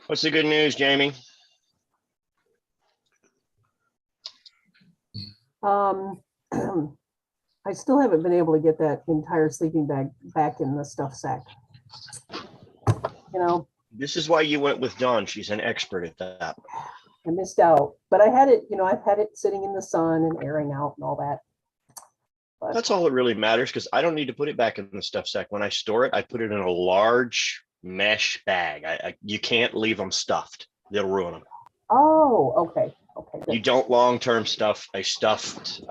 What's the good news, Jamie? I still haven't been able to get that entire sleeping bag back in the stuff sack. You know, This is why you went with Dawn. She's an expert at that. I missed out, but I had it, I've had it sitting in the sun and airing out and all that. But That's all that really matters, because I don't need to put it back in the stuff sack. When I store it, I put it in a large mesh bag. You can't leave them stuffed. They'll ruin them. oh, okay. Okay. You don't long-term stuff a stuffed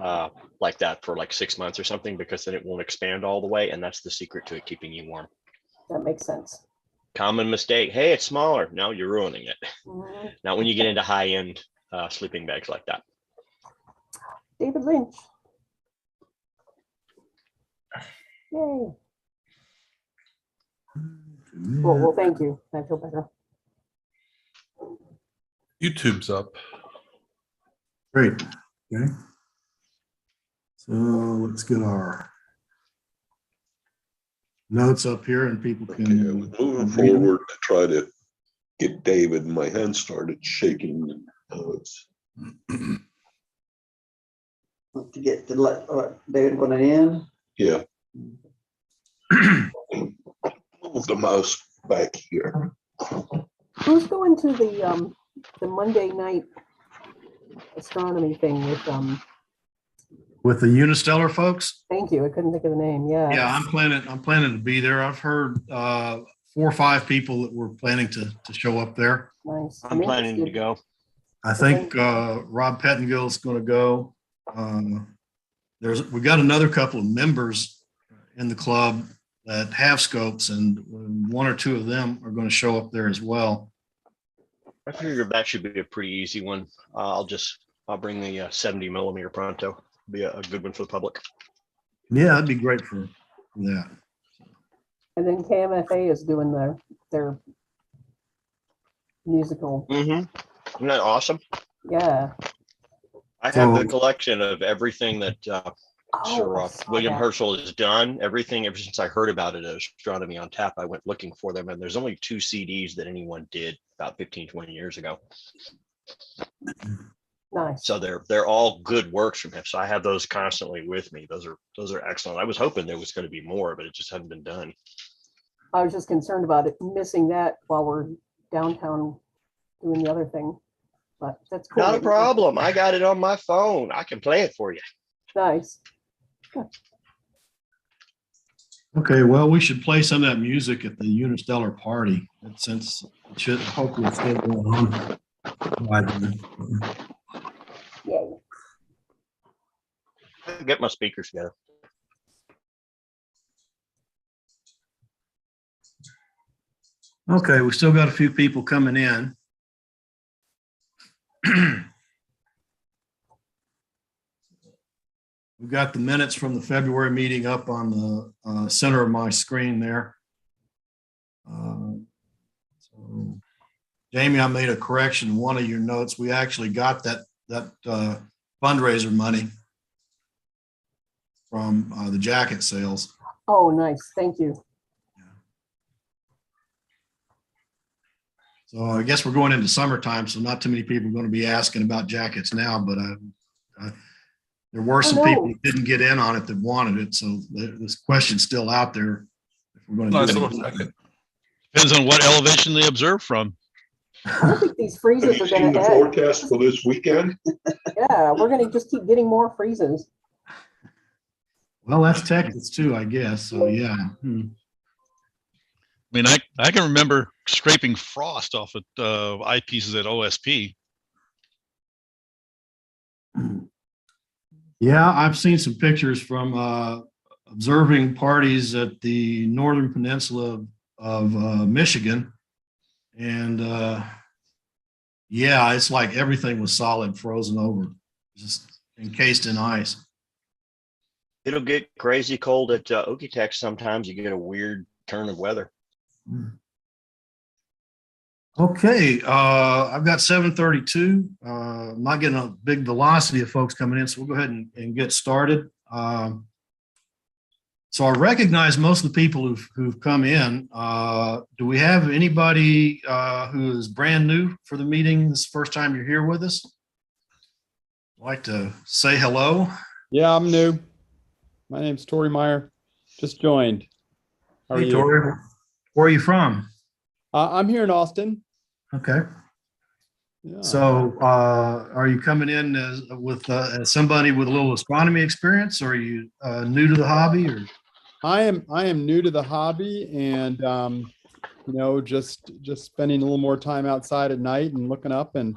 like that for like 6 months or something, because then it won't expand all the way. And that's the secret to it keeping you warm. That makes sense. Common mistake. Hey, it's smaller. No, you're ruining it. Mhm. Not when you get into high-end sleeping bags like that. David Lynch. Yay. Well, thank you. I feel better. YouTube's up. Great. Okay. So let's get our notes up here and people Okay, I can. was moving forward to try to get David, and my hand started shaking. To get to let David going in. Yeah. Move the mouse back here. Who's going to the Monday night astronomy thing With the Unistellar folks? thank you. I couldn't think of the name. Yeah. Yeah, I'm planning to be there. I've heard 4 or 5 people that were planning to show up there. Nice. I'm planning to interested. go. I think Rob Pettengill is going to go. We got another couple of members in the club that have scopes, and 1 or 2 of them are going to show up there as well. I figured that should be a pretty easy one. I'll bring the 70 millimeter pronto. Be a good one for the public. Yeah, that'd be great for that. And then KMFA is doing their musical. Isn't that awesome? Yeah. I have the So- collection of everything that Sir I saw William that. Herschel has done. Everything ever since I heard about it at Astronomy on Tap, I went looking for them, and there's only 2 CDs that anyone did about 15, 20 years ago. Nice. So they're all good works from him. So I have those constantly with me. Those are excellent. I was hoping there was going to be more, but it just hadn't been done. I was just concerned about it missing that while we're downtown doing the other thing. But that's cool. Not a problem. I got it on my phone. I can play it for you. Nice. Okay, well, we should play some of that music at the Unistellar party, since it should hopefully still going on. Yay. I'll get my speakers together. Okay, we still got a few people coming in. We've got the minutes from the February meeting up on the center of my screen there. So, Jamie, I made a correction in one of your notes. We actually got that fundraiser money from the jacket sales. Oh, nice. Thank you. So I guess we're going into summertime, so not too many people are going to be asking about jackets now, but there were some people that didn't get in on it that wanted it. So this question's still out there. If we're going to Nice do little it. jacket. Depends on what elevation they observe from. I don't think these Have freezes you are seen going the to end. forecast for this weekend? Yeah, we're going to just keep getting more freezes. Well, that's Texas too, I guess. So yeah. I mean, I can remember scraping frost off of eyepieces at OSP. Yeah, I've seen some pictures from observing parties at the northern peninsula of Michigan. And yeah, it's like everything was solid, frozen over, just encased in ice. It'll get crazy cold at Okie-Tex sometimes. You get a weird turn of weather. Okay, I've got 7:32. I'm not getting a big velocity of folks coming in, so we'll go ahead and get started. So I recognize most of the people who've come in. Do we have anybody who is brand new for the meeting? This is the first time you're here with us? I'd like to say hello. Yeah, I'm new. My name's Tori Meyer. Just joined. How are Hey, you? Tori. Where are you from? I'm here in Austin. Okay. Yeah. So are you coming in as somebody with a little astronomy experience, or are you new to the hobby? Or I am new to the hobby, and just spending a little more time outside at night and looking up and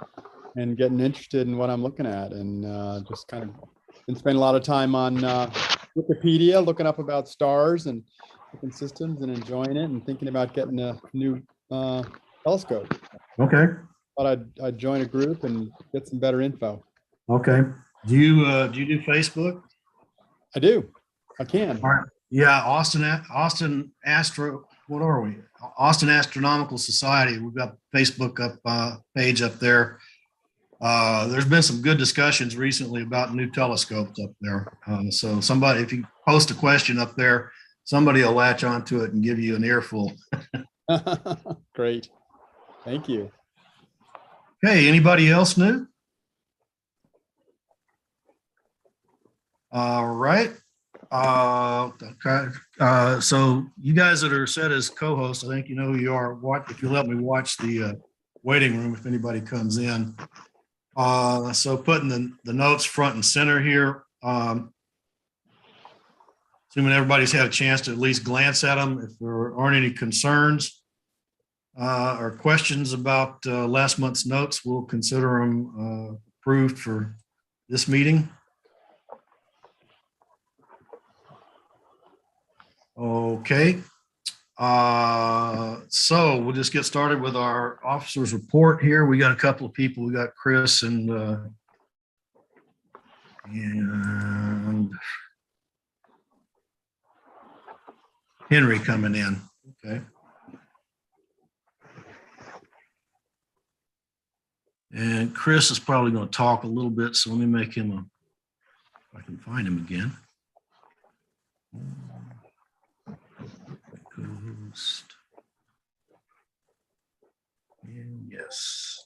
getting interested in what I'm looking at, and just kind of been spending a lot of time on Wikipedia looking up about stars and different systems and enjoying it and thinking about getting a new telescope. okay. Thought I'd join a group and get some better info. Okay. Do you do Facebook? I do. I can. All right. Yeah, Austin what are we? Austin Astronomical Society. We've got Facebook page up there. There's been some good discussions recently about new telescopes up there. So somebody, if you post a question up there, somebody will latch onto it and give you an earful. Great. Thank you. Okay, anybody else new? All right. Okay. So you guys that are set as co-hosts, I think you know who you are. If you'll help me watch the waiting room if anybody comes in. So putting the notes front and center here. Assuming everybody's had a chance to at least glance at them. If there aren't any concerns or questions about last month's notes, we'll consider them approved for this meeting. Okay. So we'll just get started with our officer's report here. We got a couple of people. We got Chris and Henry coming in. Okay. And Chris is probably going to talk a little bit, so let me make him if I can find him again. Ghost. And yes.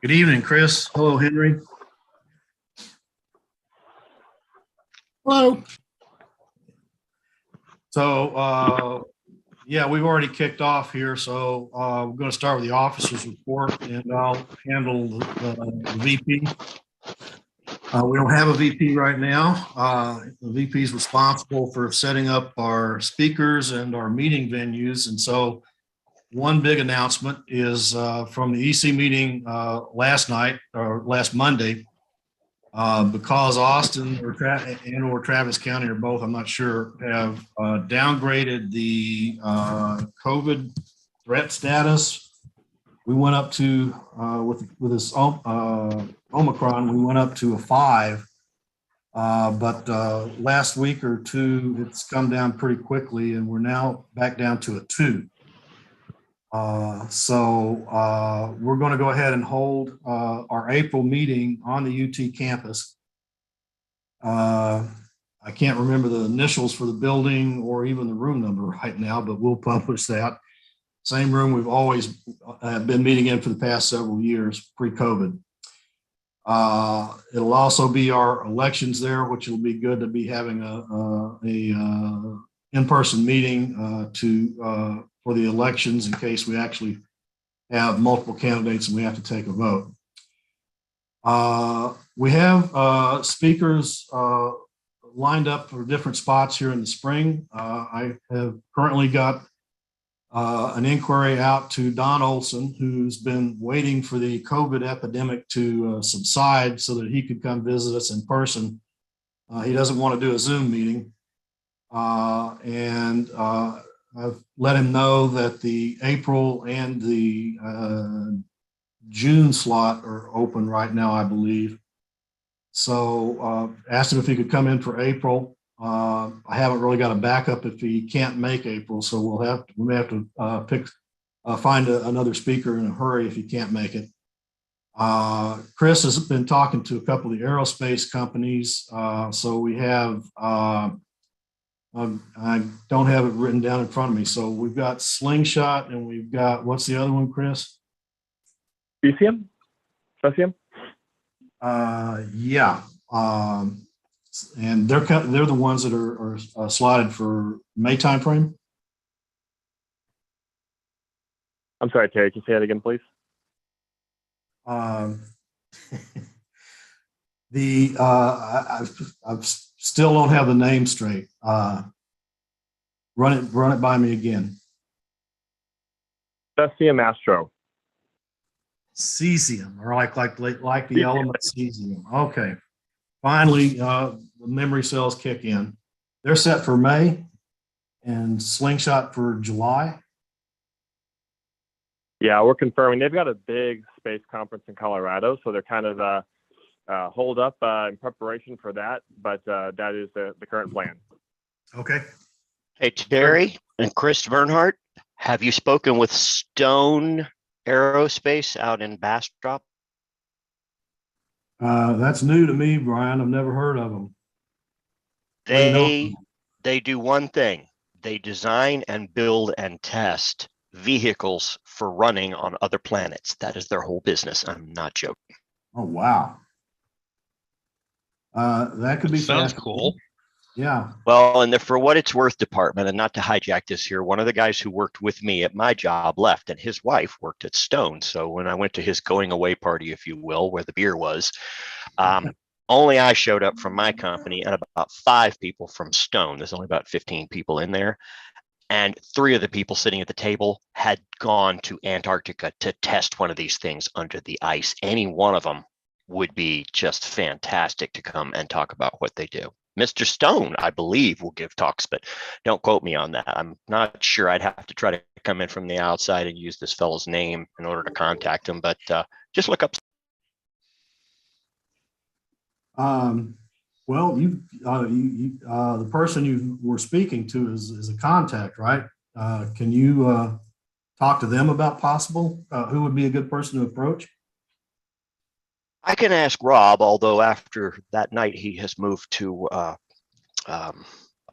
Good evening, Chris. Hello, Henry. Hello. So, yeah, we've already kicked off here. So we're going to start with the officer's report, and I'll handle the VP. We don't have a VP right now. The VP is responsible for setting up our speakers and our meeting venues. And so one big announcement is from the EC meeting last night or last Monday, because Austin or Travis County or both, I'm not sure, have downgraded the COVID threat status. We went up to, with this Omicron, we went up to a 5. But last week or two, it's come down pretty quickly, and we're now back down to a 2. So we're going to go ahead and hold our April meeting on the UT campus. I can't remember the initials for the building or even the room number right now, but we'll publish that. Same room we've always been meeting in for the past several years, pre-COVID. It'll also be our elections there, which will be good to be having a in-person meeting for the elections in case we actually have multiple candidates and we have to take a vote. We have speakers lined up for different spots here in the spring. I have currently got an inquiry out to Don Olson, who's been waiting for the COVID epidemic to subside so that he could come visit us in person. He doesn't want to do a Zoom meeting. And I've let him know that the April and the June slot are open right now, I believe. So asked him if he could come in for April. I haven't really got a backup if he can't make April, so we may have to find another speaker in a hurry if he can't make it. Chris has been talking to a couple of the aerospace companies. So we have, I don't have it written down in front of me. So we've got Slingshot and we've got, what's the other one, Chris? Cesium? Cesium? Yeah. And they're the ones that are slotted for May timeframe. I'm sorry, Terry, can you say that again, please? I still don't have the name straight. Run it by me again. Cesium Astro. Cesium, or like the element cesium. Okay. Finally, the memory cells kick in. They're set for May and Slingshot for July. Yeah, we're confirming. They've got a big space conference in Colorado, so they're kind of holed up in preparation for that, but that is the current plan. Okay. Hey, Terry and Chris Bernhardt, have you spoken with Stone Aerospace out in Bastrop? That's new to me, Brian. I've never heard of them. They do one thing. They design and build and test vehicles for running on other planets. That is their whole business. I'm not joking. Oh, wow. That could be Sounds fascinating. cool. Yeah. Well, and the for what it's worth department, and not to hijack this here, one of the guys who worked with me at my job left, and his wife worked at Stone. So when I went to his going away party, if you will, where the beer was, only I showed up from my company and about 5 people from Stone. There's only about 15 people in there. And 3 of the people sitting at the table had gone to Antarctica to test one of these things under the ice. Any one of them would be just fantastic to come and talk about what they do. Mr. Stone, I believe, will give talks, but don't quote me on that. I'm not sure. I'd have to try to come in from the outside and use this fellow's name in order to contact him, but just look up. Well, the person you were speaking to is a contact, right? Can you talk to them about possible? Who would be a good person to approach? I can ask Rob, although after that night he has moved to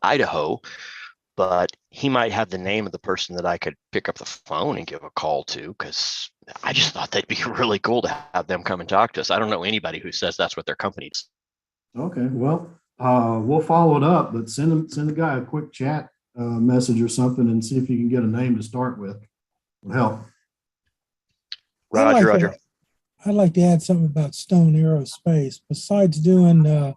Idaho, but he might have the name of the person that I could pick up the phone and give a call to, because I just thought that'd be really cool to have them come and talk to us. I don't know anybody who says that's what their company is. Okay, well, we'll follow it up, but send the guy a quick chat message or something and see if you can get a name to start with. It'll help. Roger. I'd like to add something about Stone Aerospace. Besides doing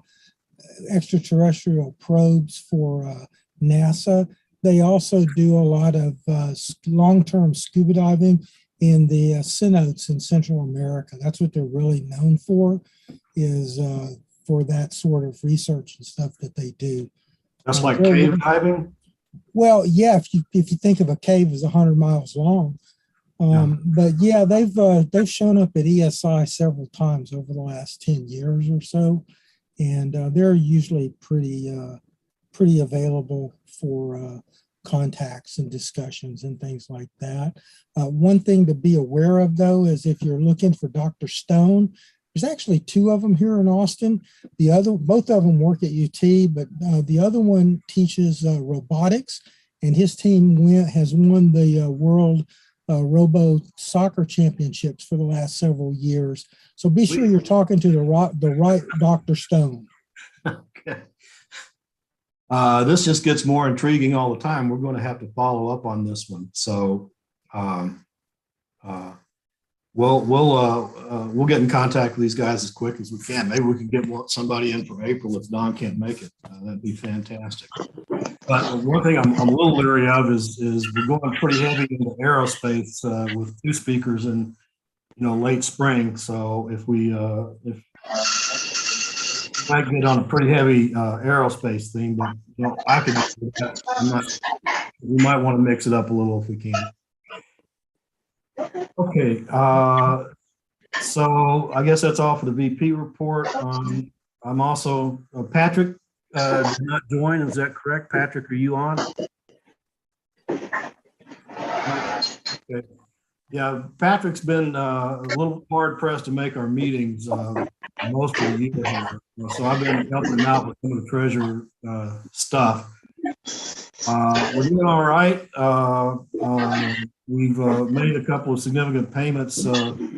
extraterrestrial probes for NASA, they also do a lot of long-term scuba diving in the cenotes in Central America. That's what they're really known for, is for that sort of research and stuff that they do. That's like cave diving? Well, yeah, if you think of a cave as 100 miles long. But yeah, they've shown up at ESI several times over the last 10 years or so, and they're usually pretty available for contacts and discussions and things like that. One thing to be aware of, though, is if you're looking for Dr. Stone, there's actually 2 of them here in Austin. Both of them work at UT, but the other one teaches robotics, and his team has won the world Robo Soccer Championships for the last several years. So be sure you're talking to the right Dr. Stone. Okay. This just gets more intriguing all the time. We're going to have to follow up on this one. So we'll get in contact with these guys as quick as we can. Maybe we can get somebody in for April if Don can't make it. That'd be fantastic. But one thing I'm a little leery of is we're going pretty heavy into aerospace with 2 speakers in late spring. So if we might get on a pretty heavy aerospace thing, but I could. We might want to mix it up a little if we can. Okay, so I guess that's all for the VP report. I'm also Patrick did not join. Is that correct, Patrick? Are you on? Okay. Yeah, Patrick's been a little hard pressed to make our meetings most of the year here. So I've been helping him out with some of the treasure stuff. We're doing all right. We've made a couple of significant payments over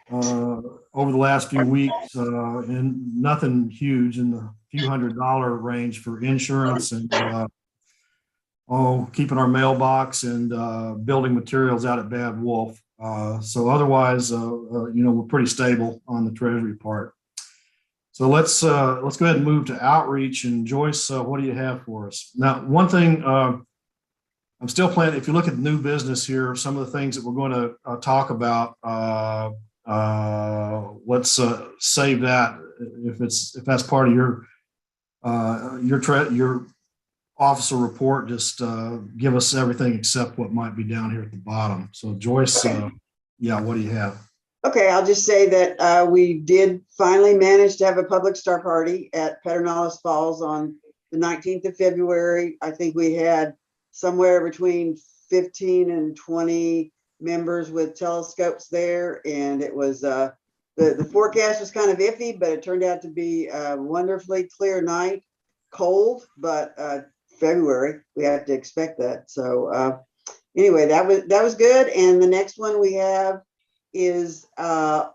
the last few weeks, and nothing huge, in the few $100 range for insurance and keeping our mailbox and building materials out at Bad Wolf. So otherwise, we're pretty stable on the treasury part. So let's go ahead and move to outreach. And Joyce, what do you have for us? Now, one thing I'm still planning, if you look at the new business here, some of the things that we're going to talk about, let's save that if that's part of your officer report. Just give us everything except what might be down here at the bottom. So Joyce, what do you have? Okay, I'll just say that we did finally manage to have a public star party at Pedernales Falls on the 19th of February. I think we had somewhere between 15 and 20 members with telescopes there, and it was the forecast was kind of iffy, but it turned out to be a wonderfully clear night. Cold, but February, we have to expect that. So anyway, that was good. And the next one we have is March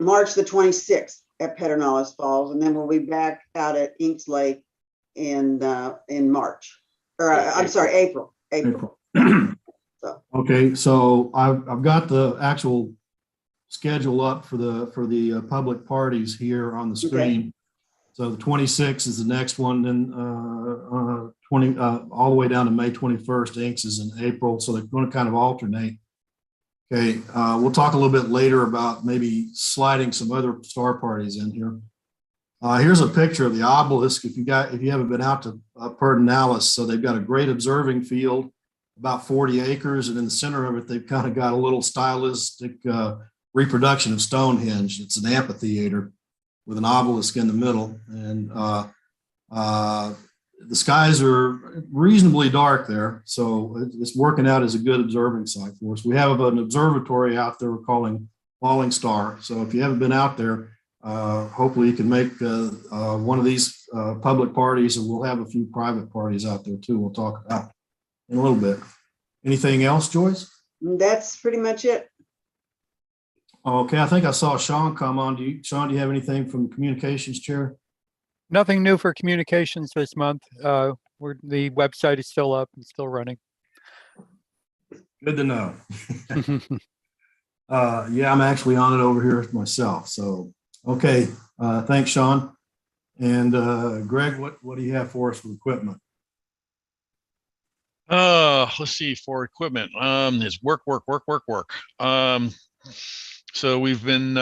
the 26th at Pedernales Falls, and then we'll be back out at Inks Lake in March, or I'm sorry, April. So. Okay, so I've got the actual schedule up for the public parties here on the screen. Okay. So the 26th is the next one, then 20 all the way down to May 21st. Inks is in April, so they're going to kind of alternate. Okay, we'll talk a little bit later about maybe sliding some other star parties in here. Here's a picture of the obelisk. If you haven't been out to Pedernales, so they've got a great observing field, about 40 acres, and in the center of it, they've kind of got a little stylistic reproduction of Stonehenge. It's an amphitheater with an obelisk in the middle, and the skies are reasonably dark there, so it's working out as a good observing site for us. We have an observatory out there we're calling Falling Star. So if you haven't been out there, hopefully you can make one of these public parties, and we'll have a few private parties out there too. We'll talk about in a little bit. Anything else, Joyce? That's pretty much it. Okay, I think I saw Sean come on. Sean, do you have anything from the communications chair? Nothing new for communications this month. The website is still up and still running. Good to know. Yeah, I'm actually on it over here myself. So, okay, thanks, Sean. And Greg, what do you have for us for equipment? Let's see, for equipment. Is work. So we've been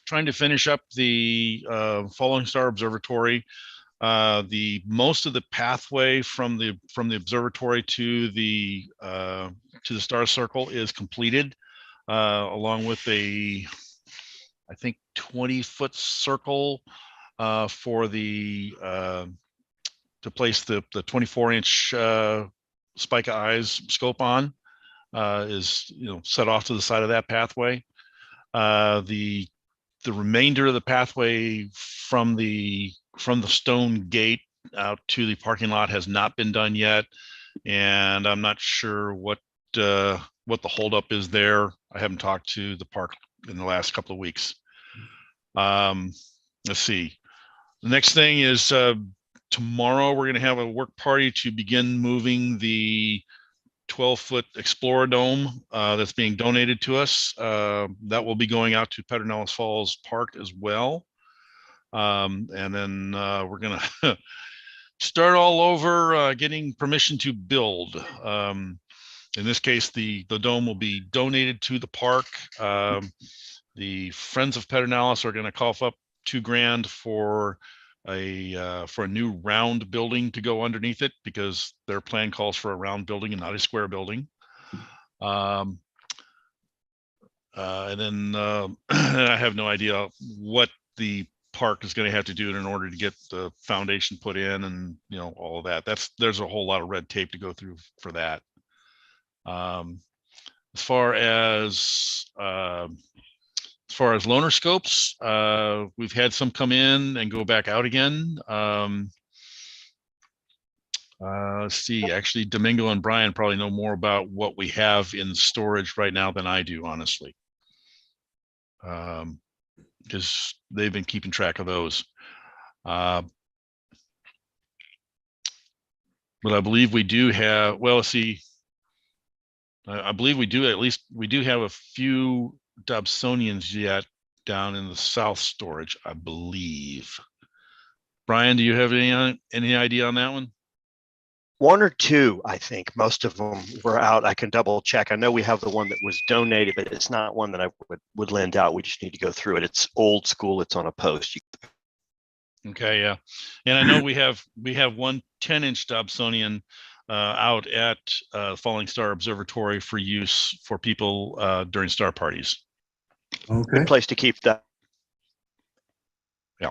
trying to finish up the Falling Star Observatory. Most of the pathway from the observatory to the star circle is completed, along with I think 20-foot circle for the to place the 24-inch Spica eyes scope on is set off to the side of that pathway. The remainder of the pathway from the stone gate out to the parking lot has not been done yet, and I'm not sure what the holdup is there. I haven't talked to the park in the last couple of weeks. Let's see. The next thing is tomorrow we're going to have a work party to begin moving the 12-foot Explorer Dome that's being donated to us. That will be going out to Pedernales Falls Park as well. And then we're going to start all over getting permission to build. In this case, the dome will be donated to the park. The Friends of Pedernales are going to cough up $2,000 for a new round building to go underneath it, because their plan calls for a round building and not a square building. And then I have no idea what the park is going to have to do in order to get the foundation put in, and all of that. There's a whole lot of red tape to go through for that. As far as loaner scopes, we've had some come in and go back out again. Let's see, actually, Domingo and Brian probably know more about what we have in storage right now than I do, honestly, because they've been keeping track of those. But I believe we do have, well, let's see, I believe we do, at least we do have a few Dobsonians yet down in the south storage, I believe. Brian, do you have any idea on that one? One or two, I think. Most of them were out. I can double check. I know we have the one that was donated, but it's not one that I would lend out. We just need to go through it. It's old school. It's on a post. Okay, yeah. And I know we have one 10-inch Dobsonian out at Falling Star Observatory for use for people during star parties. Okay. Good place to keep that. Yeah.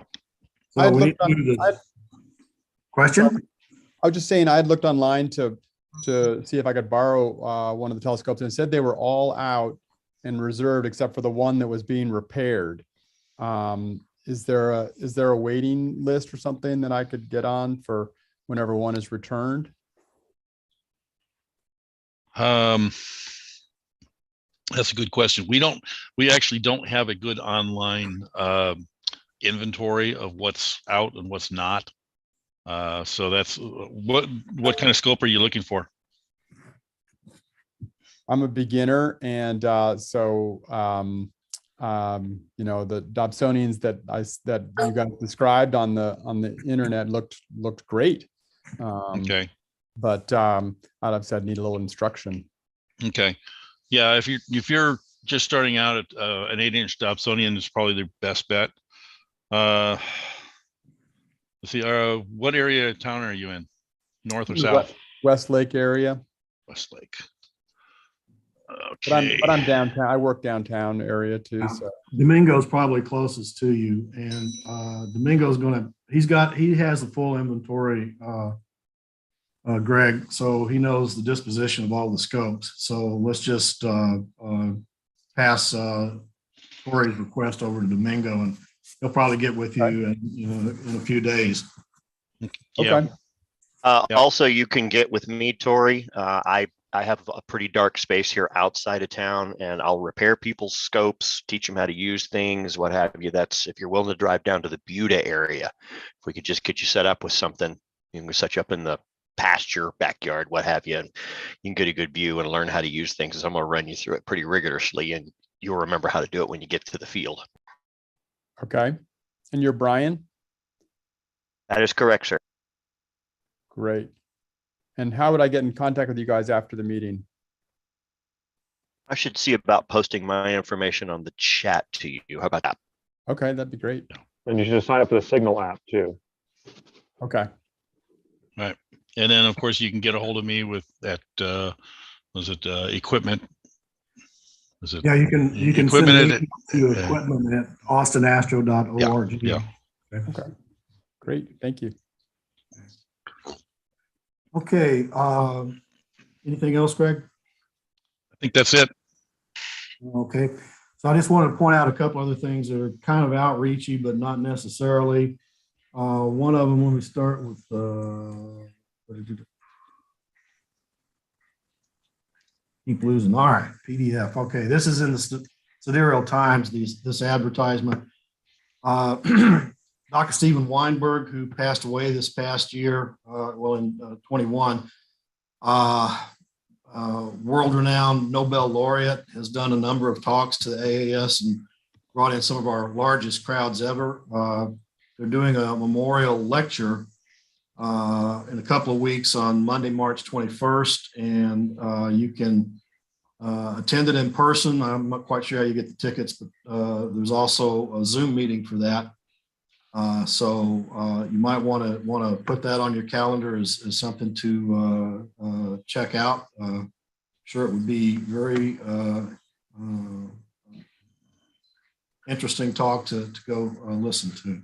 So we need to do the question. I was just saying, I had looked online to see if I could borrow one of the telescopes, and it said they were all out and reserved except for the one that was being repaired. Is there a waiting list or something that I could get on for whenever one is returned? That's a good question. We actually don't have a good online inventory of what's out and what's not. So that's what kind of scope are you looking for? I'm a beginner, and so you know, the Dobsonians that you guys described on the internet looked great. Okay. But I'd said need a little instruction. Okay. Yeah, if you're just starting out at an 8-inch Dobsonian is probably the best bet. Let's see, what area of town are you in? North or south? Westlake area. Westlake. Okay. But I'm downtown. I work downtown area too. So Domingo's probably closest to you, and Domingo's he has the full inventory, Greg, so he knows the disposition of all the scopes. So let's just pass Corey's request over to Domingo, and he'll probably get with you in a few days. Yeah. Okay. Also, you can get with me, Tori. I have a pretty dark space here outside of town, and I'll repair people's scopes, teach them how to use things, what have you. That's if you're willing to drive down to the Buda area. If we could just get you set up with something, you can set you up in the pasture, backyard, what have you, and you can get a good view and learn how to use things. I'm going to run you through it pretty rigorously, and you'll remember how to do it when you get to the field. Okay. And you're Brian? That is correct, sir. Great. And how would I get in contact with you guys after the meeting? I should see about posting my information on the chat to you. How about that? Okay, that'd be great. And you should sign up for the Signal app too. Okay. Right. And then of course you can get a hold of me with that equipment. Yeah, you can send it to equipment at austinastro.org. Yeah. Okay. Great. Thank you. Okay. Anything else, Greg? I think that's it. Okay. So I just wanted to point out a couple other things that are kind of outreachy, but not necessarily. One of them, when we start with, keep losing. All right, PDF. Okay, this is in the Sidereal Times, this advertisement. Dr. Steven Weinberg, who passed away this past year, in 21, world-renowned Nobel laureate, has done a number of talks to the AAS and brought in some of our largest crowds ever. They're doing a memorial lecture in a couple of weeks on Monday, March 21st, and you can attend it in person. I'm not quite sure how you get the tickets, but there's also a Zoom meeting for that. So you might want to put that on your calendar as something to check out. Sure, it would be very interesting talk to go listen to.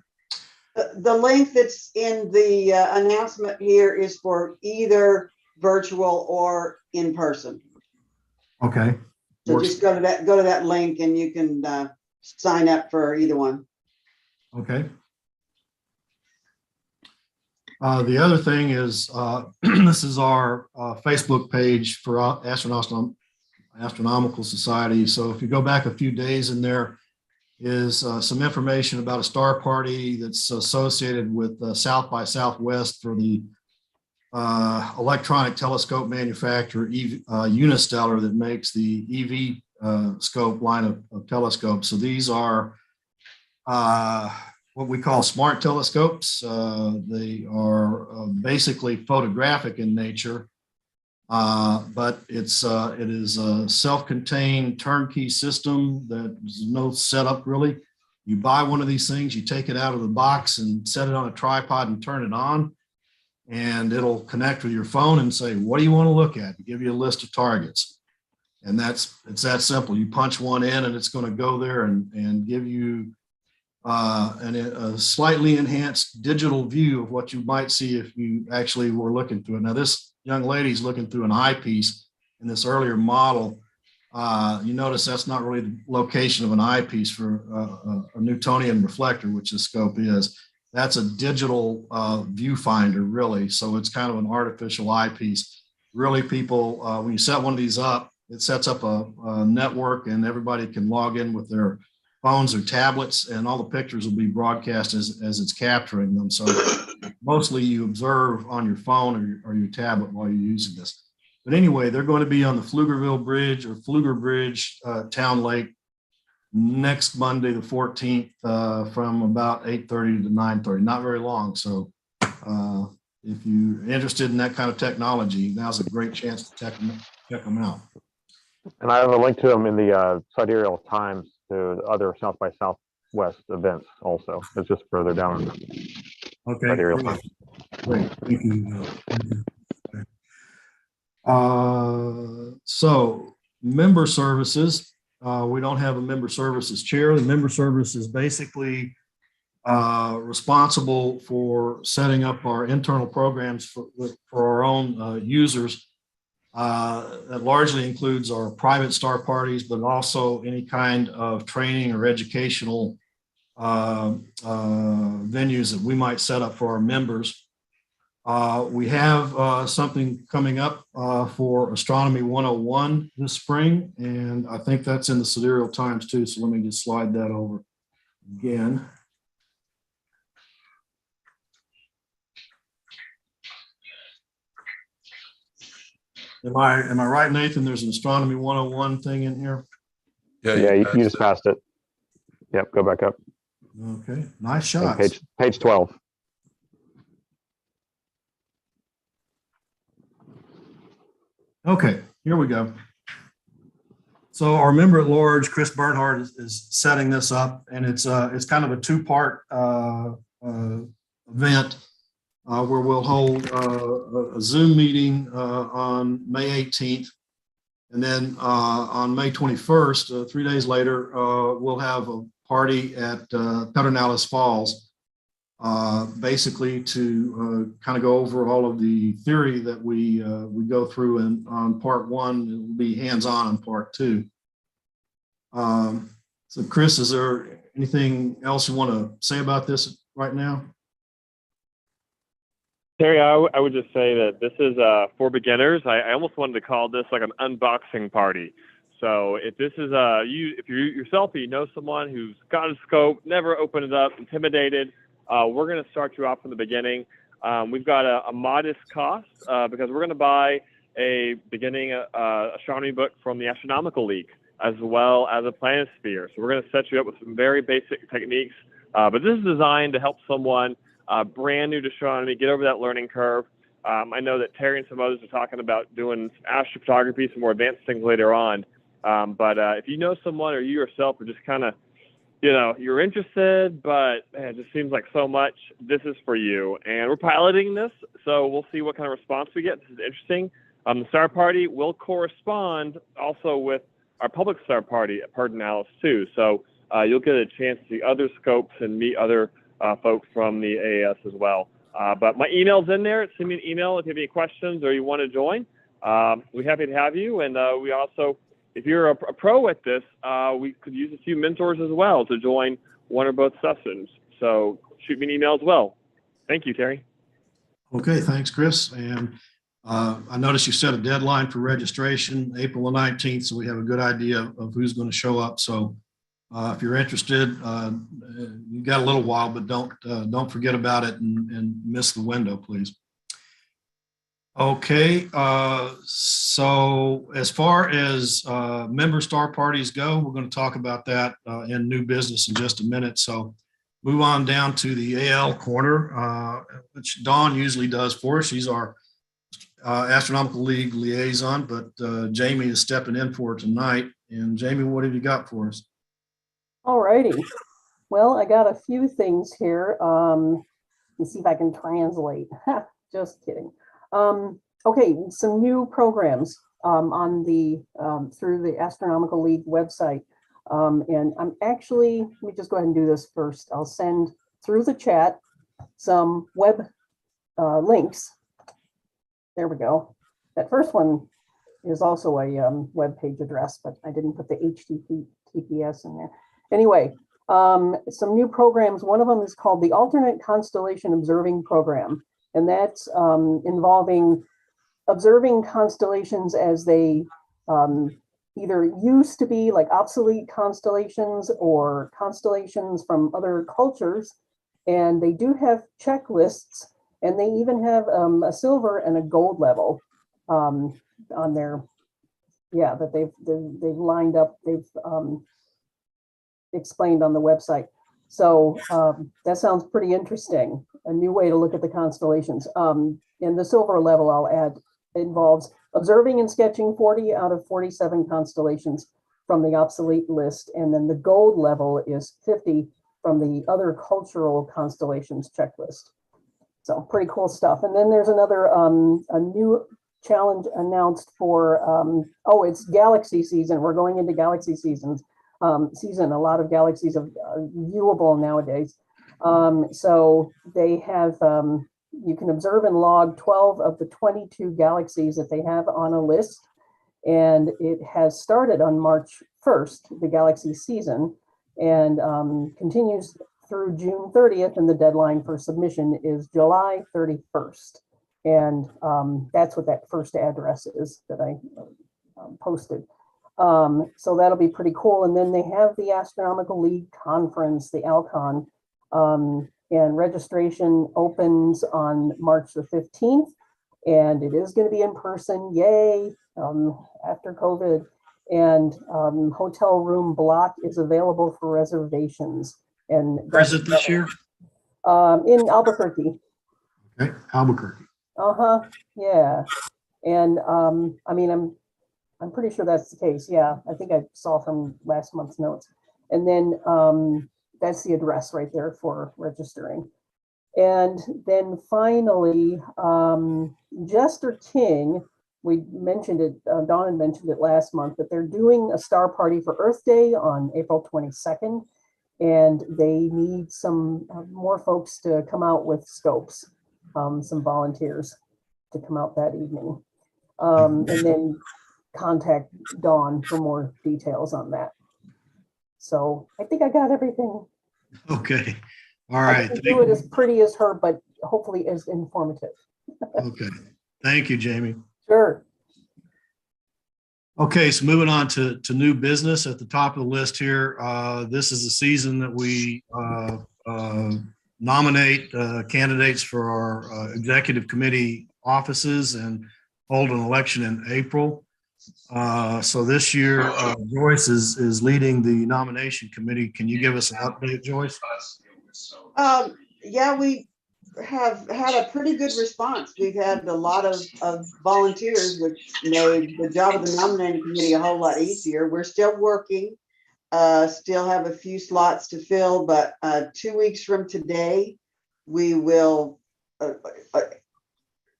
The link that's in the announcement here is for either virtual or in person. Okay. So Works. just go to that link and you can sign up for either one. Okay. The other thing is, this is our Facebook page for Astronomical Society. So if you go back a few days, in there is some information about a star party that's associated with South by Southwest for the electronic telescope manufacturer Unistellar that makes the EV scope line of telescopes. So these are what we call smart telescopes. They are basically photographic in nature, but it is a self-contained turnkey system that there's no setup really. You buy one of these things, you take it out of the box and set it on a tripod and turn it on, and it'll connect with your phone and say, what do you want to look at? Give you a list of targets. And it's that simple. You punch one in and it's going to go there and give you a slightly enhanced digital view of what you might see if you actually were looking through it. Now, this young lady's looking through an eyepiece in this earlier model. You notice that's not really the location of an eyepiece for a Newtonian reflector, which the scope is. That's a digital viewfinder, really. So it's kind of an artificial eyepiece. Really, people, when you set one of these up, it sets up a network and everybody can log in with their phones or tablets, and all the pictures will be broadcast as it's capturing them. So mostly you observe on your phone or your tablet while you're using this. But anyway, they're going to be on the Pflugerville Bridge or Pfluger Bridge, Town Lake, next Monday, the 14th, from about 8:30 to 9:30. Not very long. So if you're interested in that kind of technology, now's a great chance to check them out. And I have a link to them in the Sidereal Times to other South by Southwest events also. It's just further down. Okay. Sidereal Great. Times. Great. Thank you. So member services, we don't have a member services chair. The member service is basically responsible for setting up our internal programs for our own users. That largely includes our private star parties, but also any kind of training or educational venues that we might set up for our members. We have something coming up for Astronomy 101 this spring, and I think that's in the Sidereal Times too. So let me just slide that over again. Am I right, Nathan? There's an Astronomy 101 thing in here. Yeah, you just passed it. Yep, go back up. Okay, nice shot. Page 12. Okay, here we go. So our member at large, Chris Bernhardt, is setting this up, and it's kind of a two-part event where we'll hold a Zoom meeting on May 18th, and then on May 21st, 3 days later, we'll have a party at Pedernales Falls, basically to kind of go over all of the theory that we go through on part one. It will be hands-on on part two. So Chris, is there anything else you want to say about this right now? Terry, I would just say that this is for beginners. I almost wanted to call this like an unboxing party. So if this is if you're yourself, or you know someone who's got a scope, never opened it up, intimidated, we're going to start you off from the beginning. We've got a modest cost because we're going to buy a beginning astronomy book from the Astronomical League, as well as a planisphere. So we're going to set you up with some very basic techniques, but this is designed to help someone brand new to astronomy get over that learning curve. I know that Terry and some others are talking about doing astrophotography, some more advanced things later on. But if you know someone or you yourself are just kind of, you're interested, but man, it just seems like so much, this is for you. And we're piloting this, so we'll see what kind of response we get. This is interesting. The Star Party will correspond also with our public Star Party at Pedernales too. So you'll get a chance to see other scopes and meet other folks from the AAS as well. But my email's in there. Send me an email if you have any questions or you want to join. We're happy to have you. And we also if you're a pro at this, we could use a few mentors as well to join one or both sessions. So shoot me an email as well. Thank you, Terry. Okay, thanks, Chris. And I noticed you set a deadline for registration, April the 19th, so we have a good idea of who's going to show up. So if you're interested, you got a little while, but don't forget about it and miss the window, please. Okay, so as far as member star parties go, we're going to talk about that in new business in just a minute. So move on down to the AL corner, which Dawn usually does for us. She's our Astronomical League liaison, but Jamie is stepping in for her tonight. And Jamie, what have you got for us? All righty. Well, I got a few things here. Let me see if I can translate. Just kidding. Okay, some new programs on the through the Astronomical League website. And I'm actually, let me just go ahead and do this first. I'll send through the chat some web links. There we go. That first one is also a web page address, but I didn't put the HTTPS in there. Anyway, some new programs. One of them is called the Alternate Constellation Observing Program, and that's involving observing constellations as they either used to be, like obsolete constellations, or constellations from other cultures. And they do have checklists, and they even have a silver and a gold level on their, yeah, that they've lined up, they've explained on the website. So that sounds pretty interesting, a new way to look at the constellations. And the silver level, I'll add, involves observing and sketching 40 out of 47 constellations from the obsolete list. And then the gold level is 50 from the other cultural constellations checklist. So pretty cool stuff. And then there's another, a new challenge announced for, oh, it's galaxy season. We're going into galaxy season. A lot of galaxies are viewable nowadays. So they have, you can observe and log 12 of the 22 galaxies that they have on a list. And it has started on March 1st, the galaxy season, and continues through June 30th. And the deadline for submission is July 31st. And that's what that first address is that I posted. So that'll be pretty cool. And then they have the Astronomical League Conference, the ALCON, and registration opens on March the 15th, and it is going to be in person, yay, after COVID. And hotel room block is available for reservations. And where is it this year? In Albuquerque. Okay, Albuquerque. Yeah. And I mean, I'm pretty sure that's the case. Yeah, I think I saw from last month's notes. And then that's the address right there for registering. And then finally, Jester King, we mentioned it, Dawn had mentioned it last month, that they're doing a star party for Earth Day on April 22nd. And they need some more folks to come out with scopes, some volunteers to come out that evening. And then contact Dawn for more details on that. So I think I got everything. Okay. All right. I do it as pretty as her, but hopefully as informative. Okay. Thank you, Jamie. Sure. Okay, so moving on to new business at the top of the list here. This is the season that we nominate candidates for our executive committee offices and hold an election in April. So this year, Joyce is leading the nomination committee. Can you give us an update, Joyce? Yeah, we have had a pretty good response. We've had a lot of volunteers, which made the job of the nominating committee a whole lot easier. We're still working, still have a few slots to fill, but 2 weeks from today, we will,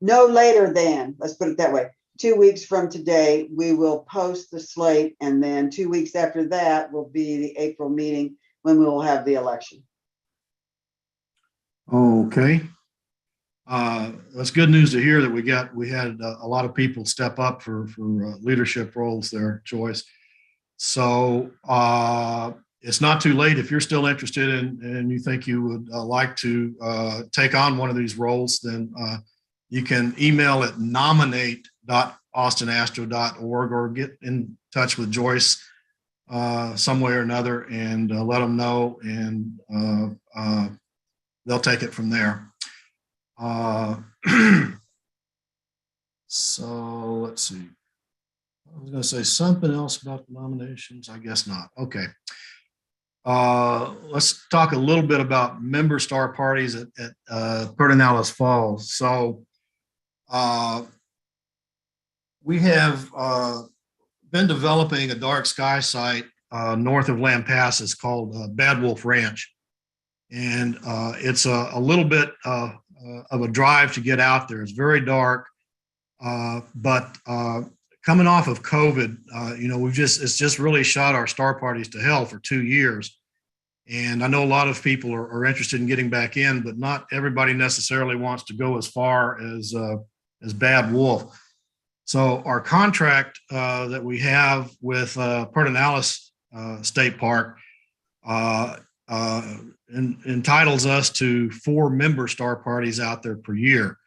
no later than, let's put it that way, 2 weeks from today, we will post the slate, and then 2 weeks after that will be the April meeting when we will have the election. Okay. That's good news to hear that we had a lot of people step up for leadership roles there, Joyce. So it's not too late if you're still interested and you think you would like to take on one of these roles, then you can email at nominate.austinastro.org or get in touch with Joyce some way or another and let them know, and they'll take it from there. So let's see. I was going to say something else about the nominations. I guess not. Okay. Let's talk a little bit about member star parties at Pedernales Falls. So we have been developing a dark sky site north of Lampasas called Bad Wolf Ranch. And it's a little bit of a drive to get out there. It's very dark, but coming off of COVID, it's just really shot our star parties to hell for 2 years. And I know a lot of people are interested in getting back in, but not everybody necessarily wants to go as far as Bad Wolf. So our contract that we have with Pedernales State Park entitles us to 4 member star parties out there per year.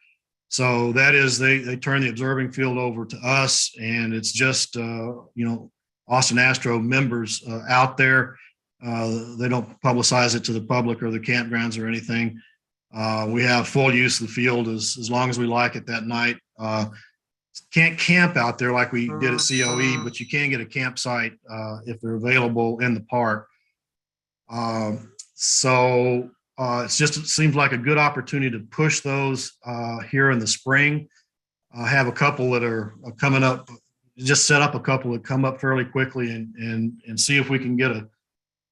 So that is, they turn the observing field over to us, and it's just, Austin Astro members out there. They don't publicize it to the public or the campgrounds or anything. We have full use of the field as long as we like it that night. Can't camp out there like we did at COE, but you can get a campsite if they're available in the park. It seems like a good opportunity to push those here in the spring. I have a couple that are coming up, just set up a couple that come up fairly quickly and see if we can get a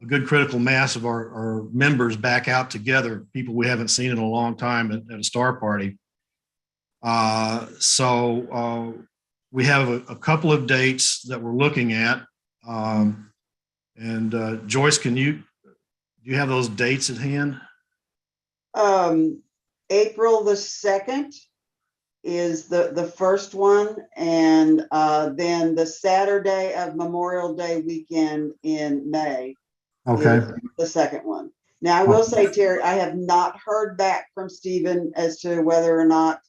good critical mass of our members back out together, people we haven't seen in a long time at a star party. We have a couple of dates that we're looking at. Joyce, do you have those dates at hand? April the 2nd is the first one, and then the Saturday of Memorial Day weekend in May. Okay. Is the second one. Now I will say, Terry, I have not heard back from Stephen as to whether or not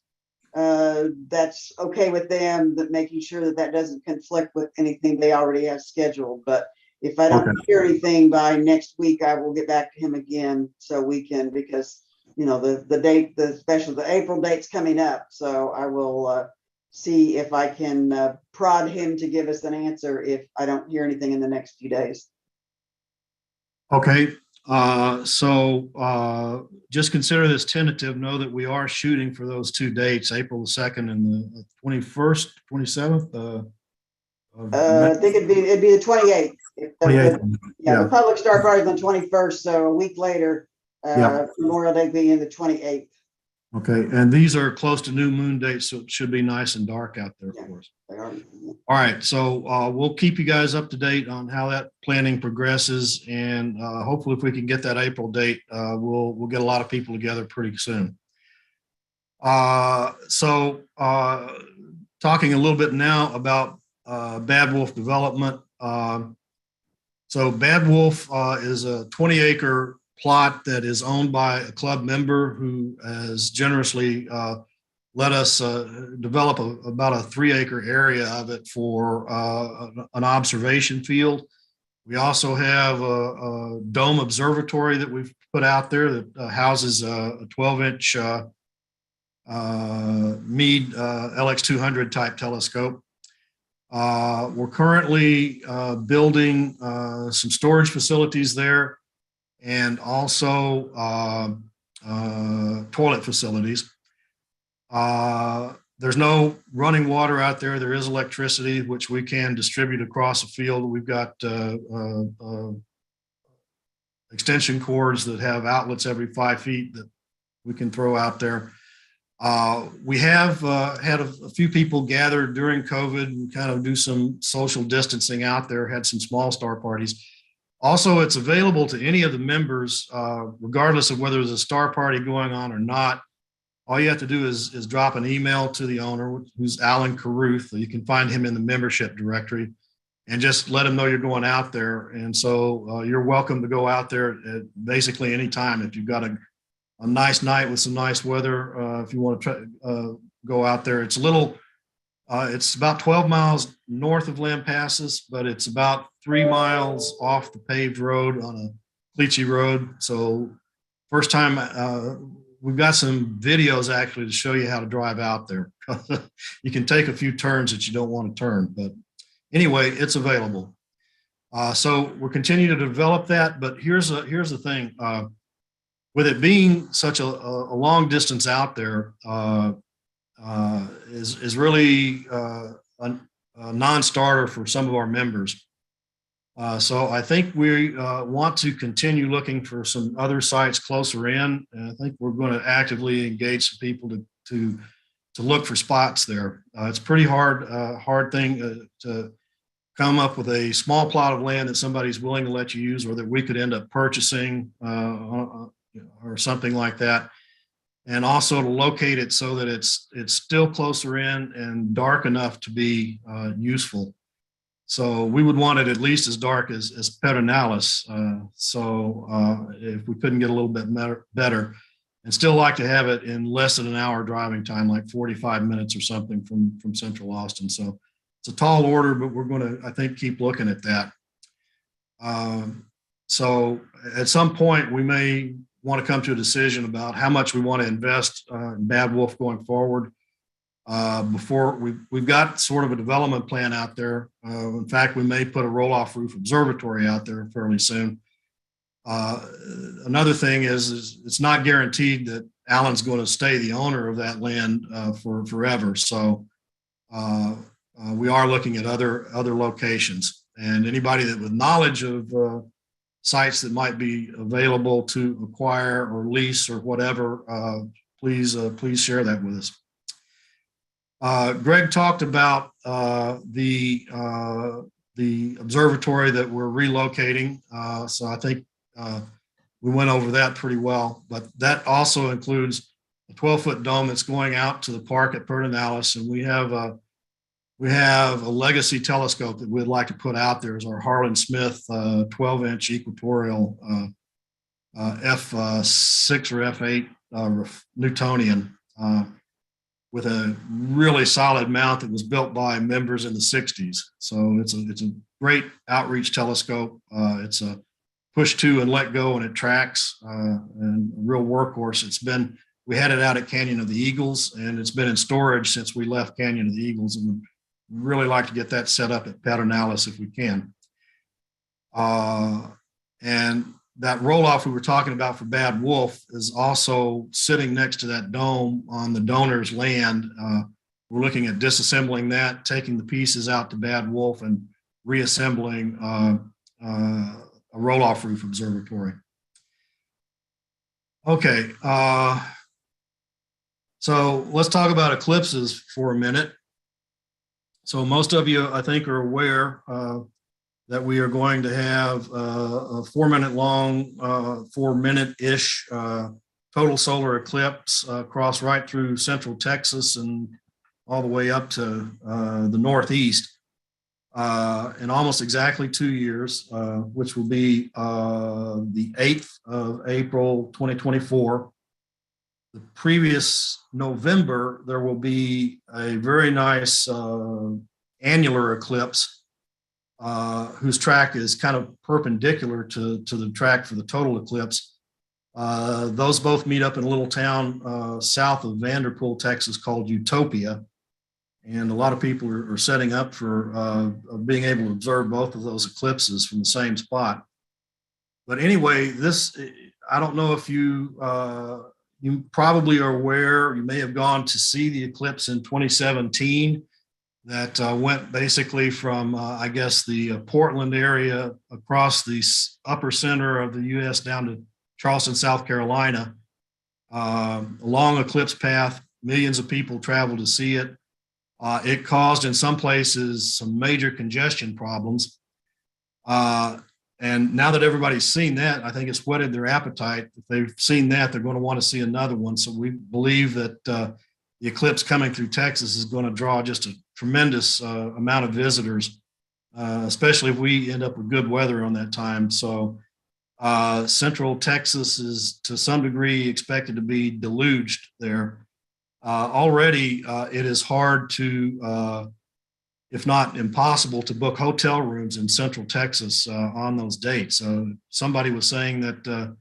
that's okay with them, that making sure that doesn't conflict with anything they already have scheduled. But if I don't hear anything by next week, I will get back to him again so we can, because the date, the April date's coming up. So I will see if I can prod him to give us an answer if I don't hear anything in the next few days. Okay. Just consider this tentative. Know that we are shooting for those 2 dates, April the 2nd and the 21st, 27th. I think it'd be the 28th. 28th. The public star party is on the 21st, so a week later, Memorial Day being the 28th. Okay, and these are close to new moon dates, so it should be nice and dark out there for us. They are. All right, so we'll keep you guys up to date on how that planning progresses, and hopefully if we can get that April date, we'll get a lot of people together pretty soon. Talking a little bit now about Bad Wolf development. So Bad Wolf is a 20-acre plot that is owned by a club member who has generously let us develop about a 3-acre area of it for an observation field. We also have a dome observatory that we've put out there that houses a 12-inch Meade LX200 type telescope. We're currently building some storage facilities there, and also toilet facilities. There's no running water out there. There is electricity, which we can distribute across the field. We've got extension cords that have outlets every 5 feet that we can throw out there. We have had a few people gather during COVID and kind of do some social distancing out there, had some small star parties. Also, it's available to any of the members, regardless of whether there's a star party going on or not. All you have to do is drop an email to the owner, who's Alan Caruth. You can find him in the membership directory. and just let them know you're going out there. And so you're welcome to go out there at basically any time. If you've got a nice night with some nice weather, if you want to try, go out there, it's a little, it's about 12 miles north of Lampasas, but it's about 3 miles off the paved road on a Cleachy road. So first time, we've got some videos actually to show you how to drive out there. You can take a few turns that you don't want to turn, but anyway, it's available. So we're continuing to develop that, but here's the thing. With it being such a long distance out there, is really a non-starter for some of our members. So I think we want to continue looking for some other sites closer in, and I think we're going to actively engage some people to look for spots there. It's pretty hard thing to come up with a small plot of land that somebody's willing to let you use, or that we could end up purchasing or something like that. And also to locate it so that it's still closer in and dark enough to be useful. So we would want it at least as dark as Pedernales. So if we couldn't get a little bit better, and still like to have it in less than an hour driving time, like 45 minutes or something from Central Austin. So it's a tall order, but we're going to, I think, keep looking at that. So at some point we may want to come to a decision about how much we want to invest in Bad Wolf going forward. Before we've got sort of a development plan out there. In fact, we may put a roll-off roof observatory out there fairly soon. Another thing is it's not guaranteed that Alan's going to stay the owner of that land for forever. So we are looking at other locations, and anybody that with knowledge of sites that might be available to acquire or lease or whatever, please share that with us. Greg talked about the observatory that we're relocating. So I think we went over that pretty well, but that also includes a 12-foot dome that's going out to the park at Pedernales, and we have a legacy telescope that we'd like to put out there as our Harlan Smith 12-inch equatorial F6 or F8 Newtonian with a really solid mount that was built by members in the 60s. So it's a great outreach telescope. It's a push to and let go, and it tracks, and a real workhorse. We had it out at Canyon of the Eagles, and it's been in storage since we left Canyon of the Eagles, and we'd really like to get that set up at Pedernales if we can. And that roll-off we were talking about for Bad Wolf is also sitting next to that dome on the donor's land. We're looking at disassembling that, taking the pieces out to Bad Wolf, and reassembling a roll-off roof observatory. Okay, so let's talk about eclipses for a minute. So most of you, I think, are aware that we are going to have a 4-minute long, 4-minute-ish total solar eclipse cross right through central Texas and all the way up to the northeast in almost exactly 2 years, which will be the 8th of April, 2024. The previous November, there will be a very nice annular eclipse whose track is kind of perpendicular to the track for the total eclipse. Those both meet up in a little town south of Vanderpool, Texas, called Utopia. And a lot of people are setting up for being able to observe both of those eclipses from the same spot. But anyway, I don't know if you probably are aware, you may have gone to see the eclipse in 2017 that went basically from, I guess, the Portland area across the upper center of the U.S. down to Charleston, South Carolina. A long eclipse path, millions of people traveled to see it. It caused, in some places, some major congestion problems. And now that everybody's seen that, I think it's whetted their appetite. If they've seen that, they're going to want to see another one. So we believe that the eclipse coming through Texas is going to draw just a tremendous amount of visitors especially if we end up with good weather on that time. So Central Texas is to some degree expected to be deluged there. Already, it is hard to, if not impossible, to book hotel rooms in Central Texas on those dates. Somebody was saying that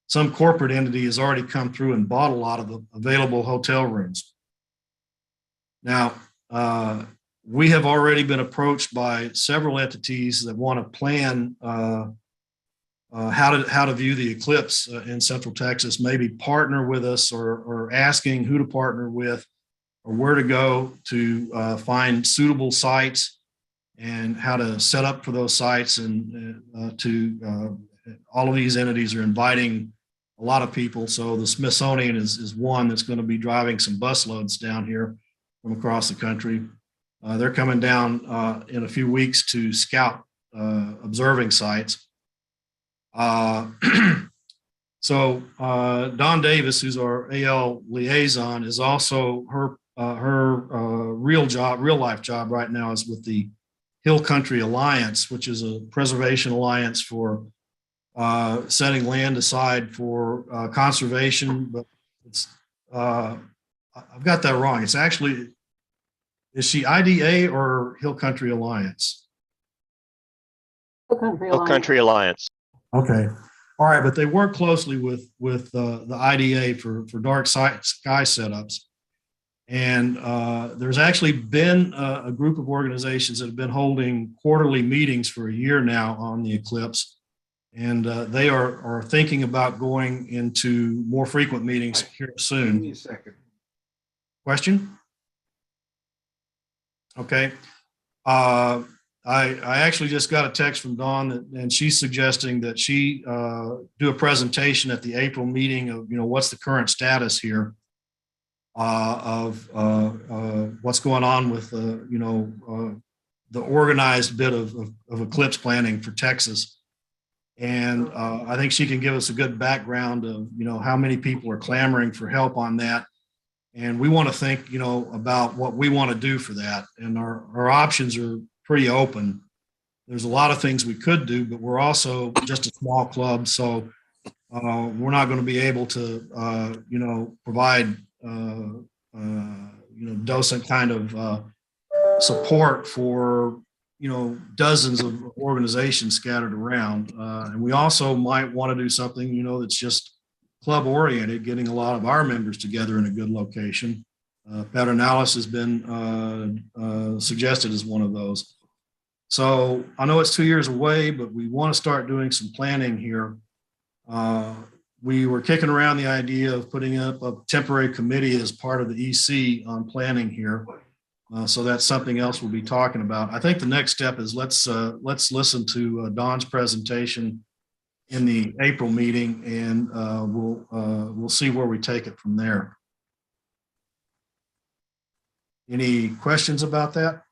some corporate entity has already come through and bought a lot of the available hotel rooms. Now, we have already been approached by several entities that want to plan how to view the eclipse in Central Texas, maybe partner with us or asking who to partner with or where to go to find suitable sites and how to set up for those sites. And all of these entities are inviting a lot of people. So the Smithsonian is one that's going to be driving some bus loads down here from across the country. They're coming down in a few weeks to scout observing sites. So Dawn Davis, who's our AL liaison, is also her real life job right now is with the Hill Country Alliance, which is a preservation alliance for setting land aside for conservation. But it's I've got that wrong. It's actually, is she IDA or Hill Country Alliance? Hill Country Alliance. Okay. All right. But they work closely with the IDA for dark sky setups. And there's actually been a group of organizations that have been holding quarterly meetings for a year now on the eclipse. And they are thinking about going into more frequent meetings here soon. Give me a second. Question? Okay. I actually just got a text from Dawn and she's suggesting that she do a presentation at the April meeting of, what's the current status here of what's going on with, the organized bit of eclipse planning for Texas. And I think she can give us a good background of, how many people are clamoring for help on that. And we want to think, about what we want to do for that. And our options are pretty open. There's a lot of things we could do, but we're also just a small club. So we're not going to be able to, provide, docent kind of support for, dozens of organizations scattered around. And we also might want to do something, that's just club oriented, getting a lot of our members together in a good location. Pedernales has been suggested as one of those. So I know it's 2 years away, but we want to start doing some planning here. We were kicking around the idea of putting up a temporary committee as part of the EC on planning here. So that's something else we'll be talking about. I think the next step is let's listen to Dawn's presentation in the April meeting, and we'll see where we take it from there. Any questions about that?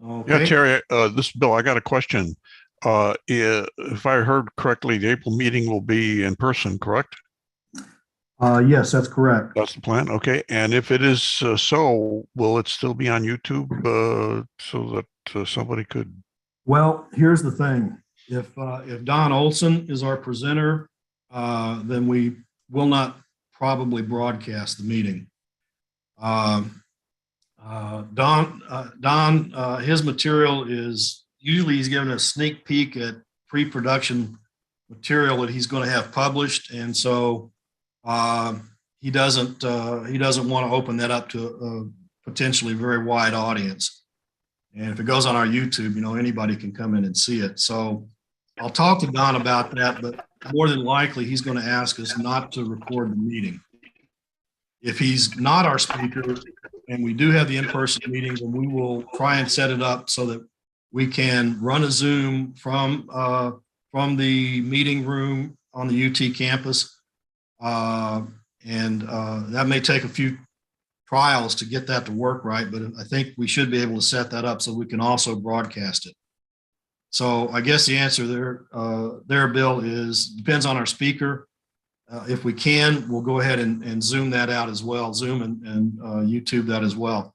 Okay. Yeah, Terry, this is Bill. I got a question. If I heard correctly, the April meeting will be in person, correct? Yes, that's correct. That's the plan. Okay. And if it is so, will it still be on YouTube so that somebody could? Well, here's the thing. If Don Olson is our presenter, then we will not probably broadcast the meeting. Don, his material is usually he's given a sneak peek at pre-production material that he's going to have published, and so he doesn't want to open that up to a potentially very wide audience. And if it goes on our YouTube, anybody can come in and see it. So I'll talk to Don about that, but more than likely he's going to ask us not to record the meeting. If he's not our speaker and we do have the in-person meeting, then we will try and set it up so that we can run a Zoom from the meeting room on the UT campus. And that may take a few trials to get that to work right, but I think we should be able to set that up so we can also broadcast it. So I guess the answer there, Bill, is depends on our speaker. If we can, we'll go ahead and Zoom that out as well, Zoom and YouTube that as well.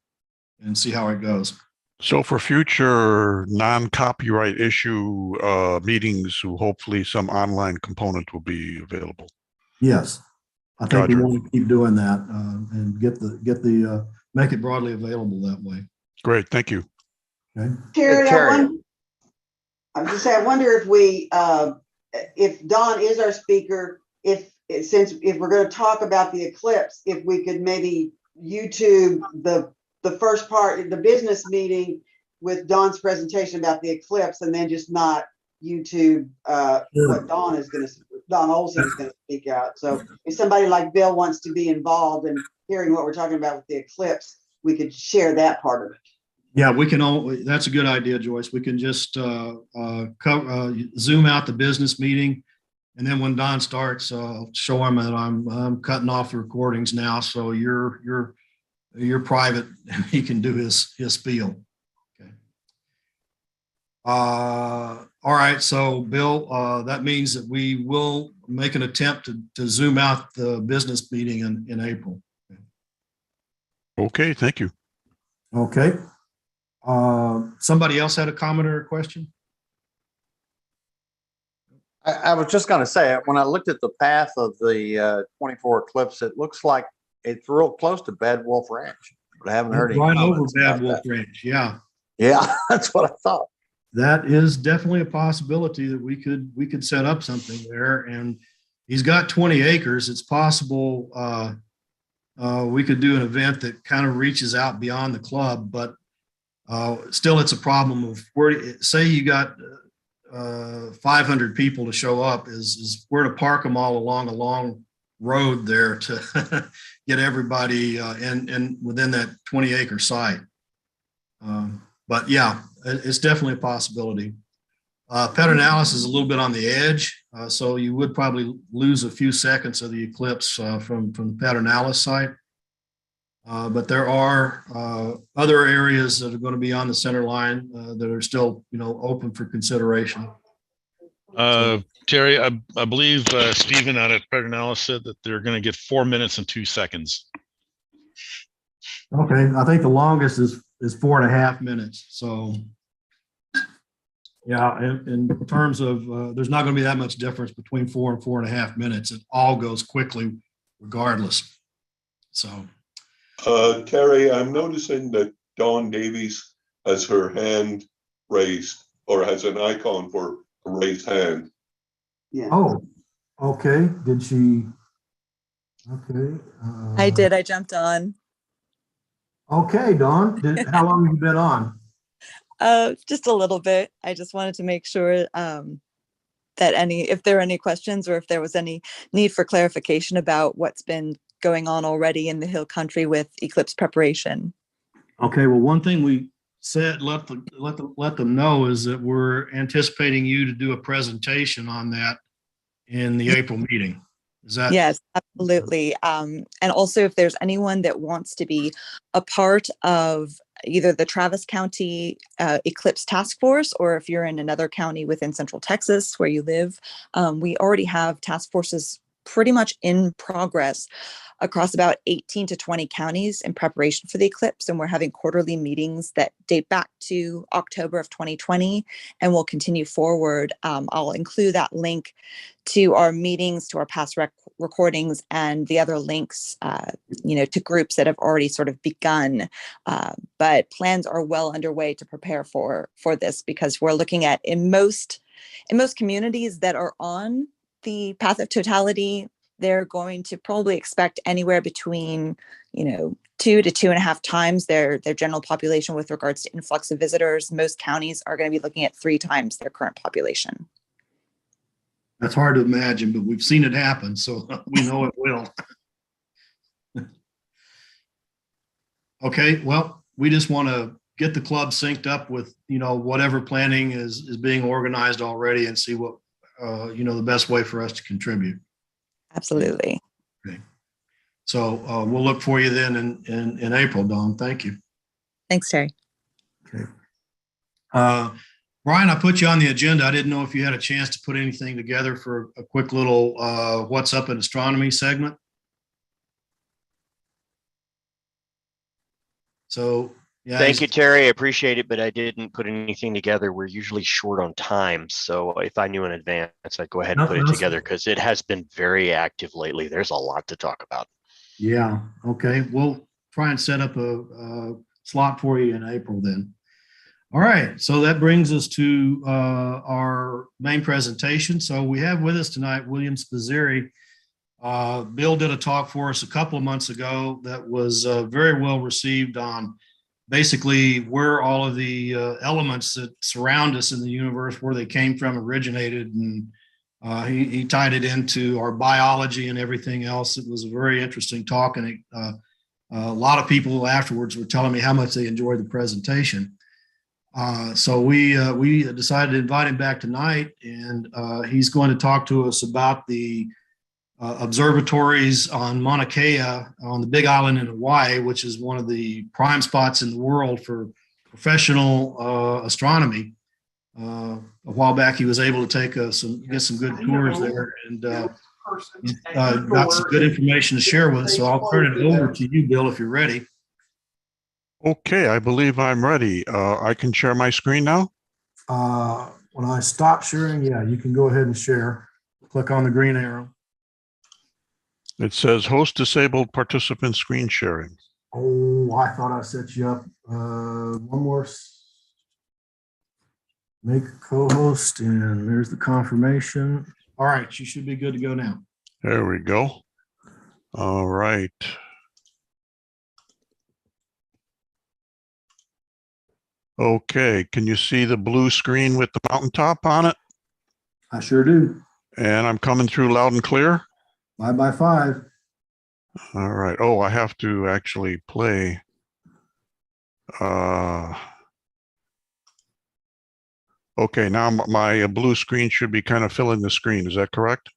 and see how it goes. So for future non-copyright issue meetings, hopefully some online component will be available. Yes, I think we Roger. want to keep doing that and make it broadly available that way. Great, thank you. Okay. Terry, Terry. I was just saying, I wonder if we, if Don is our speaker, if we're going to talk about the eclipse, if we could maybe YouTube the first part, the business meeting with Don's presentation about the eclipse, and then just not YouTube what Don Olson is going to speak out. So if somebody like Bill wants to be involved in hearing what we're talking about with the eclipse, we could share that part of it. Yeah, we can that's a good idea, Joyce. We can just zoom out the business meeting. And then when Don starts, I'll show him that I'm cutting off the recordings now. So you're private and he can do his spiel. Okay. All right. So Bill, that means that we will make an attempt to zoom out the business meeting in April. Okay, thank you. Okay. Somebody else had a comment or a question? I was just going to say, when I looked at the path of the 24 eclipse, it looks like it's real close to Bad Wolf Ranch, but I haven't heard any Right over comments Bad about Wolf that. Ranch. Yeah. Yeah, that's what I thought. That is definitely a possibility that we could set up something there. And he's got 20 acres. It's possible we could do an event that kind of reaches out beyond the club, but still it's a problem of say you got 500 people to show up is where to park them all along a long road there to get everybody and within that 20-acre site. But yeah, it's definitely a possibility. Pedernales is a little bit on the edge, so you would probably lose a few seconds of the eclipse from the Pedernales site. But there are other areas that are going to be on the center line that are still, open for consideration. Terry, I believe Stephen out at Pedernales said that they're going to get 4 minutes and 2 seconds. Okay, I think the longest is 4.5 minutes. So, yeah, in terms of there's not going to be that much difference between 4 and 4.5 minutes. It all goes quickly, regardless. So. Terry, I'm noticing that Dawn Davies has her hand raised or has an icon for a raised hand. Yeah. Oh, okay. Did she? Okay. I did. I jumped on. Okay, Dawn. How long have you been on? Just a little bit. I just wanted to make sure that if there are any questions or if there was any need for clarification about what's been going on already in the Hill Country with eclipse preparation. Okay, well, one thing we said, let them know is that we're anticipating you to do a presentation on that in the April meeting. Is that? Yes, absolutely. And also if there's anyone that wants to be a part of either the Travis County Eclipse Task Force, or if you're in another county within Central Texas where you live, we already have task forces pretty much in progress across about 18 to 20 counties in preparation for the eclipse. And we're having quarterly meetings that date back to October of 2020 and will continue forward. I'll include that link to our meetings, to our past recordings, and the other links, to groups that have already sort of begun. But plans are well underway to prepare for this, because we're looking at in most communities that are on the path of totality, they're going to probably expect anywhere between, 2 to 2.5 times their general population with regards to influx of visitors. Most counties are going to be looking at 3 times their current population. That's hard to imagine, but we've seen it happen, so we know it will. Okay, well, we just want to get the club synced up with, whatever planning is being organized already, and see what, the best way for us to contribute. Absolutely. Okay. So we'll look for you then in April, Dawn. Thank you. Thanks, Terry. Okay. Brian, I put you on the agenda. I didn't know if you had a chance to put anything together for a quick little What's Up in Astronomy segment. So Yeah, Thank you, Terry. I appreciate it, but I didn't put anything together. We're usually short on time. So if I knew in advance, I'd go ahead and put it together because it has been very active lately. There's a lot to talk about. Yeah, okay. We'll try and set up a slot for you in April then. All right, so that brings us to our main presentation. So we have with us tonight William Spizzeri. Bill did a talk for us a couple of months ago that was very well received on basically where all of the elements that surround us in the universe, where they came from, originated, and he tied it into our biology and everything else. It was a very interesting talk, and a lot of people afterwards were telling me how much they enjoyed the presentation. So we decided to invite him back tonight, and he's going to talk to us about the observatories on Mauna Kea on the Big Island in Hawaii, which is one of the prime spots in the world for professional astronomy. A while back, he was able to take get some good tours there, and got some good information to share with us. So I'll turn it over to you, Bill, if you're ready. Okay, I believe I'm ready. I can share my screen now. When I stop sharing, yeah, you can go ahead and share. Click on the green arrow. It says host disabled participant screen sharing. Oh, I thought I set you up. One more. Make a co-host, and there's the confirmation. All right, you should be good to go now. There we go. All right. Okay, can you see the blue screen with the mountaintop on it? I sure do. And I'm coming through loud and clear? 5x5. All right. Oh, I have to actually play. Okay, now my blue screen should be kind of filling the screen. Is that correct?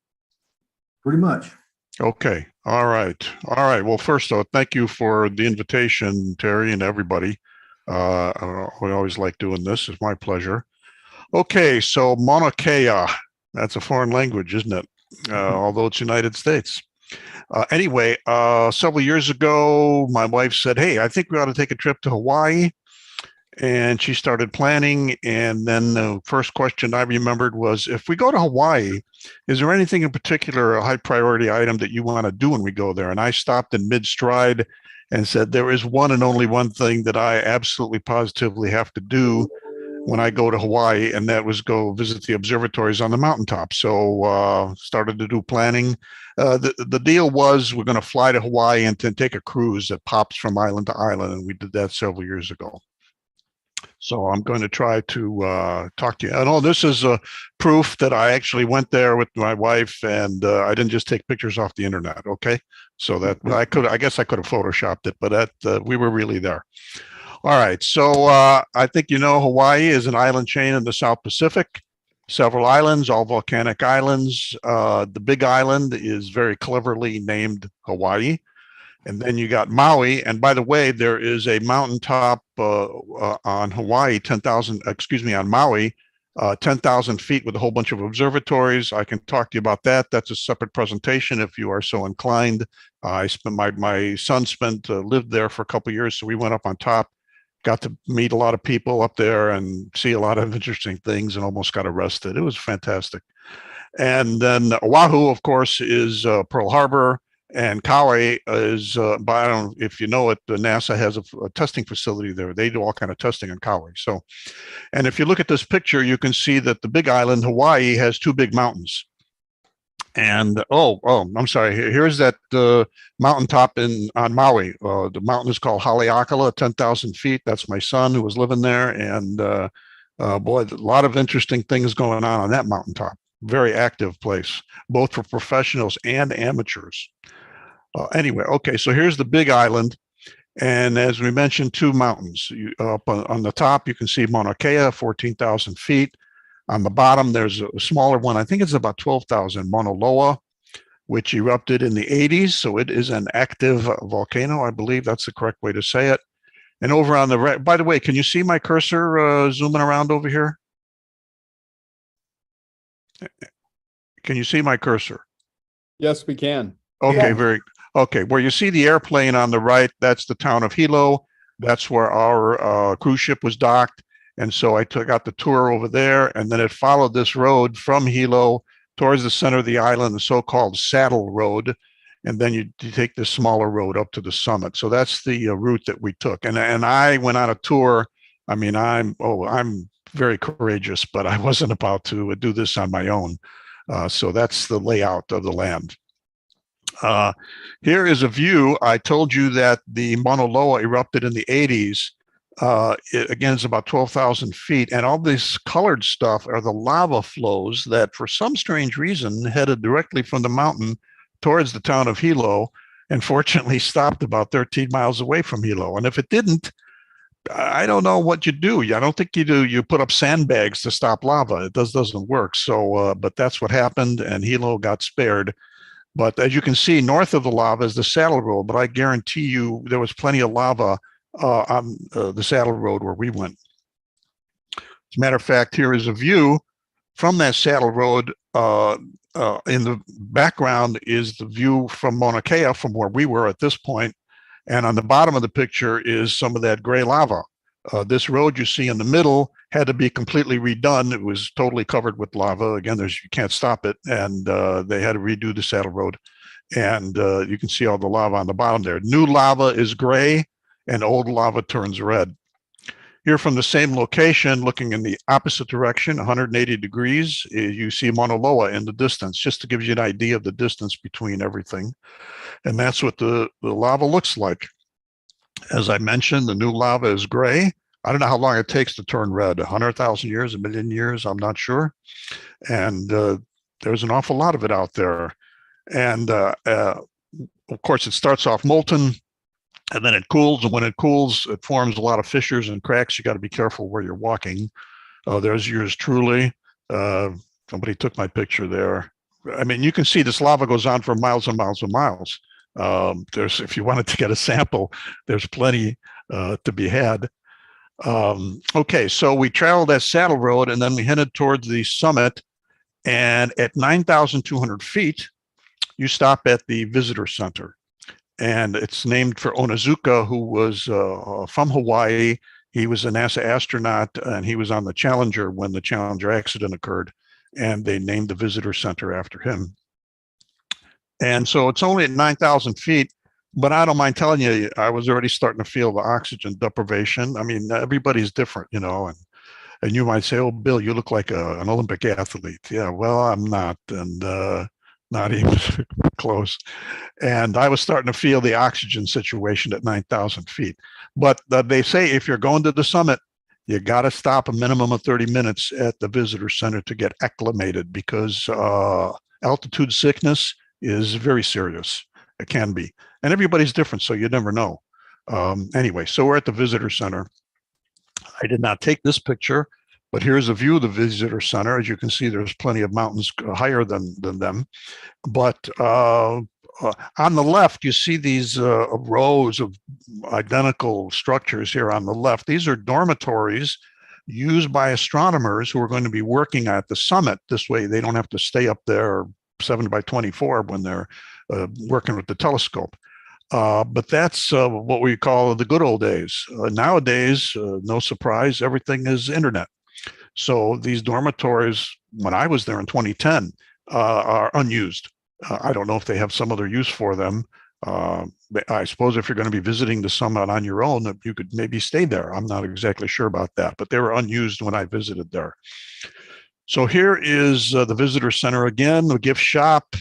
Pretty much. Okay. All right. All right. Well, first though, thank you for the invitation, Terry, and everybody. We always like doing this. It's my pleasure. Okay, so Mauna Kea. That's a foreign language, isn't it? Although it's United States. Anyway, several years ago, my wife said, hey, I think we ought to take a trip to Hawaii. And she started planning. And then the first question I remembered was, if we go to Hawaii, is there anything in particular, a high priority item that you want to do when we go there? And I stopped in mid-stride and said, there is one and only one thing that I absolutely positively have to do when I go to Hawaii, and that was go visit the observatories on the mountaintop. So started to do planning. The deal was we're going to fly to Hawaii and then take a cruise that pops from island to island, and we did that several years ago. So I'm going to try to talk to you. And all this is proof that I actually went there with my wife, and I didn't just take pictures off the internet. Okay, so that I guess I could have photoshopped it, but that we were really there. All right, so I think you know Hawaii is an island chain in the South Pacific. Several islands, all volcanic islands. The Big Island is very cleverly named Hawaii. And then you got Maui. And by the way, there is a mountaintop on Hawaii, on Maui, 10,000 feet with a whole bunch of observatories. I can talk to you about that. That's a separate presentation if you are so inclined. I spent my son lived there for a couple of years, so we went up on top, got to meet a lot of people up there and see a lot of interesting things, and almost got arrested. It was fantastic. And then Oahu, of course, is Pearl Harbor. And Kauai is, but I don't know if you know it, NASA has a testing facility there. They do all kind of testing in Kauai. So, and if you look at this picture, you can see that the Big Island, Hawaii, has two big mountains. And I'm sorry. Here's that mountaintop on Maui. The mountain is called Haleakala, 10,000 feet. That's my son who was living there. And boy, a lot of interesting things going on that mountaintop. Very active place, both for professionals and amateurs. Anyway, okay, so here's the Big Island. And as we mentioned, two mountains. Up on the top, you can see Mauna Kea, 14,000 feet. On the bottom, there's a smaller one. I think it's about 12,000, Mauna Loa, which erupted in the 80s. So it is an active volcano. I believe that's the correct way to say it. And over on the right, by the way, can you see my cursor zooming around over here? Can you see my cursor? Yes, we can. Okay, Yeah. okay. Where you see the airplane on the right, that's the town of Hilo. That's where our cruise ship was docked. And so I got the tour over there, and then it followed this road from Hilo towards the center of the island, the so-called Saddle Road. And then you take this smaller road up to the summit. So that's the route that we took. And I went on a tour. I mean, I'm very courageous, but I wasn't about to do this on my own. So that's the layout of the land. Here is a view. I told you that the Mauna Loa erupted in the 80s. Again, it's about 12,000 feet. And all this colored stuff are the lava flows that, for some strange reason, headed directly from the mountain towards the town of Hilo, and fortunately stopped about 13 miles away from Hilo. And if it didn't, I don't know what you do. I don't think you do. You put up sandbags to stop lava. It doesn't work. So, but that's what happened, and Hilo got spared. But as you can see, north of the lava is the Saddle Road. But I guarantee you there was plenty of lava on the Saddle Road where we went. As a matter of fact, here is a view from that Saddle Road. In the background is the view from Mauna Kea, from where we were at this point. And on the bottom of the picture is some of that gray lava. This road you see in the middle had to be completely redone. It was totally covered with lava. Again, you can't stop it. And they had to redo the Saddle Road. And you can see all the lava on the bottom there. New lava is gray and old lava turns red. Here from the same location, looking in the opposite direction, 180 degrees, you see Mauna Loa in the distance, just to give you an idea of the distance between everything. And that's what the lava looks like. As I mentioned, the new lava is gray. I don't know how long it takes to turn red, 100,000 years, a million years, I'm not sure. And there's an awful lot of it out there. And of course, it starts off molten, and then it cools, and when it cools, it forms a lot of fissures and cracks. You got to be careful where you're walking. There's yours truly. Somebody took my picture there. I mean, you can see this lava goes on for miles and miles and miles. If you wanted to get a sample, there's plenty to be had. Okay, so we traveled that Saddle Road, and then we headed towards the summit. And at 9,200 feet, you stop at the visitor center. And it's named for Onizuka, who was from Hawaii. He was a NASA astronaut, and he was on the Challenger when the Challenger accident occurred. And they named the visitor center after him. And so it's only at 9,000 feet, but I don't mind telling you, I was already starting to feel the oxygen deprivation. I mean, everybody's different, you know, and you might say, oh, Bill, you look like an Olympic athlete. Yeah, well, I'm not. And not even close. And I was starting to feel the oxygen situation at 9,000 feet. But they say if you're going to the summit, you got to stop a minimum of 30 minutes at the visitor center to get acclimated, because altitude sickness is very serious. It can be. And everybody's different, so you never know. Anyway, so we're at the visitor center. I did not take this picture, but here's a view of the visitor center. As you can see, there's plenty of mountains higher than them. But on the left, you see these rows of identical structures here on the left. These are dormitories used by astronomers who are going to be working at the summit. This way, they don't have to stay up there 7 by 24 when they're working with the telescope. But that's what we call the good old days. Nowadays, no surprise, everything is internet. So these dormitories, when I was there in 2010, are unused. I don't know if they have some other use for them. I suppose if you're going to be visiting the summit on your own, you could maybe stay there. I'm not exactly sure about that, but they were unused when I visited there. So here is the visitor center again, the gift shop.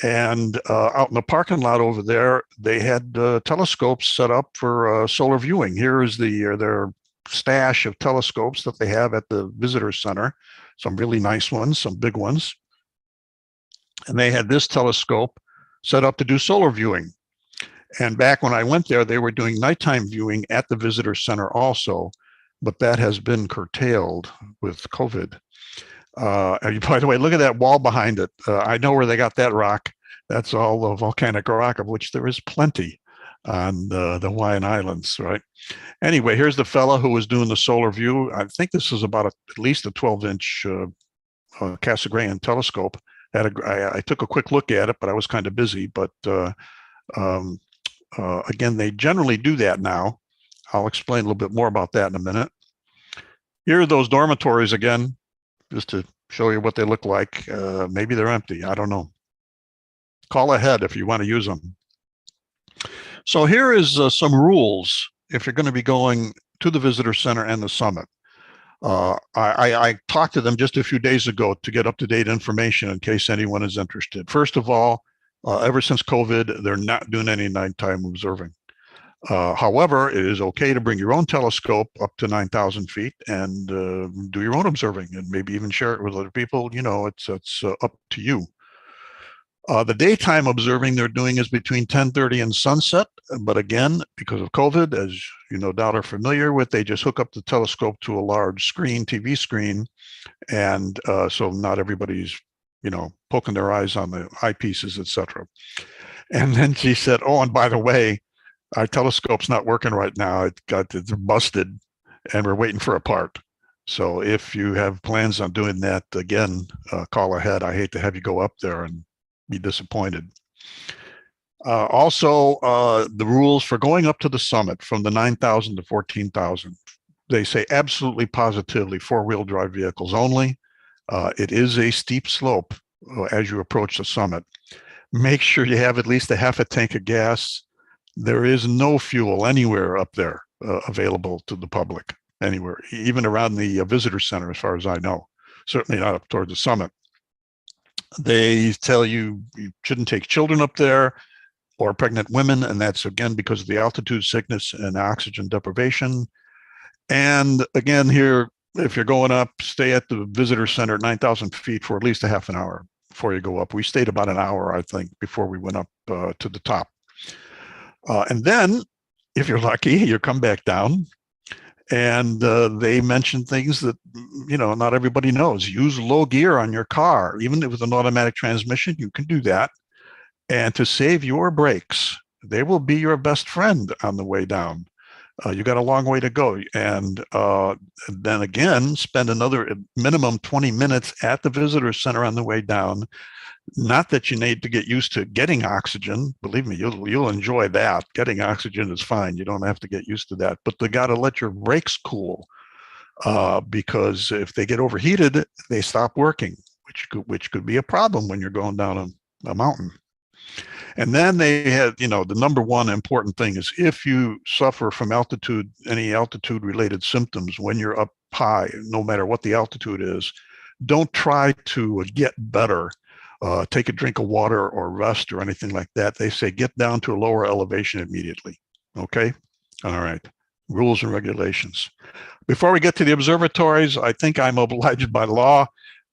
And out in the parking lot over there, they had telescopes set up for solar viewing. Here is their stash of telescopes that they have at the visitor center. Some really nice ones, some big ones. And they had this telescope set up to do solar viewing. And back when I went there, they were doing nighttime viewing at the visitor center also, but that has been curtailed with COVID. By the way, look at that wall behind it. I know where they got that rock. That's all the volcanic rock, of which there is plenty on the Hawaiian Islands, right? Anyway, here's the fella who was doing the solar view. I think this is about at least a 12-inch Cassegrain telescope. I took a quick look at it, but I was kind of busy. But again, they generally do that now. I'll explain a little bit more about that in a minute. Here are those dormitories again, just to show you what they look like. Maybe they're empty. I don't know. Call ahead if you want to use them. So here is some rules if you're going to be going to the visitor center and the summit. I talked to them just a few days ago to get up-to-date information in case anyone is interested. First of all, ever since COVID, they're not doing any nighttime observing. However, it is okay to bring your own telescope up to 9,000 feet and do your own observing and maybe even share it with other people. You know, it's up to you. The daytime observing they're doing is between 10:30 and sunset. But again, because of COVID, as you no doubt are familiar with, they just hook up the telescope to a large screen, TV screen. And so not everybody's, you know, poking their eyes on the eyepieces, etc. And then she said, oh, and by the way, our telescope's not working right now. It's busted and we're waiting for a part. So if you have plans on doing that, again, call ahead. I hate to have you go up there and be disappointed. Also, the rules for going up to the summit from the 9,000 to 14,000. They say absolutely positively four-wheel drive vehicles only. It is a steep slope as you approach the summit. Make sure you have at least a half a tank of gas. There is no fuel anywhere up there available to the public, anywhere, even around the visitor center, as far as I know. Certainly not up toward the summit. They tell you you shouldn't take children up there or pregnant women, and that's again because of the altitude sickness and oxygen deprivation. And again here, if you're going up, stay at the visitor center at 9,000 feet for at least a half an hour before you go up. We stayed about an hour, I think, before we went up to the top. And then, if you're lucky, you come back down, and they mention things that, you know, not everybody knows. Use low gear on your car. Even with an automatic transmission, you can do that. And to save your brakes, they will be your best friend on the way down. You got a long way to go. And then again, spend another minimum 20 minutes at the visitor center on the way down. Not that you need to get used to getting oxygen. Believe me, you'll enjoy that. Getting oxygen is fine. You don't have to get used to that. But they got to let your brakes cool, because if they get overheated, they stop working, which could be a problem when you're going down a mountain. And then they had, you know, the number one important thing is if you suffer from altitude, any altitude related symptoms when you're up high, no matter what the altitude is, don't try to get better. Take a drink of water or rest or anything like that. They say get down to a lower elevation immediately. Okay? All right. Rules and regulations. Before we get to the observatories, I think I'm obliged by law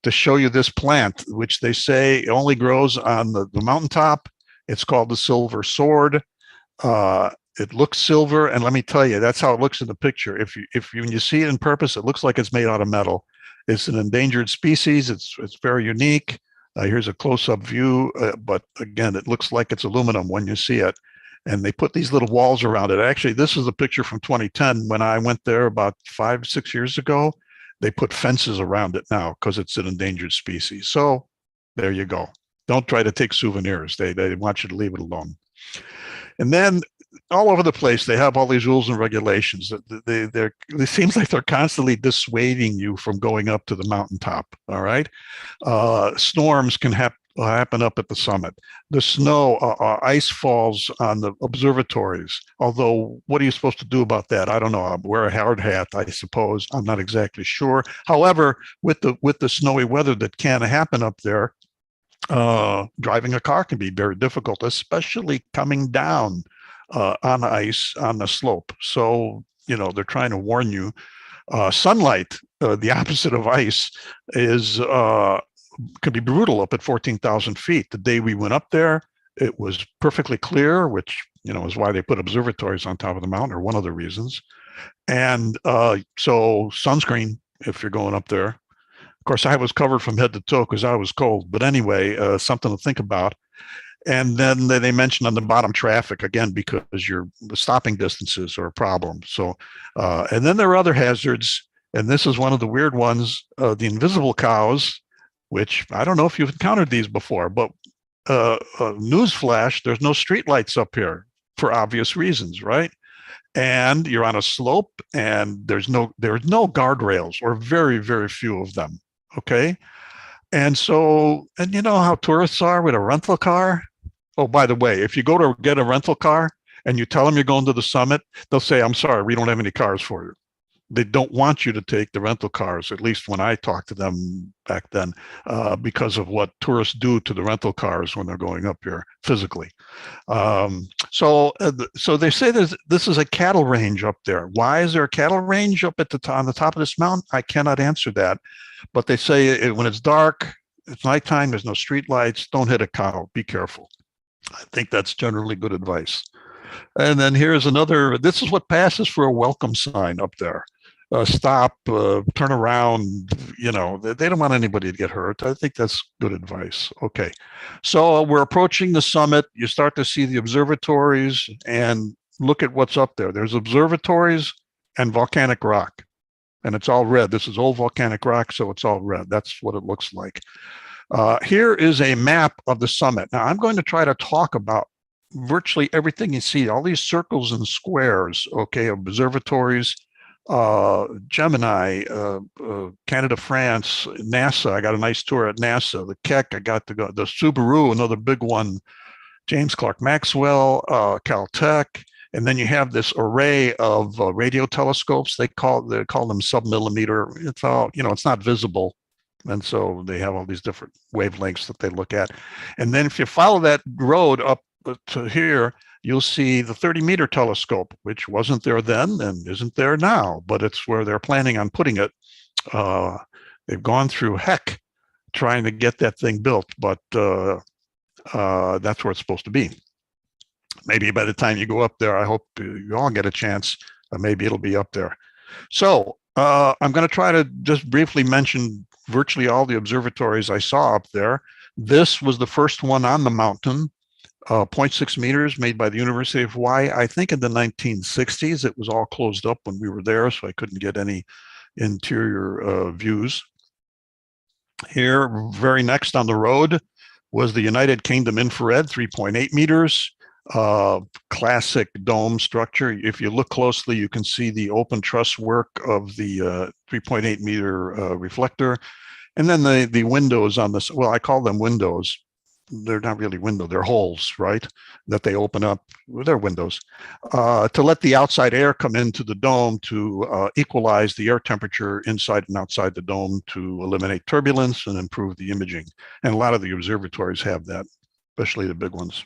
to show you this plant, which they say only grows on the mountaintop. It's called the silver sword. It looks silver, and let me tell you, that's how it looks in the picture. When you see it in purpose, it looks like it's made out of metal. It's an endangered species. It's very unique. Here's a close-up view, but again, it looks like it's aluminum when you see it. And they put these little walls around it. Actually, this is a picture from 2010 when I went there about 5-6 years ago. They put fences around it now because it's an endangered species. So there you go. Don't try to take souvenirs. They want you to leave it alone. And then all over the place, they have all these rules and regulations. It seems like they're constantly dissuading you from going up to the mountaintop. All right. Storms can happen up at the summit. The snow, ice falls on the observatories. Although, what are you supposed to do about that? I don't know. I'll wear a hard hat, I suppose. I'm not exactly sure. However, with the snowy weather that can happen up there, driving a car can be very difficult, especially coming down on ice on the slope. So, you know, they're trying to warn you. Sunlight, the opposite of ice, can be brutal up at 14,000 feet. The day we went up there, it was perfectly clear, which, you know, is why they put observatories on top of the mountain, or one of the reasons. And so sunscreen, if you're going up there. Of course, I was covered from head to toe because I was cold. But anyway, something to think about. And then they mentioned on the bottom traffic, again, because the stopping distances are a problem. So, and then there are other hazards. And this is one of the weird ones, the invisible cows, which I don't know if you've encountered these before, but newsflash, there's no street lights up here for obvious reasons, right? and you're on a slope, and there's no guardrails, or very, very few of them. Okay. And so, and you know how tourists are with a rental car? Oh, by the way, if you go to get a rental car and you tell them you're going to the summit, they'll say, I'm sorry, we don't have any cars for you. They don't want you to take the rental cars, at least when I talked to them back then, because of what tourists do to the rental cars when they're going up here physically. So they say this is a cattle range up there. Why is there a cattle range up at on the top of this mountain? I cannot answer that. But they say when it's dark, it's nighttime, there's no street lights, don't hit a cow, be careful. I think that's generally good advice. And then here's another, this is what passes for a welcome sign up there. Stop, turn around, you know, they don't want anybody to get hurt. I think that's good advice. Okay, so we're approaching the summit. You start to see the observatories and look at what's up there. There's observatories and volcanic rock, and it's all red. This is old volcanic rock, so it's all red. That's what it looks like. Here is a map of the summit. Now, I'm going to try to talk about virtually everything you see, all these circles and squares, okay, observatories, Gemini, Canada, France, NASA. I got a nice tour at NASA. The Keck, I got to go. The Subaru, another big one. James Clerk Maxwell, Caltech, and then you have this array of radio telescopes. They call them submillimeter. It's all, you know, it's not visible, and so they have all these different wavelengths that they look at. And then if you follow that road up to here, you'll see the 30-meter telescope, which wasn't there then and isn't there now, but it's where they're planning on putting it. They've gone through heck trying to get that thing built, but that's where it's supposed to be. Maybe by the time you go up there, I hope you all get a chance, maybe it'll be up there. So I'm going to try to just briefly mention virtually all the observatories I saw up there. This was the first one on the mountain. 0.6 meters, made by the University of Hawaii. I think in the 1960s. It was all closed up when we were there, so I couldn't get any interior views. Here, very next on the road, was the United Kingdom infrared, 3.8 meters, classic dome structure. If you look closely, you can see the open truss work of the 3.8 meter reflector. And then the windows on this, well, I call them windows. They're not really windows, they're holes, right? That they open up, well, they're windows, to let the outside air come into the dome to equalize the air temperature inside and outside the dome to eliminate turbulence and improve the imaging. And a lot of the observatories have that, especially the big ones.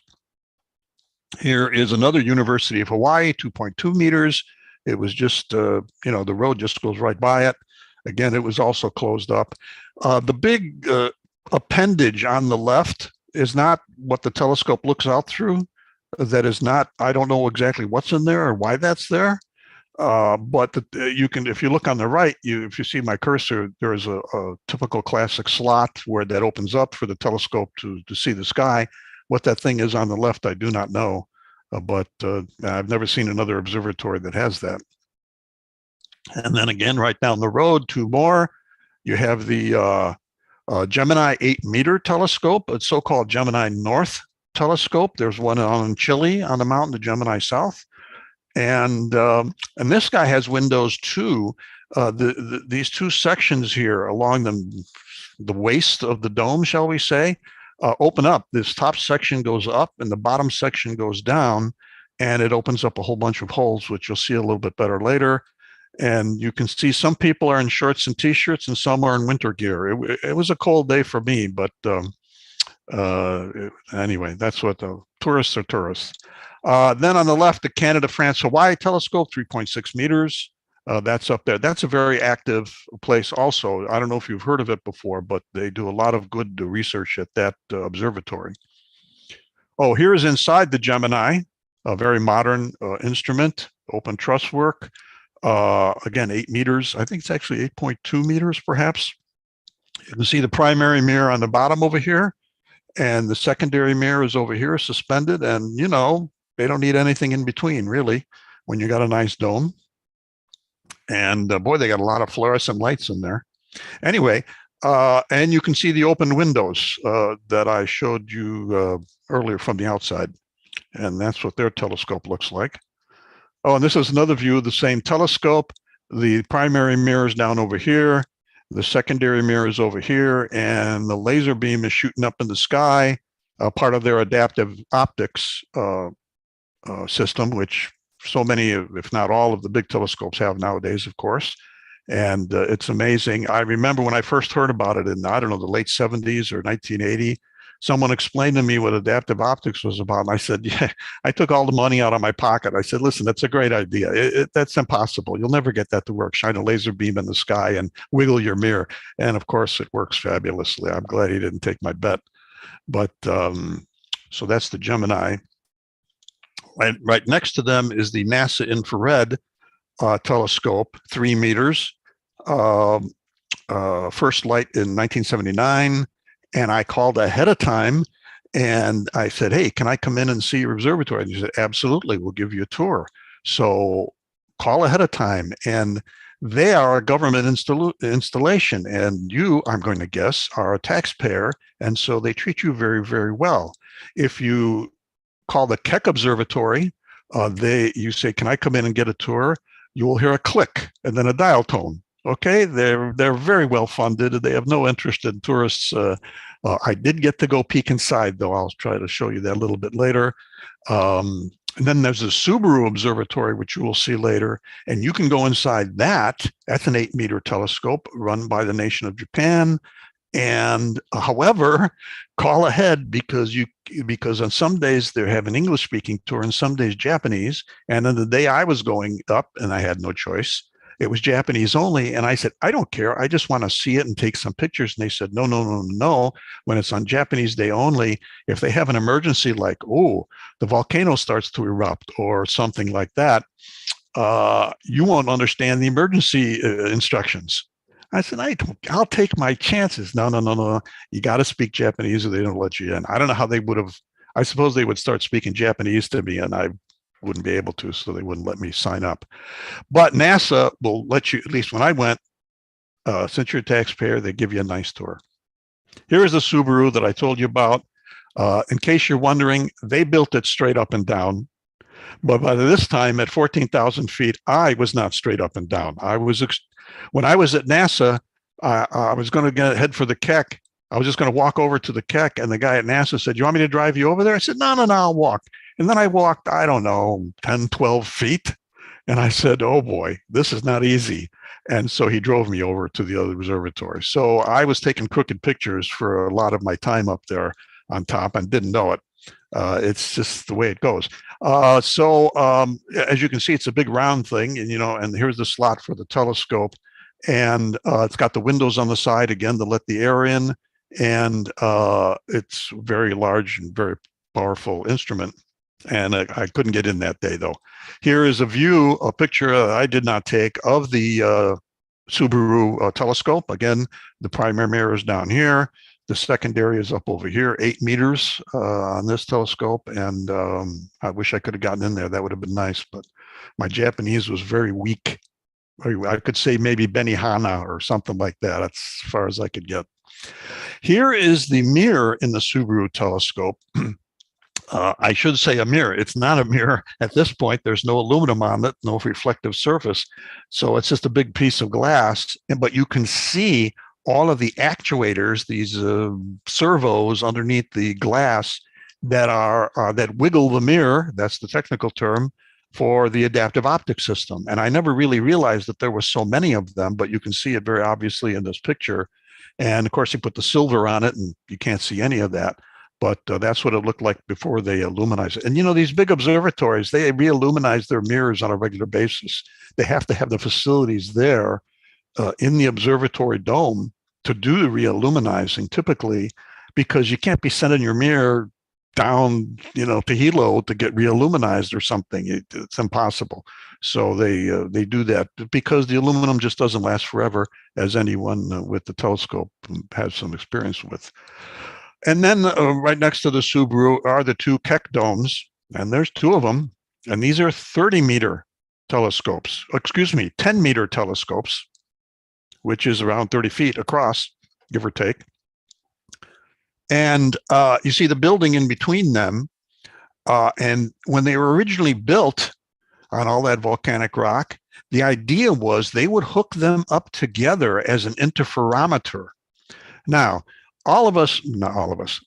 Here is another University of Hawaii, 2.2 meters. It was just, you know, the road just goes right by it. Again, it was also closed up. The big appendage on the left is not what the telescope looks out through. That is not, I don't know exactly what's in there or why that's there. But you can, if you look on the right, if you see my cursor, there is a typical classic slot where that opens up for the telescope to see the sky. What that thing is on the left, I do not know, but I've never seen another observatory that has that. And then again, right down the road, two more, you have the Gemini 8-meter telescope, a so-called Gemini North telescope. There's one on Chile on the mountain, the Gemini South. And this guy has windows too. These two sections here along the waist of the dome, shall we say, open up. This top section goes up and the bottom section goes down, and it opens up a whole bunch of holes, which you'll see a little bit better later. And you can see some people are in shorts and t-shirts and some are in winter gear. It was a cold day for me, but anyway, that's what the tourists are tourists. Then on the left, the Canada, France, Hawaii telescope, 3.6 meters. That's up there. That's a very active place also. I don't know if you've heard of it before, but they do a lot of good research at that observatory. Oh, here's inside the Gemini, a very modern instrument, open truss work. Again, 8 meters. I think it's actually 8.2 meters, perhaps. You can see the primary mirror on the bottom over here, and the secondary mirror is over here, suspended. And, you know, they don't need anything in between, really, when you got a nice dome. And boy, they got a lot of fluorescent lights in there. Anyway, and you can see the open windows that I showed you earlier from the outside. And that's what their telescope looks like. Oh, and this is another view of the same telescope. The primary mirror is down over here. The secondary mirror is over here, and the laser beam is shooting up in the sky, part of their adaptive optics system, which so many, if not all, of the big telescopes have nowadays, of course. And it's amazing. I remember when I first heard about it in, I don't know, the late 70s or 1980, someone explained to me what adaptive optics was about. And I said, yeah, I took all the money out of my pocket. I said, listen, that's a great idea. That's impossible. You'll never get that to work. Shine a laser beam in the sky and wiggle your mirror. And of course, it works fabulously. I'm glad he didn't take my bet. But so that's the Gemini. Right next to them is the NASA infrared telescope, 3 meters. First light in 1979. And I called ahead of time and I said, hey, can I come in and see your observatory? And he said, absolutely, we'll give you a tour. So call ahead of time. And they are a government installation. And you, I'm going to guess, are a taxpayer. And so they treat you very, very well. If you call the Keck Observatory, you say, can I come in and get a tour? You will hear a click and then a dial tone. Okay, they're very well funded. They have no interest in tourists. I did get to go peek inside, though. I'll try to show you that a little bit later. And then there's the Subaru Observatory, which you will see later. And you can go inside that. That's an 8-meter telescope run by the nation of Japan. And however, call ahead because on some days they have an English speaking tour and some days Japanese. And then the day I was going up, and I had no choice, it was Japanese only. And I said, I don't care. I just want to see it and take some pictures. And they said, no, no, no, no. When it's on Japanese day only, if they have an emergency like, oh, the volcano starts to erupt or something like that, you won't understand the emergency instructions. I said, I'll take my chances. No, no, no, no. You got to speak Japanese or they don't let you in. I don't know how they would have. I suppose they would start speaking Japanese to me and I wouldn't be able to, so they wouldn't let me sign up. But NASA will let you, at least when I went, since you're a taxpayer, they give you a nice tour. Here is the Subaru that I told you about. In case you're wondering, they built it straight up and down. But by this time, at 14,000 feet, I was not straight up and down. When I was at NASA, I was going to head for the Keck. I was just going to walk over to the Keck, and the guy at NASA said, you want me to drive you over there? I said, no, no, no, I'll walk. And then I walked, I don't know, 10, 12 feet. And I said, oh boy, this is not easy. And so he drove me over to the other observatory. So I was taking crooked pictures for a lot of my time up there on top and didn't know it. It's just the way it goes. As you can see, it's a big round thing, and and here's the slot for the telescope, and it's got the windows on the side again to let the air in, and it's very large and very powerful instrument. And I couldn't get in that day though. Here is a picture I did not take of the Subaru telescope. Again, the primary mirror is down here. The secondary is up over here, 8 meters on this telescope. And I wish I could have gotten in there. That would have been nice, but my Japanese was very weak. I could say maybe Benihana or something like that. That's as far as I could get. Here is the mirror in the Subaru telescope. I should say a mirror. It's not a mirror at this point. There's no aluminum on it, no reflective surface. So it's just a big piece of glass, but you can see all of the actuators, these servos underneath the glass that wiggle the mirror. That's the technical term for the adaptive optics system. And I never really realized that there were so many of them, but you can see it very obviously in this picture. And of course, you put the silver on it and you can't see any of that. But that's what it looked like before they illuminized it. And these big observatories, they re-illuminize their mirrors on a regular basis. They have to have the facilities there in the observatory dome to do the re-illuminizing typically, because you can't be sending your mirror down, to Hilo to get re-illuminized or something. It's impossible. So they do that because the aluminum just doesn't last forever, as anyone with the telescope has some experience with. And then right next to the Subaru are the 2 Keck domes, and there's 2 of them. And these are 30-meter telescopes, 10-meter telescopes, which is around 30 feet across, give or take. And you see the building in between them. And when they were originally built, on all that volcanic rock. The idea was they would hook them up together as an interferometer. Now, all of us, not all of us,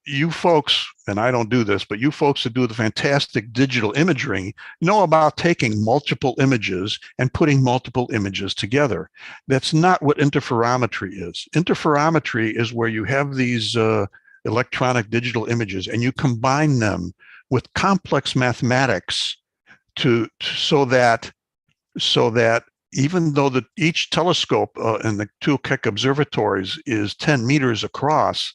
you folks, and I don't do this, but you folks that do the fantastic digital imaging know about taking multiple images and putting multiple images together. That's not what interferometry is. Interferometry is where you have these electronic digital images and you combine them with complex mathematics so that even though each telescope in the two Keck observatories is 10 meters across,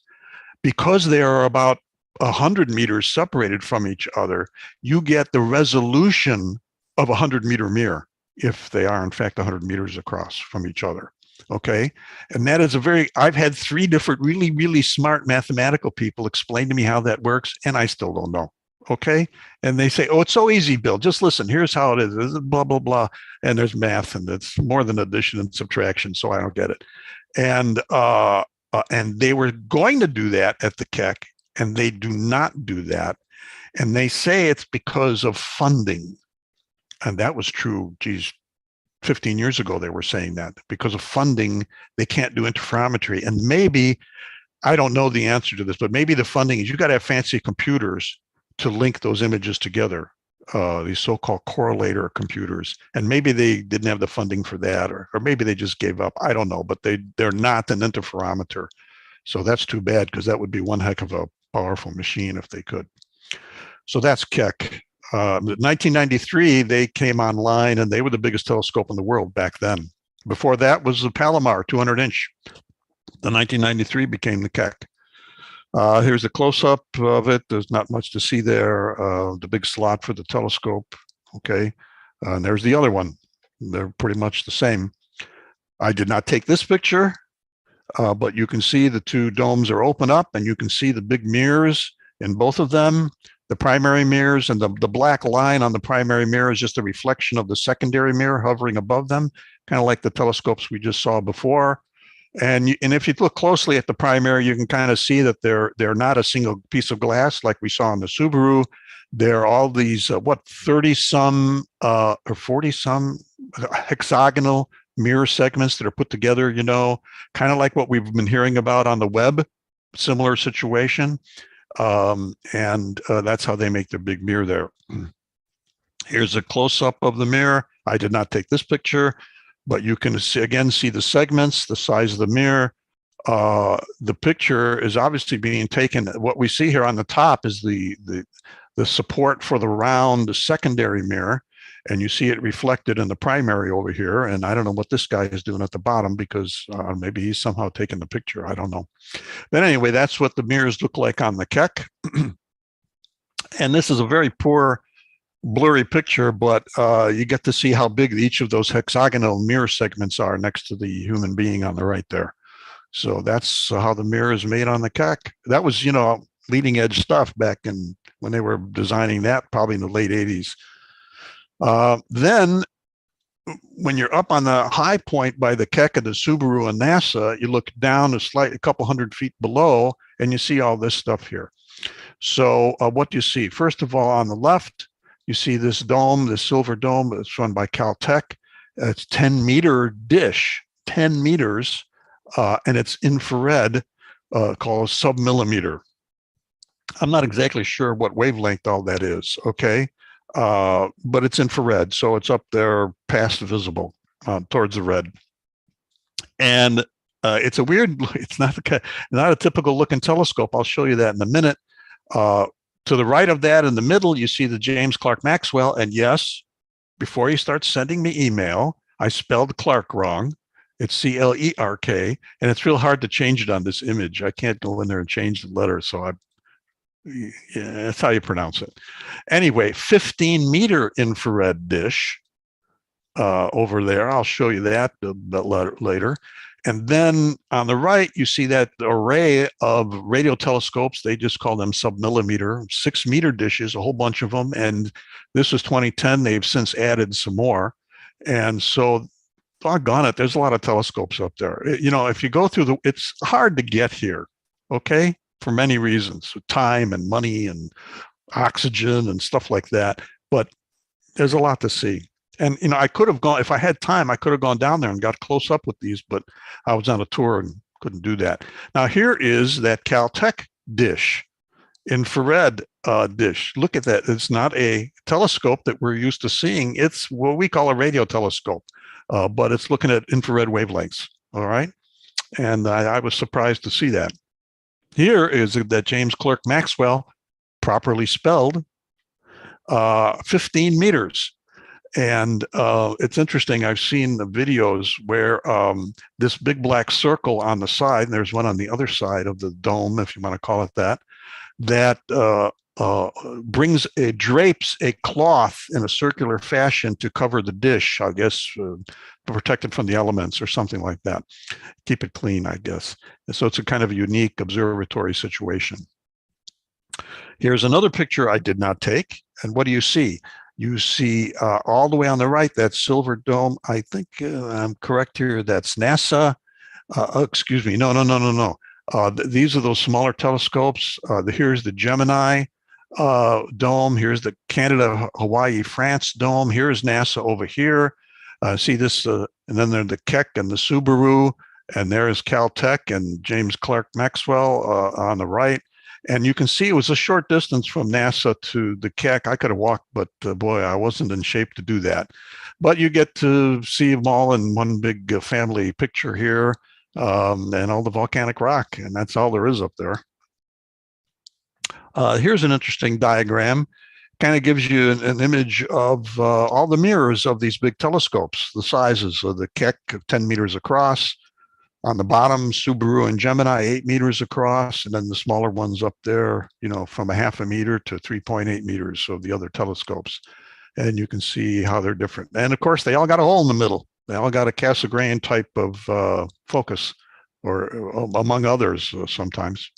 because they are about 100 meters separated from each other, you get the resolution of a 100-meter mirror if they are in fact 100 meters across from each other. Okay, and that is I've had 3 different really, really smart mathematical people explain to me how that works, and I still don't know. Okay, and they say, oh, it's so easy, Bill, just listen, here's how it is, blah blah blah, and there's math, and it's more than addition and subtraction, so I don't get it. And they were going to do that at the Keck, and they do not do that, and they say it's because of funding. And that was true, 15 years ago they were saying that because of funding they can't do interferometry. And maybe, I don't know the answer to this, but maybe the funding is you got to have fancy computers to link those images together, these so-called correlator computers. And maybe they didn't have the funding for that, or maybe they just gave up. I don't know, but they're not an interferometer. So that's too bad, because that would be one heck of a powerful machine if they could. So that's Keck. 1993, they came online, and they were the biggest telescope in the world back then. Before that was the Palomar, 200-inch. The 1993 became the Keck. Here's a close-up of it. There's not much to see there. The big slot for the telescope. Okay, and there's the other one. They're pretty much the same. I did not take this picture, but you can see the 2 domes are open up, and you can see the big mirrors in both of them. The primary mirrors, and the black line on the primary mirror is just a reflection of the secondary mirror hovering above them, kind of like the telescopes we just saw before. And if you look closely at the primary, you can kind of see that they're not a single piece of glass like we saw in the Subaru. They're all these 30-some or 40-some hexagonal mirror segments that are put together, kind of like what we've been hearing about on the web, similar situation. And that's how they make their big mirror there. Here's a close-up of the mirror. I did not take this picture, but you can see the segments, the size of the mirror. The picture is obviously being taken. What we see here on the top is the support for the round secondary mirror, and you see it reflected in the primary over here. And I don't know what this guy is doing at the bottom, because maybe he's somehow taking the picture. I don't know. But anyway, that's what the mirrors look like on the Keck. And this is a very poor, blurry picture, but you get to see how big each of those hexagonal mirror segments are next to the human being on the right there. So that's how the mirror is made on the Keck. That was, leading edge stuff back when they were designing that, probably in the late 80s. Then when you're up on the high point by the Keck of the Subaru and NASA, you look down a couple hundred feet below, and you see all this stuff here. So what do you see? First of all, on the left, you see this dome, this silver dome that's run by Caltech. It's 10-meter dish, 10 meters, and it's infrared, called submillimeter. I'm not exactly sure what wavelength all that is, okay? But it's infrared, so it's up there past visible, towards the red. And it's a weird, it's not a typical looking telescope. I'll show you that in a minute. To the right of that, in the middle, you see the James Clerk Maxwell. And yes, before you start sending me email, I spelled Clark wrong. It's C-L-E-R-K, and it's real hard to change it on this image. I can't go in there and change the letter, so yeah, that's how you pronounce it. Anyway, 15-meter infrared dish over there. I'll show you that later. And then on the right, you see that array of radio telescopes. They just call them submillimeter, 6-meter dishes, a whole bunch of them. And this was 2010. They've since added some more. And so, doggone it, there's a lot of telescopes up there. If you go through it's hard to get here, okay, for many reasons, time and money and oxygen and stuff like that. But there's a lot to see. And, you know, I could have gone, if I had time, I could have gone down there and got close up with these, but I was on a tour and couldn't do that. Now, here is that Caltech dish, infrared dish. Look at that. It's not a telescope that we're used to seeing. It's what we call a radio telescope, but it's looking at infrared wavelengths. All right. And I was surprised to see that. Here is that James Clerk Maxwell, properly spelled, 15 meters. And it's interesting. I've seen the videos where this big black circle on the side, and there's one on the other side of the dome, if you want to call it that, that drapes a cloth in a circular fashion to cover the dish, I guess, protect it from the elements or something like that. Keep it clean, I guess. And so it's a kind of a unique observatory situation. Here's another picture I did not take. And what do you see? You see all the way on the right, that silver dome. I think I'm correct here. That's NASA. Excuse me. No. These are those smaller telescopes. Here's the Gemini dome. Here's the Canada, Hawaii, France dome. Here's NASA over here. See this, and then there's the Keck and the Subaru, and there's Caltech and James Clerk Maxwell on the right. And you can see it was a short distance from NASA to the Keck. I could have walked, but boy, I wasn't in shape to do that. But you get to see them all in one big family picture here, and all the volcanic rock, and that's all there is up there. Here's an interesting diagram. Kind of gives you an image of all the mirrors of these big telescopes, the sizes of the Keck, 10 meters across. On the bottom, Subaru and Gemini, 8 meters across, and then the smaller ones up there, you know, from 0.5 meter to 3.8 meters. So the other telescopes, and you can see how they're different. And of course, they all got a hole in the middle. They all got a Cassegrain type of focus, or among others sometimes.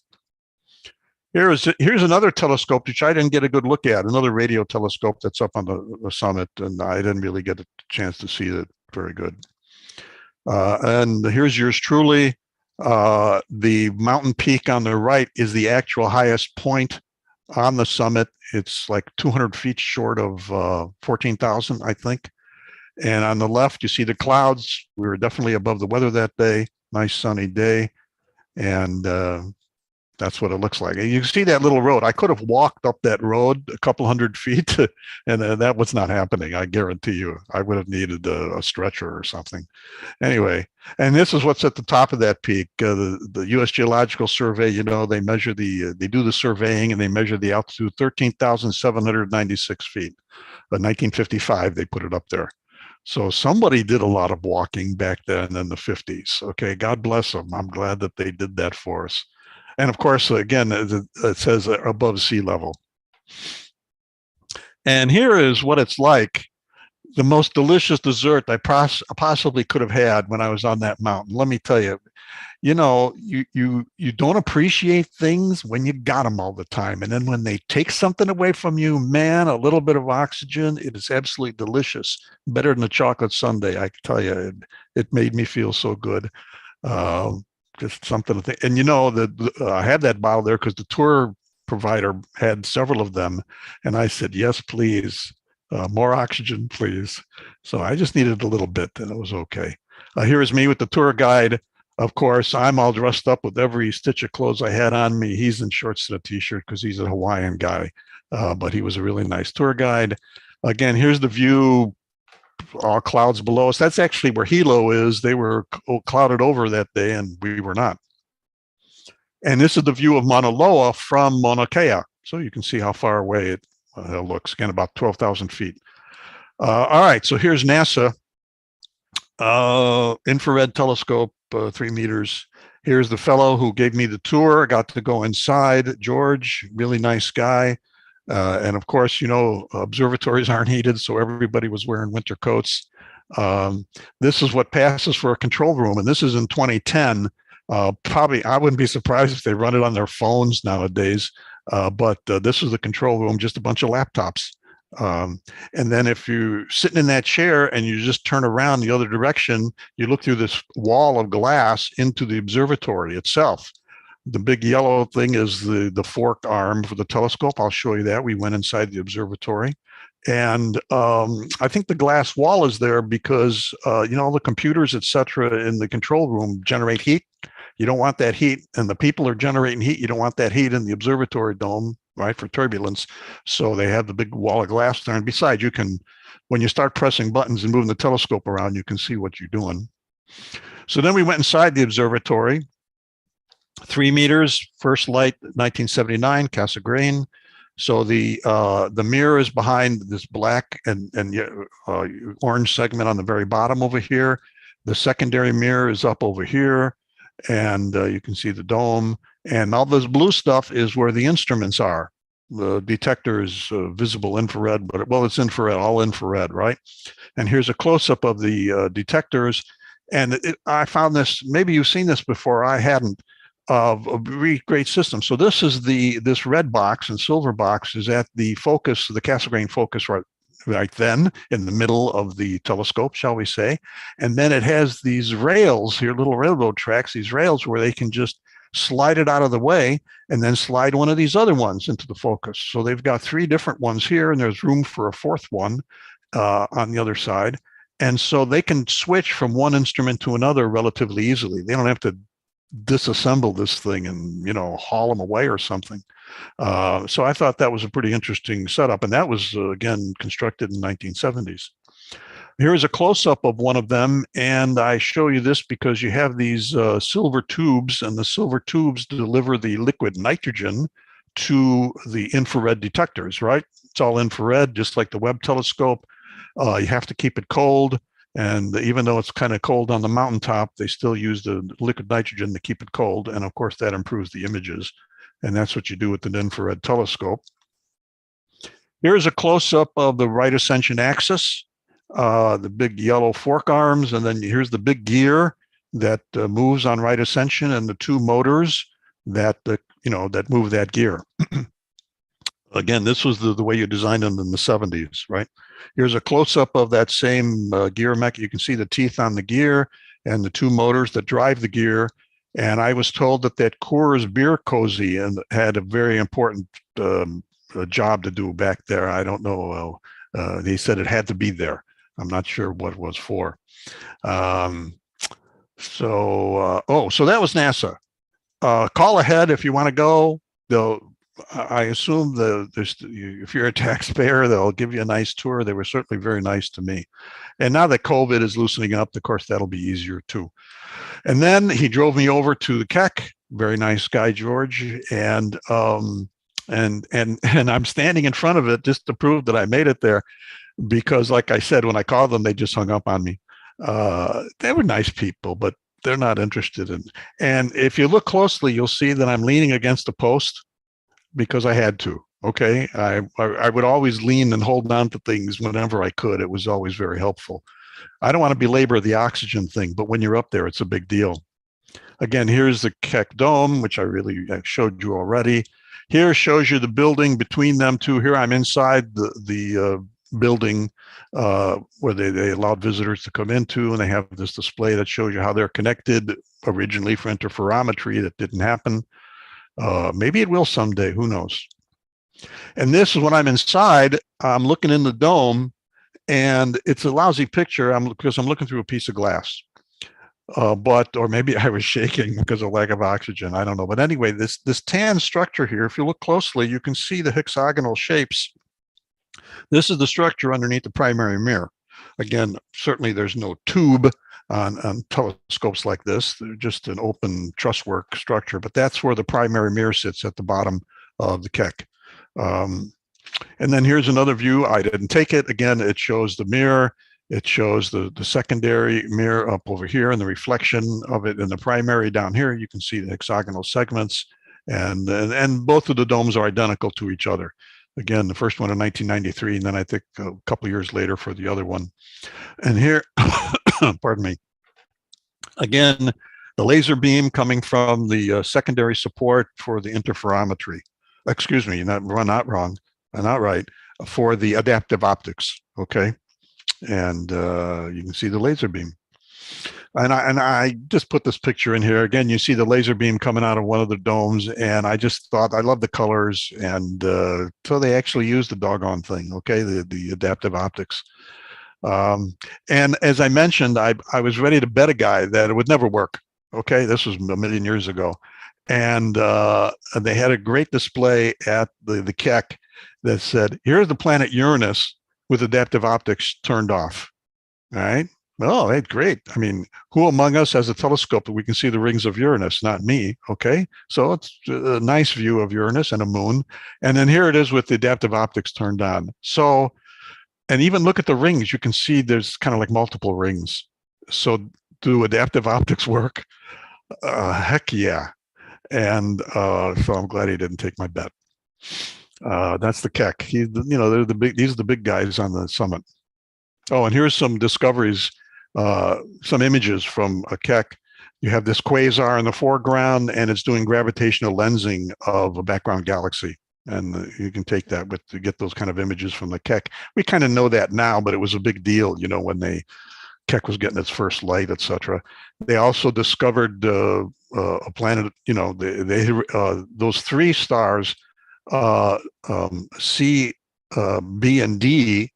Here's another telescope, which I didn't get a good look at, another radio telescope that's up on the summit, and I didn't really get a chance to see it very good. And here's yours truly. The mountain peak on the right is the actual highest point on the summit. It's like 200 feet short of 14,000, I think. And on the left, you see the clouds. We were definitely above the weather that day. Nice sunny day. And that's what it looks like. And you can see that little road. I could have walked up that road a couple hundred feet, and that was not happening. I guarantee you. I would have needed a stretcher or something. Anyway, and this is what's at the top of that peak. The U.S. Geological Survey, you know, they measure they do the surveying, and they measure the altitude, 13,796 feet. 1955, they put it up there. So somebody did a lot of walking back then in the 50s. Okay, God bless them. I'm glad that they did that for us. And of course, again, it says above sea level. And here is what it's like. The most delicious dessert I possibly could have had when I was on that mountain. Let me tell you, you know, you don't appreciate things when you got them all the time. And then when they take something away from you, man, a little bit of oxygen, it is absolutely delicious. Better than a chocolate sundae, I can tell you. It made me feel so good. Just something to think. And you know, I had that bottle there because the tour provider had several of them. And I said, yes, please. More oxygen, please. So I just needed a little bit, and it was okay. Here is me with the tour guide. Of course, I'm all dressed up with every stitch of clothes I had on me. He's in shorts and a t-shirt because he's a Hawaiian guy, but he was a really nice tour guide. Again, here's the view, all clouds below us. That's actually where Hilo is. They were clouded over that day, and we were not. And this is the view of Mauna Loa from Mauna Kea. So you can see how far away it looks. Again, about 12,000 feet. All right, so here's NASA. Infrared telescope, 3 meters. Here's the fellow who gave me the tour. I got to go inside, George, really nice guy. And of course, you know, observatories aren't heated, so everybody was wearing winter coats. This is what passes for a control room, and this is in 2010. Probably, I wouldn't be surprised if they run it on their phones nowadays. But this is the control room, just a bunch of laptops. And then if you're sitting in that chair and you just turn around the other direction, you look through this wall of glass into the observatory itself. The big yellow thing is the forked arm for the telescope. I'll show you that. We went inside the observatory. And I think the glass wall is there because, all the computers, et cetera, in the control room generate heat. You don't want that heat, and the people are generating heat. You don't want that heat in the observatory dome, right, for turbulence. So they have the big wall of glass there. And besides, you can, when you start pressing buttons and moving the telescope around, you can see what you're doing. So then we went inside the observatory. 3 meters, first light, 1979, Cassegrain. So the mirror is behind this black and orange segment on the very bottom over here. The secondary mirror is up over here, and you can see the dome. And all this blue stuff is where the instruments are. The detector is visible infrared, but it's infrared, all infrared, right? And here's a close-up of the detectors. And I found this, maybe you've seen this before, I hadn't, of a really great system. So this is this red box and silver box is at the focus, the Cassegrain focus right then in the middle of the telescope, shall we say. And then it has these rails here, little railroad tracks, these rails where they can just slide it out of the way and then slide one of these other ones into the focus. So they've got 3 different ones here, and there's room for a 4th one on the other side. And so they can switch from one instrument to another relatively easily. They don't have to disassemble this thing and haul them away or something. So I thought that was a pretty interesting setup, and that was again constructed in the 1970s. Here's a close-up of one of them, and I show you this because you have these silver tubes, and the silver tubes deliver the liquid nitrogen to the infrared detectors, right? It's all infrared, just like the Webb telescope. You have to keep it cold. And even though it's kind of cold on the mountaintop, they still use the liquid nitrogen to keep it cold. And of course, that improves the images. And that's what you do with an infrared telescope. Here's a close-up of the right ascension axis, the big yellow fork arms. And then here's the big gear that moves on right ascension, and the 2 motors that move that gear. Again, this was the way you designed them in the 70s, right? Here's a close-up of that same gear mech. You can see the teeth on the gear and the 2 motors that drive the gear. And I was told that Coors beer cozy and had a very important job to do back there. I don't know. They said it had to be there. I'm not sure what it was for. So that was NASA. Call ahead if you want to go. I assume if you're a taxpayer, they'll give you a nice tour. They were certainly very nice to me. And now that COVID is loosening up, of course, that'll be easier too. And then he drove me over to the Keck. Very nice guy, George. And I'm standing in front of it just to prove that I made it there, because like I said, when I called them, they just hung up on me. They were nice people, but they're not interested in. And if you look closely, you'll see that I'm leaning against a post, because I had to. Okay, I would always lean and hold on to things whenever I could. It was always very helpful. I don't want to belabor the oxygen thing, but when you're up there, it's a big deal. Again, here's the Keck Dome, which I showed you already. Here shows you the building between them two. Here I'm inside the building where they allowed visitors to come into, and they have this display that shows you how they're connected originally for interferometry. That didn't happen. Maybe it will someday, who knows? And this is when I'm inside, I'm looking in the dome, and it's a lousy picture because I'm looking through a piece of glass. Or maybe I was shaking because of lack of oxygen. I don't know. But anyway, this tan structure here, if you look closely, you can see the hexagonal shapes. This is the structure underneath the primary mirror. Again, certainly there's no tube on telescopes like this. They're just an open trusswork structure, but that's where the primary mirror sits, at the bottom of the Keck. And then here's another view. I didn't take it. Again, it shows the mirror. It shows the secondary mirror up over here and the reflection of it in the primary down here. You can see the hexagonal segments, and both of the domes are identical to each other. Again, the first one in 1993, and then I think a couple of years later for the other one. And here, pardon me, again, the laser beam coming from the secondary support for the interferometry. Excuse me, not wrong, not right, for the adaptive optics, okay? And you can see the laser beam. And I just put this picture in here. Again, you see the laser beam coming out of one of the domes, and I just thought I love the colors, and so they actually used the doggone thing, okay, the adaptive optics. And as I mentioned, I was ready to bet a guy that it would never work. Okay, this was a million years ago. And they had a great display at the Keck that said, here's the planet Uranus with adaptive optics turned off. All right. Oh, hey, great. I mean, who among us has a telescope that we can see the rings of Uranus? Not me. Okay. So it's a nice view of Uranus and a moon. And then here it is with the adaptive optics turned on. So, and even look at the rings, you can see there's kind of like multiple rings. So do adaptive optics work? Heck yeah. And so I'm glad he didn't take my bet. That's the Keck. They're the big. These are the big guys on the summit. Oh, and here's some discoveries, some images from a Keck. You have this quasar in the foreground, and it's doing gravitational lensing of a background galaxy. And you can take that to get those kind of images from the Keck. We kind of know that now, but it was a big deal, when Keck was getting its first light, etc. They also discovered a planet. Those three stars, C, B, and D.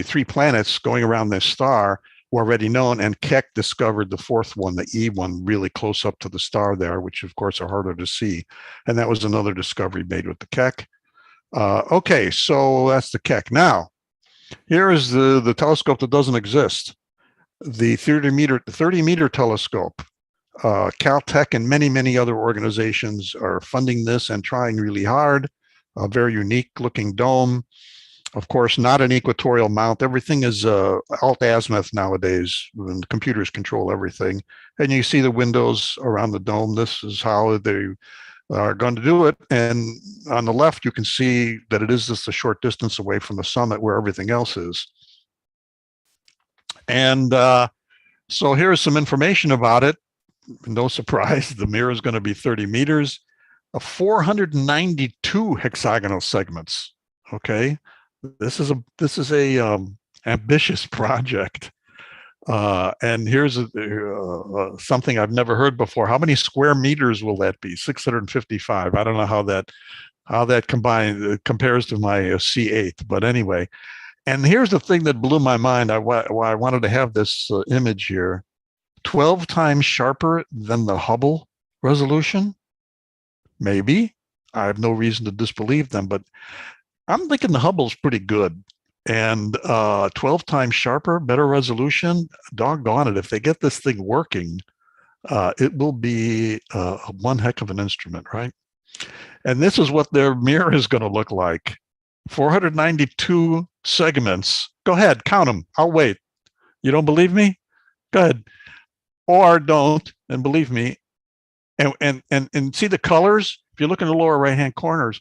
Three planets going around this star were already known, and Keck discovered the fourth one, the E one, really close up to the star there, which of course are harder to see. And that was another discovery made with the Keck. Okay, so that's the Keck. Now, here is the telescope that doesn't exist. The 30-meter telescope. Caltech and many other organizations are funding this and trying really hard. A very unique looking dome. Of course, not an equatorial mount. Everything is alt-azimuth nowadays, and computers control everything. And you see the windows around the dome. This is how they are going to do it. And on the left, you can see that it is just a short distance away from the summit where everything else is. And so here's some information about it. No surprise, the mirror is going to be 30 meters, 492 hexagonal segments. Okay, this is a ambitious project. And here's something I've never heard before. How many square meters will that be? 655. I don't know how that compares to my C8, but anyway. And here's the thing that blew my mind. Why I wanted to have this image here. 12 times sharper than the Hubble resolution? Maybe. I have no reason to disbelieve them, but I'm thinking the Hubble's pretty good. And 12 times sharper, better resolution, doggone it. If they get this thing working, it will be one heck of an instrument, right? And this is what their mirror is going to look like. 492 segments. Go ahead, count them. I'll wait. You don't believe me? Go ahead. Or don't, and believe me. And see the colors? If you look in the lower right-hand corners,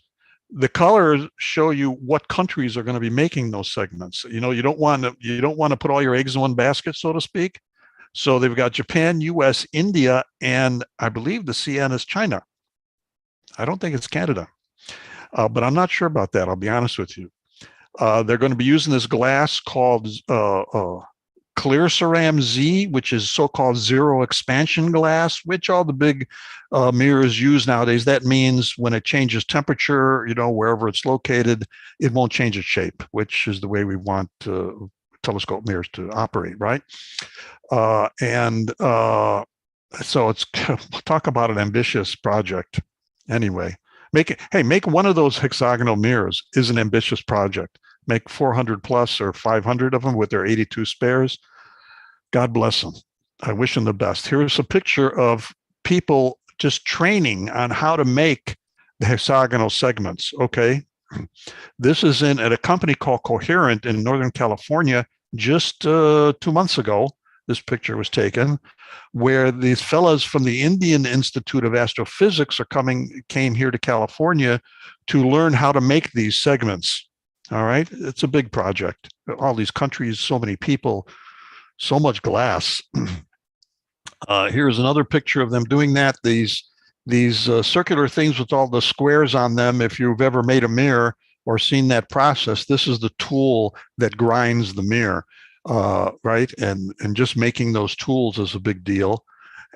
the colors show you what countries are going to be making those segments. You don't want to put all your eggs in one basket, so to speak. So they've got Japan, US, India, and I believe the CN is China. I don't think it's Canada. But I'm not sure about that. I'll be honest with you. They're going to be using this glass called Clear Ceram Z, which is so-called zero expansion glass, which all the big mirrors use nowadays. That means when it changes temperature, wherever it's located, it won't change its shape, which is the way we want telescope mirrors to operate, right? So it's talk about an ambitious project. Anyway. Make one of those hexagonal mirrors is an ambitious project. Make 400 plus or 500 of them with their 82 spares. God bless them. I wish them the best. Here's a picture of people just training on how to make the hexagonal segments. Okay. This is at a company called Coherent in Northern California just 2 months ago. This picture was taken, where these fellows from the Indian Institute of Astrophysics came here to California to learn how to make these segments. All right, it's a big project. All these countries, so many people, so much glass. Here's another picture of them doing that. These circular things with all the squares on them. If you've ever made a mirror or seen that process, this is the tool that grinds the mirror. right? And just making those tools is a big deal.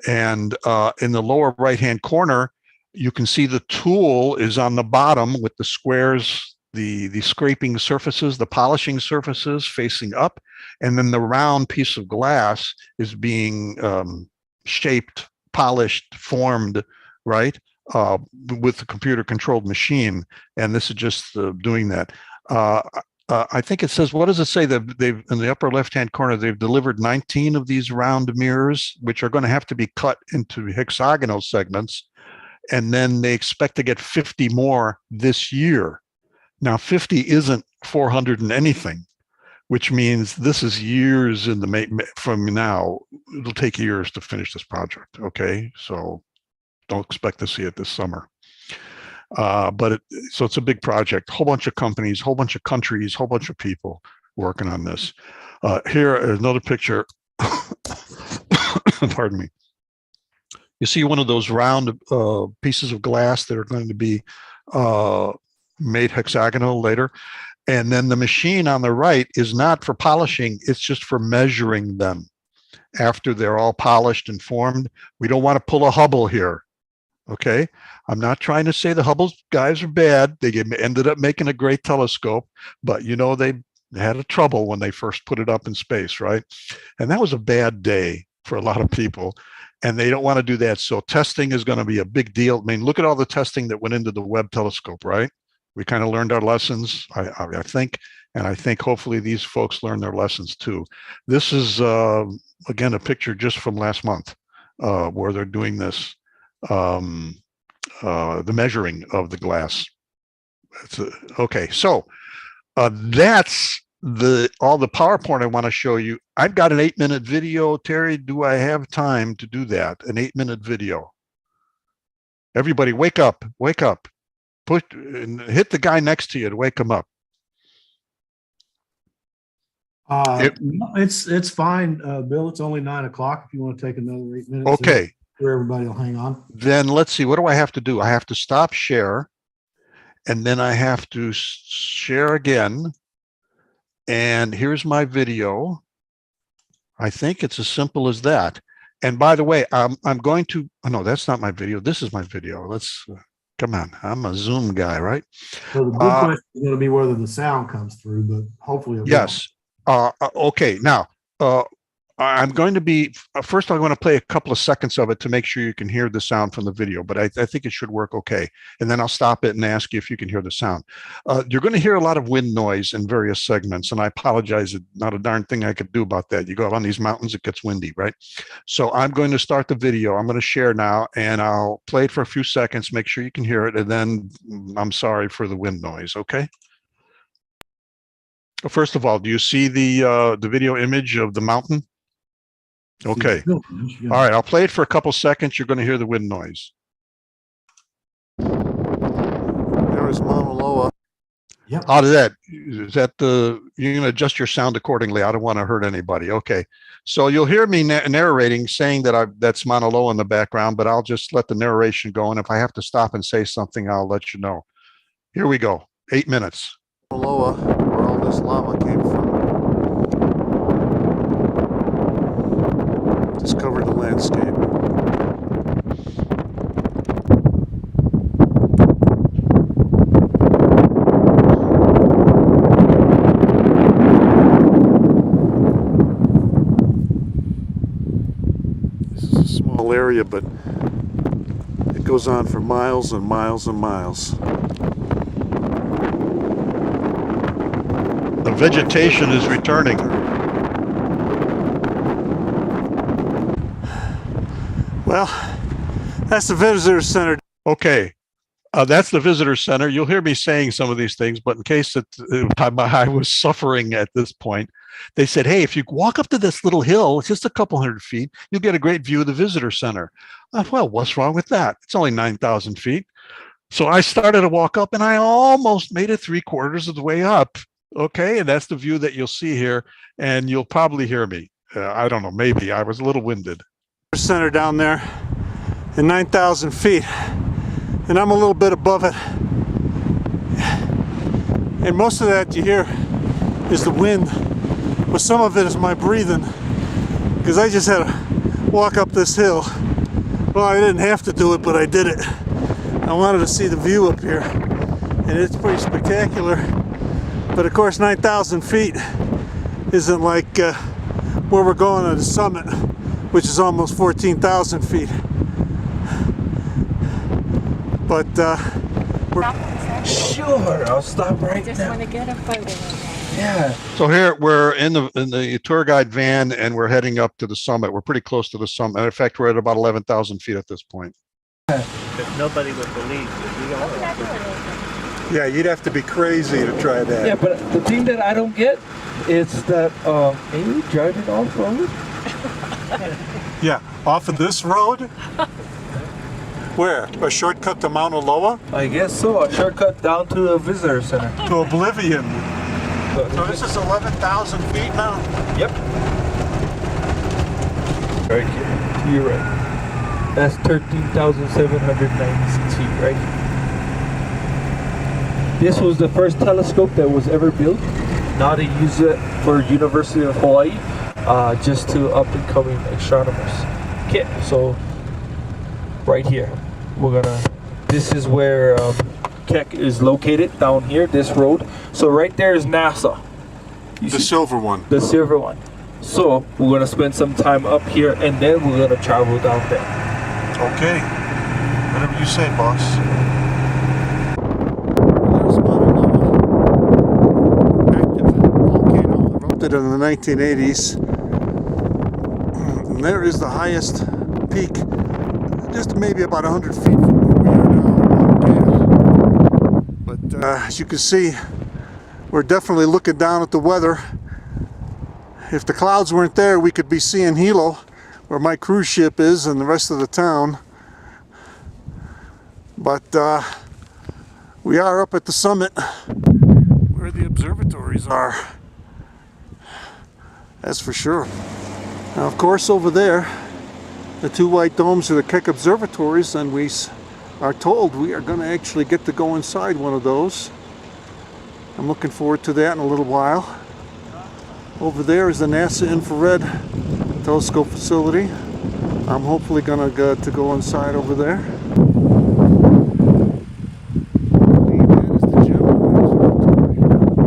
And in the lower right-hand corner, you can see the tool is on the bottom with the squares, the scraping surfaces, the polishing surfaces facing up, and then the round piece of glass is being shaped, polished, formed, right, with the computer-controlled machine. And this is just doing that. I think it says, what does it say? That they've, in the upper left-hand corner, they've delivered 19 of these round mirrors, which are going to have to be cut into hexagonal segments. And then they expect to get 50 more this year. Now, 50 isn't 400 and anything, which means this is years in the from now. It'll take years to finish this project. Okay, so don't expect to see it this summer. So it's a big project, whole bunch of companies, whole bunch of countries, whole bunch of people working on this. Here is another picture. Pardon me. You see one of those round pieces of glass that are going to be made hexagonal later. And then the machine on the right is not for polishing, it's just for measuring them. After they're all polished and formed, we don't want to pull a Hubble here. Okay, I'm not trying to say the Hubble guys are bad. They ended up making a great telescope, but you know, they had a trouble when they first put it up in space, right? And that was a bad day for a lot of people, and they don't want to do that. So testing is going to be a big deal. I mean, look at all the testing that went into the Webb telescope, right? We kind of learned our lessons, I think, and I think hopefully these folks learn their lessons too. This is, again, a picture just from last month where they're doing this. The measuring of the glass. Okay, so that's all the PowerPoint I want to show you. I've got an 8-minute video. Terry, do I have time to do that? An 8-minute video. Everybody, wake up! Wake up! Push and hit the guy next to you to wake him up. It's fine, Bill. It's only 9 o'clock. If you want to take another 8 minutes. Okay. Where everybody will hang on. Then let's see, what do I have to do? I have to stop share, and then I have to share again. And here's my video. I think it's as simple as that. And by the way, I'm going to, oh no, that's not my video. This is my video. Let's, come on. I'm a Zoom guy, right? So the big question is going to be whether the sound comes through, but hopefully it yes. Okay, now, I'm going to be, first I'm going to play a couple of seconds of it to make sure you can hear the sound from the video, but I think it should work okay. And then I'll stop it and ask you if you can hear the sound. You're going to hear a lot of wind noise in various segments, and I apologize, not a darn thing I could do about that. You go up on these mountains, it gets windy, right? So I'm going to start the video. I'm going to share now, and I'll play it for a few seconds, make sure you can hear it, and then I'm sorry for the wind noise, okay? First of all, do you see the video image of the mountain? Okay. All right. I'll play it for a couple seconds. You're going to hear the wind noise. There is Mauna Loa. Yep. How did that? Is that the? You're going to adjust your sound accordingly. I don't want to hurt anybody. Okay. So you'll hear me narrating, saying that that's Mauna Loa in the background, but I'll just let the narration go. And if I have to stop and say something, I'll let you know. Here we go. 8 minutes. Mauna Loa, where all this lava came from. Discover the landscape. This is a small area, but it goes on for miles and miles and miles. The vegetation is returning. Well, that's the visitor center. Okay, that's the visitor center. You'll hear me saying some of these things, but in case I was suffering at this point, they said, hey, if you walk up to this little hill, it's just a couple hundred feet, you'll get a great view of the visitor center. Well, what's wrong with that? It's only 9,000 feet. So I started to walk up, and I almost made it 3/4 of the way up. Okay, and that's the view that you'll see here, and you'll probably hear me. I don't know, maybe I was a little winded. Center down there at 9,000 feet, and I'm a little bit above it, and most of that you hear is the wind but some of it is my breathing, because I just had to walk up this hill. Well, I didn't have to do it, but I did it. I wanted to see the view up here, and it's pretty spectacular. But of course, 9,000 feet isn't like where we're going at the summit, which is almost 14,000 feet. But we're sure. I'll stop right now. Just want to get a photo. Yeah. So here we're in the tour guide van, and we're heading up to the summit. We're pretty close to the summit. In fact, we're at about 11,000 feet at this point. If nobody would believe that we are. yeah, you'd have to be crazy to try that. Yeah, but the thing that I don't get is that maybe driving off road. Yeah, off of this road? Where? A shortcut to Mauna Loa? I guess so. A shortcut down to the visitor center. To oblivion. So this is 11,000 feet now? Yep. Right here, to your right. That's 13,796 feet, right? This was the first telescope that was ever built. Now they use it for University of Hawaii, just to up and coming astronomers. Okay, so right here, this is where Keck is located, down here, this road. So right there is NASA. The silver one. The silver one. So we're gonna spend some time up here, and then we're gonna travel down there. Okay, whatever you say, boss. Erupted in the 1980s. And there is the highest peak, just maybe about 100 feet from where we are now. But as you can see, we're definitely looking down at the weather. If the clouds weren't there, we could be seeing Hilo, where my cruise ship is, and the rest of the town. But we are up at the summit where the observatories are. That's for sure. Now, of course, over there, the two white domes are the Keck observatories, and we are told we are going to actually get to go inside one of those. I'm looking forward to that in a little while. Over there is the NASA infrared telescope facility. I'm hopefully going to go inside over there.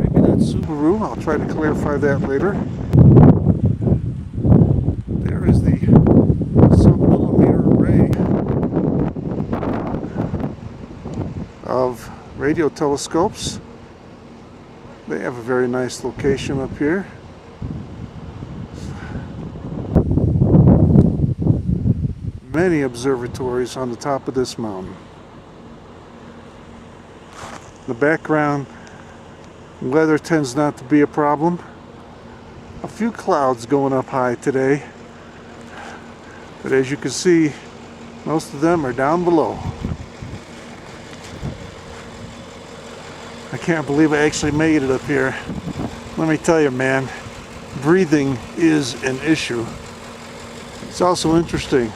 Maybe that's Subaru. I'll try to clarify that later. There is the sub-millimeter array of radio telescopes. They have a very nice location up here. Many observatories on the top of this mountain. The background weather tends not to be a problem. A few clouds going up high today, but as you can see, most of them are down below. I can't believe I actually made it up here. Let me tell you, man, breathing is an issue. It's also interesting.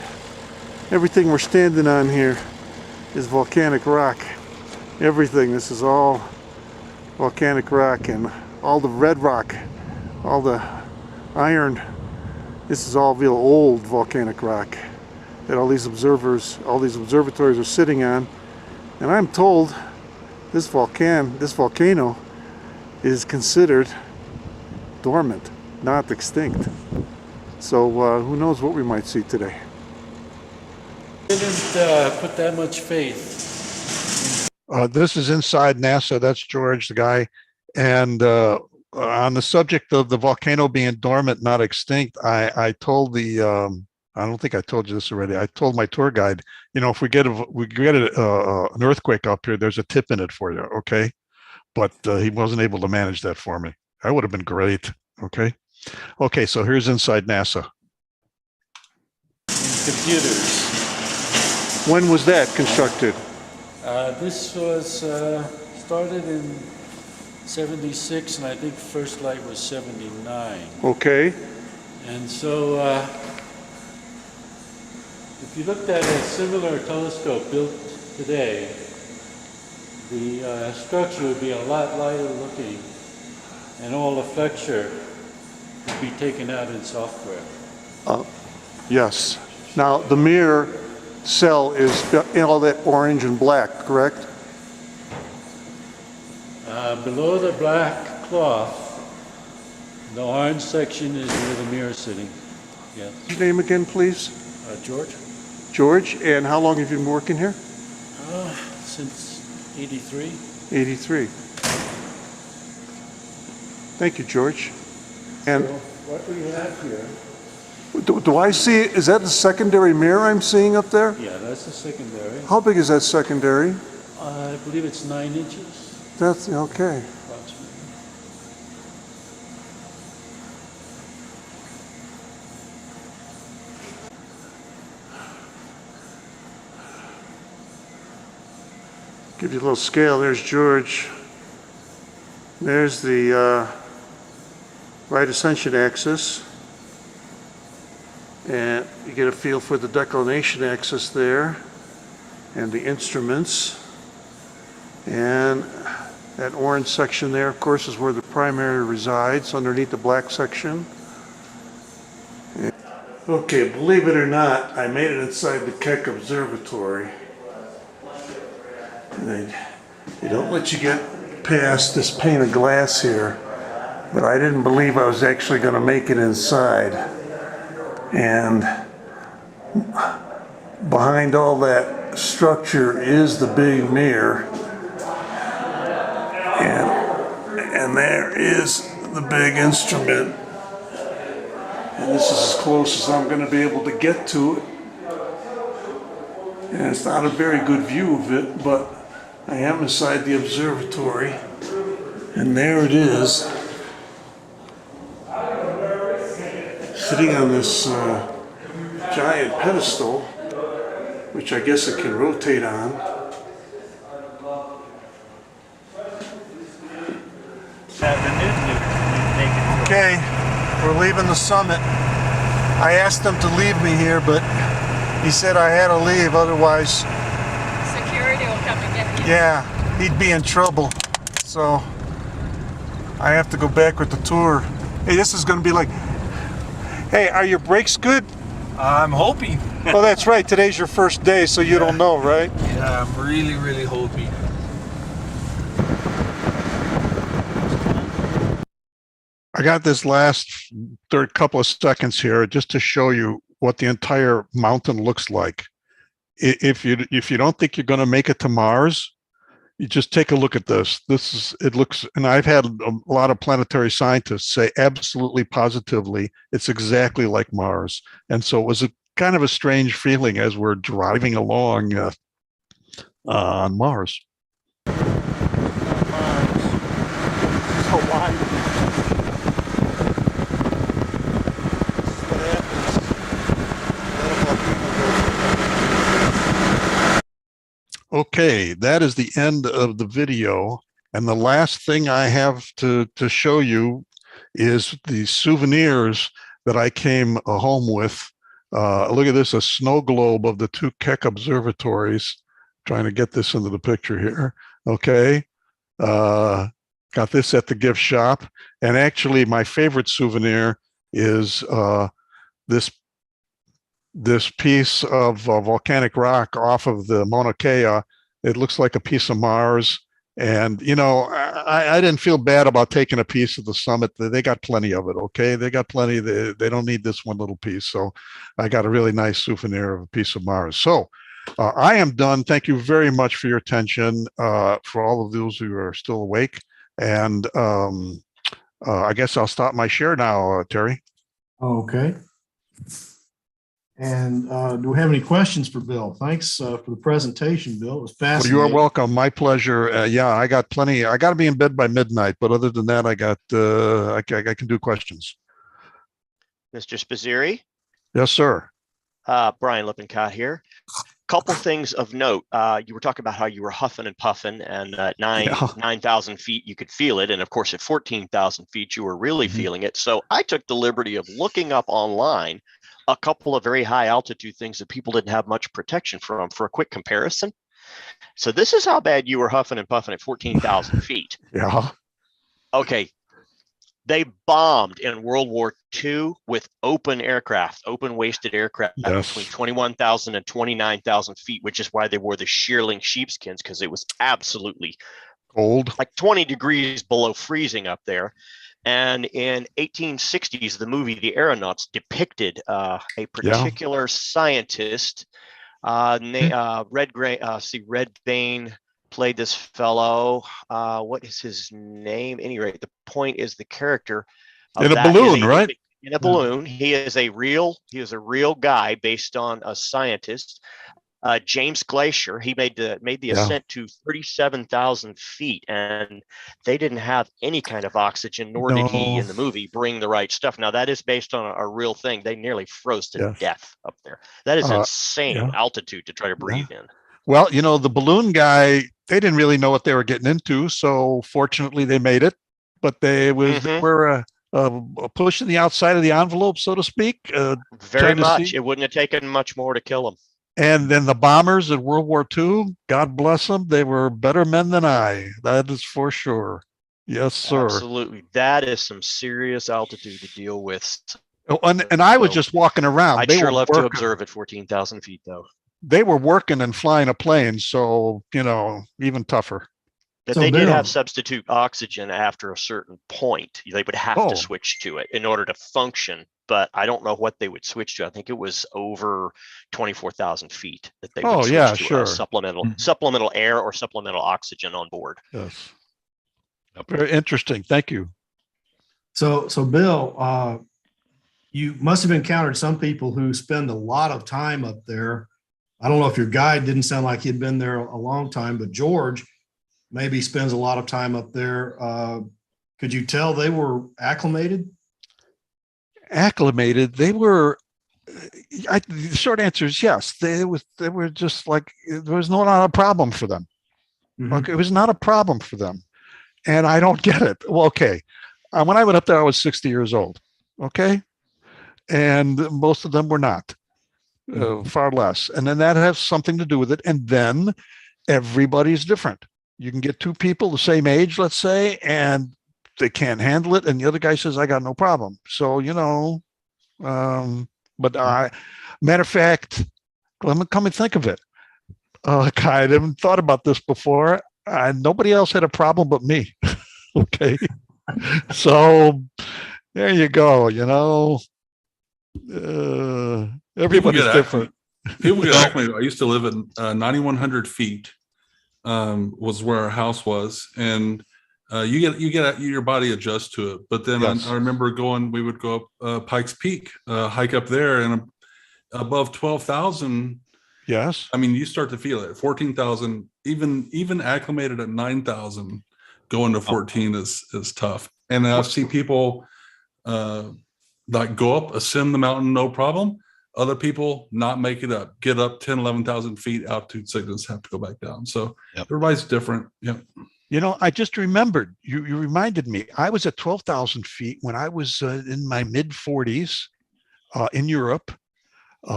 Everything we're standing on here is volcanic rock. Everything. This is all volcanic rock, and all the red rock, all the iron. This is all real old volcanic rock that all these observatories are sitting on. And I'm told this volcano is considered dormant, not extinct. So who knows what we might see today. Didn't put that much faith. This is inside NASA. That's George, the guy. And on the subject of the volcano being dormant, not extinct, I told the, I don't think I told you this already. I told my tour guide, you know, if we get an earthquake up here, there's a tip in it for you, okay? But he wasn't able to manage that for me. That would have been great, okay? Okay, so here's inside NASA. Computers. When was that constructed? This was started in 76, and I think first light was 79. Okay. And so if you looked at a similar telescope built today, the structure would be a lot lighter looking, and all the flexure will be taken out in software. Yes. Now, the mirror cell is all that orange and black, correct? Below the black cloth, the orange section is where the mirror is sitting. Yeah. Your name again, please? George? George, and how long have you been working here? Since 83. 83. Thank you, George. And So what we have here, do I see, is that the secondary mirror I'm seeing up there? yeah, that's the secondary. How big is that secondary? I believe it's 9 inches That's, okay. approximately. Give you a little scale. There's George. There's the right ascension axis. And you get a feel for the declination axis there and the instruments. And that orange section there, of course, is where the primary resides, underneath the black section. Okay, believe it or not, I made it inside the Keck Observatory. And they don't let you get past this pane of glass here, but I didn't believe I was actually going to make it inside. And behind all that structure is the big mirror, and there is the big instrument, and this is as close as I'm going to be able to get to it. And it's not a very good view of it, but I am inside the observatory, and there it is, sitting on this giant pedestal, which I guess it can rotate on. Okay, we're leaving the summit. I asked him to leave me here, but he said I had to leave, otherwise Security will come and get you. yeah, he'd be in trouble. So I have to go back with the tour. Hey, this is going to be like, hey, are your brakes good? I'm hoping. Oh, that's right. Today's your first day, so you don't know, right? Yeah, I'm really hoping. I got this last third couple of seconds here just to show you what the entire mountain looks like. If you don't think you're going to make it to Mars, you just take a look at this. It looks, and I've had a lot of planetary scientists say absolutely positively it's exactly like Mars. And so it was a kind of a strange feeling as we're driving along on Mars. Okay, that is the end of the video. And the last thing I have to show you is the souvenirs that I came home with. Look at this, a snow globe of the two Keck observatories. Trying to get this into the picture here. Okay. Got this at the gift shop. And actually my favorite souvenir is this piece of volcanic rock off of the Mauna Kea. It looks like a piece of Mars. And, you know, I didn't feel bad about taking a piece of the summit. They got plenty of it, okay? They got plenty. They don't need this one little piece. So I got a really nice souvenir of a piece of Mars. So I am done. Thank you very much for your attention, for all of those who are still awake. And I guess I'll stop my share now, Terry. Okay. And do we have any questions for Bill? Thanks for the presentation, Bill. It was Well, fascinating. you are welcome. My pleasure. Yeah, I got plenty. I got to be in bed by midnight, but other than that, I got I can do questions. Mr. Spazzeri? Yes, sir. Brian Lippincott here. Couple things of note. You were talking about how you were huffing and puffing, and at 9,000 feet, you could feel it. And of course, at 14,000 feet, you were really feeling it. So I took the liberty of looking up online a couple of very high altitude things that people didn't have much protection from for a quick comparison. So this is how bad you were huffing and puffing at 14,000 feet. Yeah. Okay. They bombed in World War II with open aircraft, open waisted aircraft between 21,000 and 29,000 feet, which is why they wore the shearling sheepskins, because it was absolutely cold, like 20 degrees below freezing up there. And in 1860s, the movie The Aeronauts depicted a particular scientist, Red Bane played this fellow. What is his name? Any rate, the point is the character in a balloon, right? In a balloon. He is a real guy based on a scientist. James Glacier, he made the ascent to 37,000 feet, and they didn't have any kind of oxygen, nor did he in the movie bring the right stuff. Now that is based on a real thing. They nearly froze to death up there. That is insane altitude to try to breathe in. Well, you know, the balloon guy, they didn't really know what they were getting into, so fortunately they made it. But they were pushing the outside of the envelope, so to speak. Very much. It wouldn't have taken much more to kill them. And then the bombers in World War II, God bless them, they were better men than I. That is for sure. Yes, sir. Absolutely. That is some serious altitude to deal with. Oh, and I was just walking around. I'd sure love to observe at 14,000 feet, though. They were working and flying a plane, so, you know, even tougher. But they did have substitute oxygen after a certain point. They would have to switch to it in order to function. But I don't know what they would switch to. I think it was over 24,000 feet that they would switch to supplemental air or supplemental oxygen on board. Yes. Very interesting. Thank you. So Bill, you must have encountered some people who spend a lot of time up there. I don't know if your guide didn't sound like he'd been there a long time, but George maybe spends a lot of time up there. Could you tell they were acclimated? Acclimated. They were. The short answer is yes. They were just like, there was not a problem for them. Okay, it was not a problem for them, and I don't get it. Well, okay, when I went up there, I was 60 years old. Okay, and most of them were not. Far less, and then that has something to do with it. And then everybody's different. You can get two people the same age, let's say, and they can't handle it, and the other guy says, I got no problem. So, you know, but matter of fact, let me come and think of it. I haven't thought about this before. Nobody else had a problem but me. Okay. So there you go, you know. Everybody's different. People get acclimated. I used to live at 9,100 feet, was where our house was, and your body adjusts to it. But then I remember we would go up Pikes Peak, hike up there, and above 12,000. Yes. I mean, you start to feel it. 14,000, even acclimated at 9,000, going to 14 is tough. And I see people like go up, ascend the mountain, no problem. Other people not make it up, get up 10, 11,000 feet, altitude sickness, have to go back down. So everybody's different. Yeah. You know, I just remembered, you reminded me, I was at 12,000 feet when I was in my mid 40s in Europe,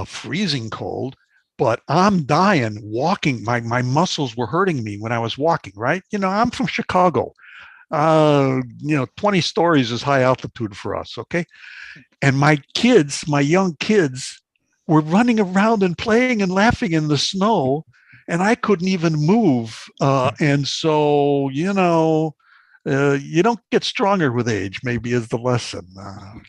freezing cold, but I'm dying walking. My muscles were hurting me when I was walking, right? You know, I'm from Chicago. 20 stories is high altitude for us. Okay. And my young kids were running around and playing and laughing in the snow, and I couldn't even move. And so, you know, you don't get stronger with age, maybe is the lesson.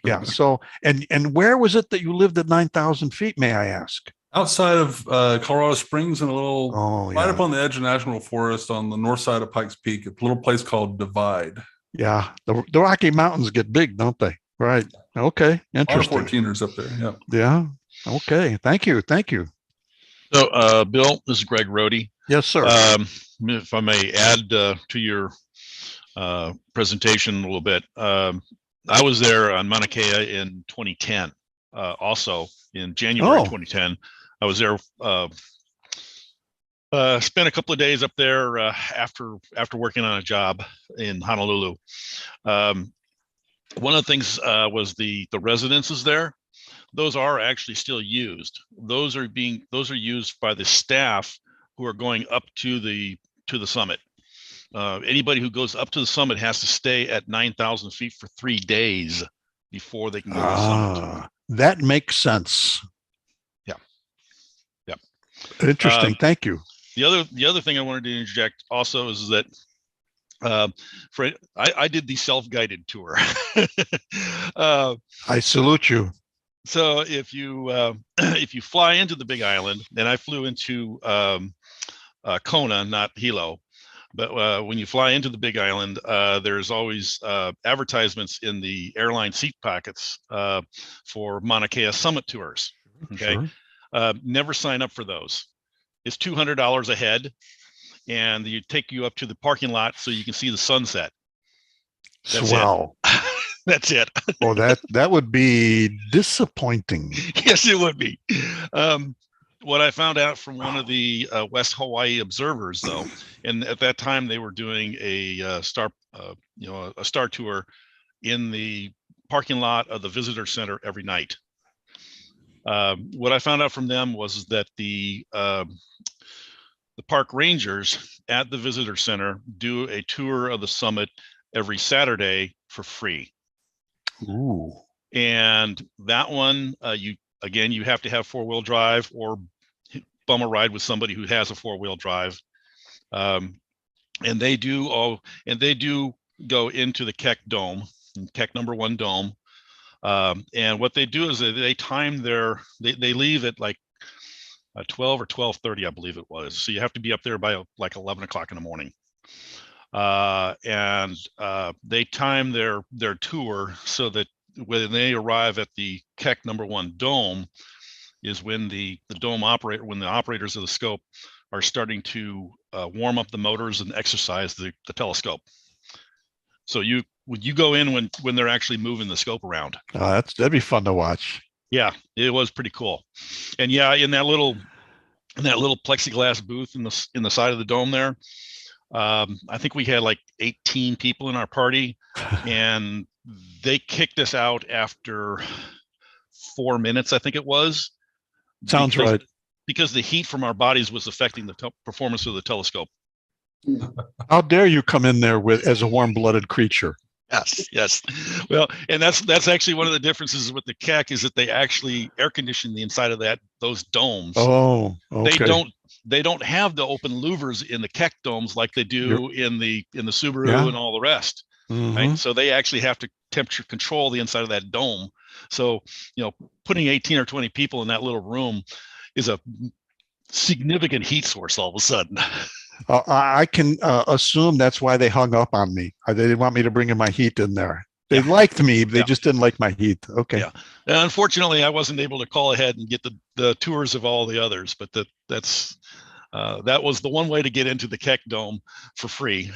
Yeah. So, and where was it that you lived at 9,000 feet, may I ask? Outside of Colorado Springs, and right up on the edge of National Forest on the north side of Pikes Peak, a little place called Divide. Yeah. The Rocky Mountains get big, don't they? Right. Okay. Interesting. All 14ers up there. Yeah. Yeah. Okay. Thank you. So, Bill, this is Greg Rohde. Yes, sir. If I may add to your presentation a little bit, I was there on Mauna Kea in 2010. Also in January 2010, I was there. Spent a couple of days up there after working on a job in Honolulu. One of the things was the residences there. Those are actually still used. Those are used by the staff who are going up to the summit. Anybody who goes up to the summit has to stay at 9,000 feet for 3 days before they can go to the summit. That makes sense. Yeah. Yeah. Interesting. Thank you. The other thing I wanted to interject also is that I did the self-guided tour. I salute you. So if you fly into the Big Island, and I flew into Kona, not Hilo, but when you fly into the Big Island, there's always advertisements in the airline seat pockets for Mauna Kea summit tours. Okay, sure. Never sign up for those. It's $200 a head, and you take you up to the parking lot so you can see the sunset. That's Swell. It. That's it. Oh, that would be disappointing. Yes, it would be. What I found out from one of the West Hawaii observers, though, and at that time they were doing a star tour in the parking lot of the visitor center every night. What I found out from them was that the park rangers at the visitor center do a tour of the summit every Saturday for free. Ooh. And that one, you have to have 4-wheel drive or bum a ride with somebody who has a 4-wheel drive. And they do go into the Keck Dome, Keck #1 Dome. And what they do is they time they leave at like 12 or 12:30, I believe it was. So you have to be up there by like 11 o'clock in the morning. And they time their tour so that when they arrive at the Keck #1 Dome is when the operators of the scope are starting to warm up the motors and exercise the telescope. So would you go in when they're actually moving the scope around? That'd be fun to watch. Yeah, it was pretty cool. And yeah, in that little plexiglass booth in the side of the dome there, I think we had like 18 people in our party, and they kicked us out after 4 minutes, I think it was. Sounds right. Because the heat from our bodies was affecting the performance of the telescope. How dare you come in there as a warm-blooded creature? Yes. Well, and that's actually one of the differences with the Keck is that they actually air condition the inside of those domes. Oh, okay. They don't have the open louvers in the Keck domes like they do in the Subaru and all the rest. Mm-hmm. Right? So they actually have to temperature control the inside of that dome. So, putting 18 or 20 people in that little room is a significant heat source all of a sudden. I can assume that's why they hung up on me. They didn't want me to bring in my heat in there. They liked me, but they just didn't like my heat. Okay. Yeah. And unfortunately, I wasn't able to call ahead and get the tours of all the others, but that was the one way to get into the Keck Dome for free.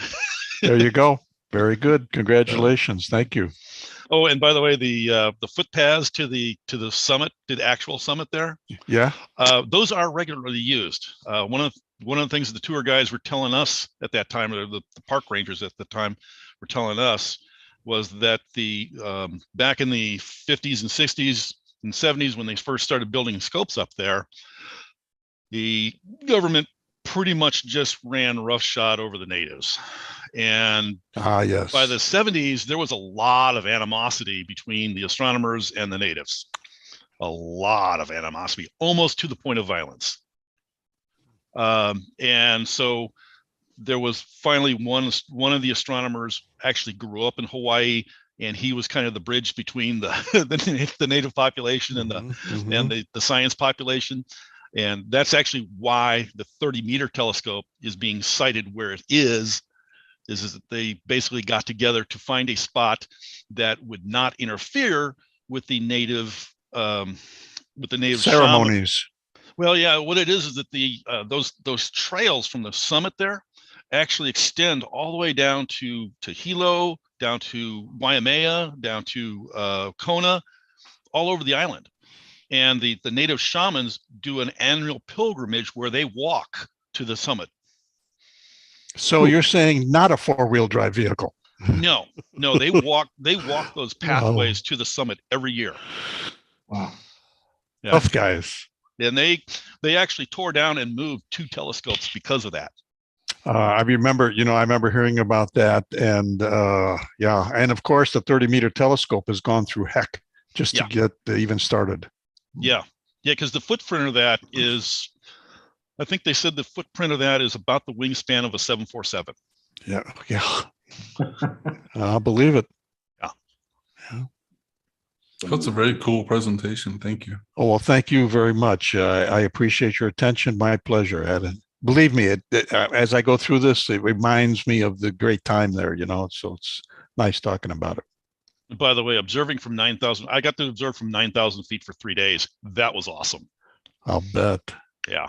There you go. Very good. Congratulations. Thank you. Oh, and by the way, the footpaths to the summit, to the actual summit there. Yeah. Those are regularly used. One of the things the tour guys were telling us at that time, or the park rangers at the time were telling us, was that back in the 50s and 60s and 70s, when they first started building scopes up there, the government pretty much just ran roughshod over the natives. And yes, by the 70s, there was a lot of animosity between the astronomers and the natives. A lot of animosity, almost to the point of violence. And so there was finally one of the astronomers actually grew up in Hawaii, and he was kind of the bridge between the native population and the science population. And that's actually why the 30-meter telescope is being sited where it is that they basically got together to find a spot that would not interfere with the native ceremonies. Shaman. Well, yeah, what it is that those trails from the summit there actually extend all the way down to Hilo, down to Waimea, down to Kona, all over the island. And the native shamans do an annual pilgrimage where they walk to the summit. So you're saying not a 4-wheel drive vehicle? No, they walk those pathways to the summit every year. Wow. Yeah. Tough guys. And they actually tore down and moved 2 telescopes because of that. I remember hearing about that, and yeah, and of course the 30-meter telescope has gone through heck just to get even started. Yeah, because the footprint of that is, I think they said the footprint of that is about the wingspan of a 747. Yeah, I believe it. That's a very cool presentation. Thank you. Oh, well, thank you very much. I appreciate your attention. My pleasure, Ed. And believe me, as I go through this, it reminds me of the great time there, so it's nice talking about it. And by the way, observing from 9,000, I got to observe from 9,000 feet for 3 days. That was awesome. I'll bet. Yeah.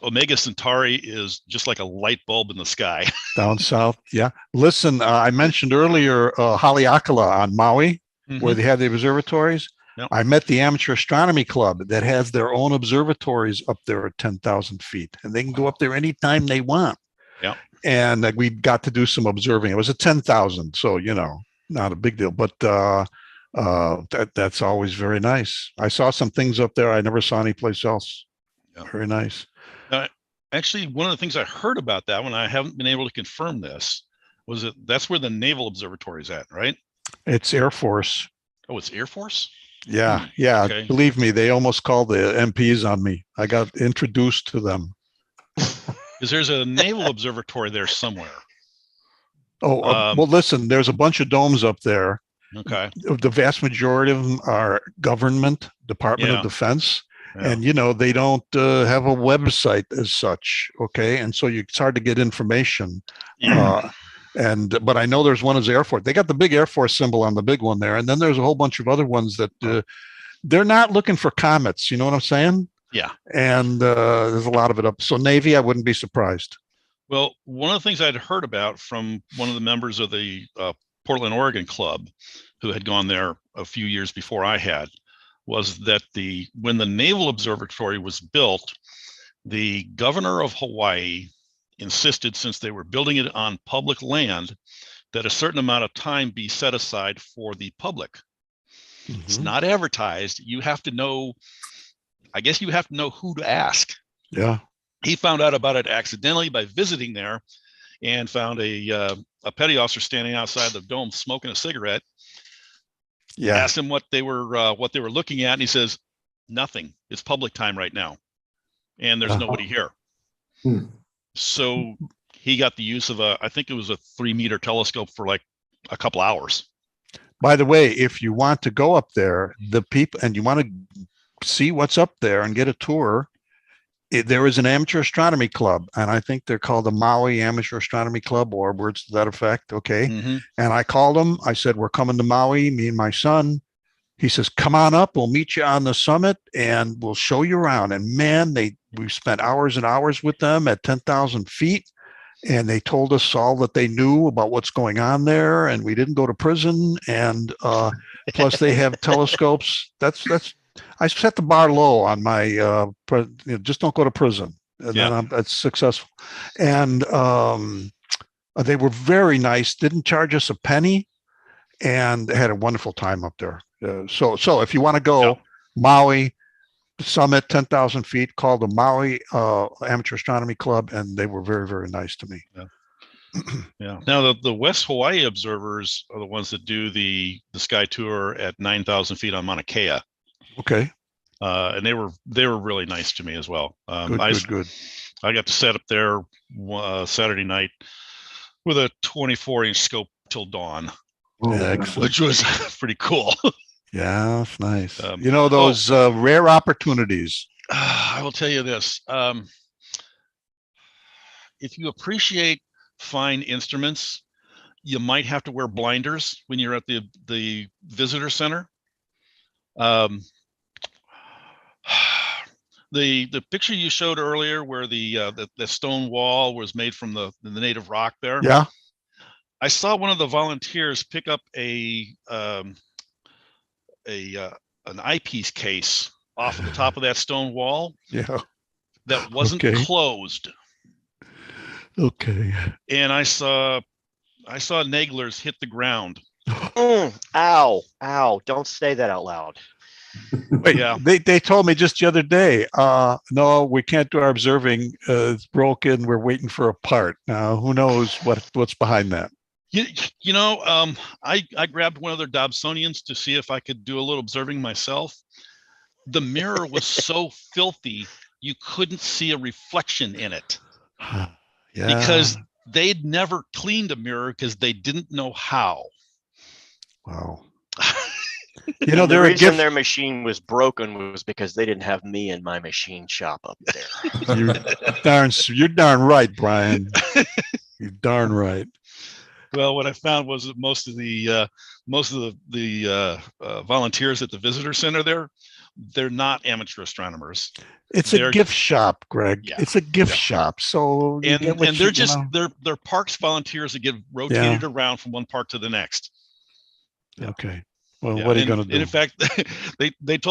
Omega Centauri is just like a light bulb in the sky. Down south. Yeah. Listen, I mentioned earlier Haleakala on Maui, where they have the observatories. Yep. I met the Amateur Astronomy Club that has their own observatories up there at 10,000 feet, and they can go up there anytime they want. Yeah. And we got to do some observing. It was at 10,000, so not a big deal, but that's always very nice. I saw some things up there I never saw anyplace else. Yeah. Very nice. Actually, one of the things I heard about that one, I haven't been able to confirm this, was that that's where the Naval Observatory is at, right? It's Air Force. Oh, it's Air Force? Yeah. Okay. Believe me, they almost called the MPs on me. I got introduced to them. Because there's a Naval Observatory there somewhere. Oh, well, listen, there's a bunch of domes up there. Okay. The vast majority of them are government, Department of Defense. Yeah. And, they don't have a website as such. Okay. And so it's hard to get information. Yeah. But I know there's one as Air Force. They got the big Air Force symbol on the big one there. And then there's a whole bunch of other ones that they're not looking for comets. You know what I'm saying? Yeah. And there's a lot of it up. So Navy, I wouldn't be surprised. Well, one of the things I'd heard about from one of the members of the Portland, Oregon club, who had gone there a few years before I had, was that when the Naval Observatory was built, the governor of Hawaii insisted, since they were building it on public land, that a certain amount of time be set aside for the public. Mm-hmm. It's not advertised. You have to know, I guess you have to know who to ask. Yeah. He found out about it accidentally by visiting there and found a petty officer standing outside the dome smoking a cigarette. Yeah. Asked him what they were looking at, and he says, "Nothing. It's public time right now, and there's nobody here." Hmm. So he got the use of I think it was a 3-meter telescope for like a couple hours. By the way, if you want to go up there, and you want to see what's up there and get a tour, there is an amateur astronomy club, and I think they're called the Maui Amateur Astronomy Club, or words to that effect. Okay. Mm-hmm. And I called them. I said, "We're coming to Maui, me and my son." He says, "Come on up. We'll meet you on the summit and we'll show you around." And man, we spent hours and hours with them at 10,000 feet. And they told us all that they knew about what's going on there. And we didn't go to prison. And plus they have telescopes. I set the bar low on my, just don't go to prison. And then that's successful. And they were very nice, didn't charge us a penny, and had a wonderful time up there. So if you want to go, Maui summit, 10,000 feet, called the Maui Amateur Astronomy Club, and they were very, very nice to me. Yeah. Yeah. Now the West Hawaii observers are the ones that do the sky tour at 9,000 feet on Mauna Kea. Okay. And they were really nice to me as well. Good. I got to set up there Saturday night with a 24-inch scope till dawn, which was pretty cool. Yeah, it's nice. Those rare opportunities. I will tell you this. If you appreciate fine instruments, you might have to wear blinders when you're at the visitor center. The picture you showed earlier where the stone wall was made from the native rock there. Yeah. I saw one of the volunteers pick up an eyepiece case off of the top of that stone wall. Yeah. That wasn't closed. Okay. And I saw naglers hit the ground. Ow. Don't say that out loud. Wait, Yeah. they told me just the other day, no, we can't do our observing. It's broken. We're waiting for a part. Now, who knows what's behind that? You know, I grabbed one of their Dobsonians to see if I could do a little observing myself. The mirror was so filthy, you couldn't see a reflection in it. Yeah. Because they'd never cleaned a mirror because they didn't know how. Wow. You know, the reason their machine was broken was because they didn't have me in my machine shop up there. You're darn right, Brian. You're darn right. Well, what I found was that most of the volunteers at the visitor center there, they're not amateur astronomers. They're a gift shop, Greg. Yeah. It's a gift shop. So they're parks volunteers that get rotated around from one park to the next. Okay. Well, what are you going to do? And in fact, they told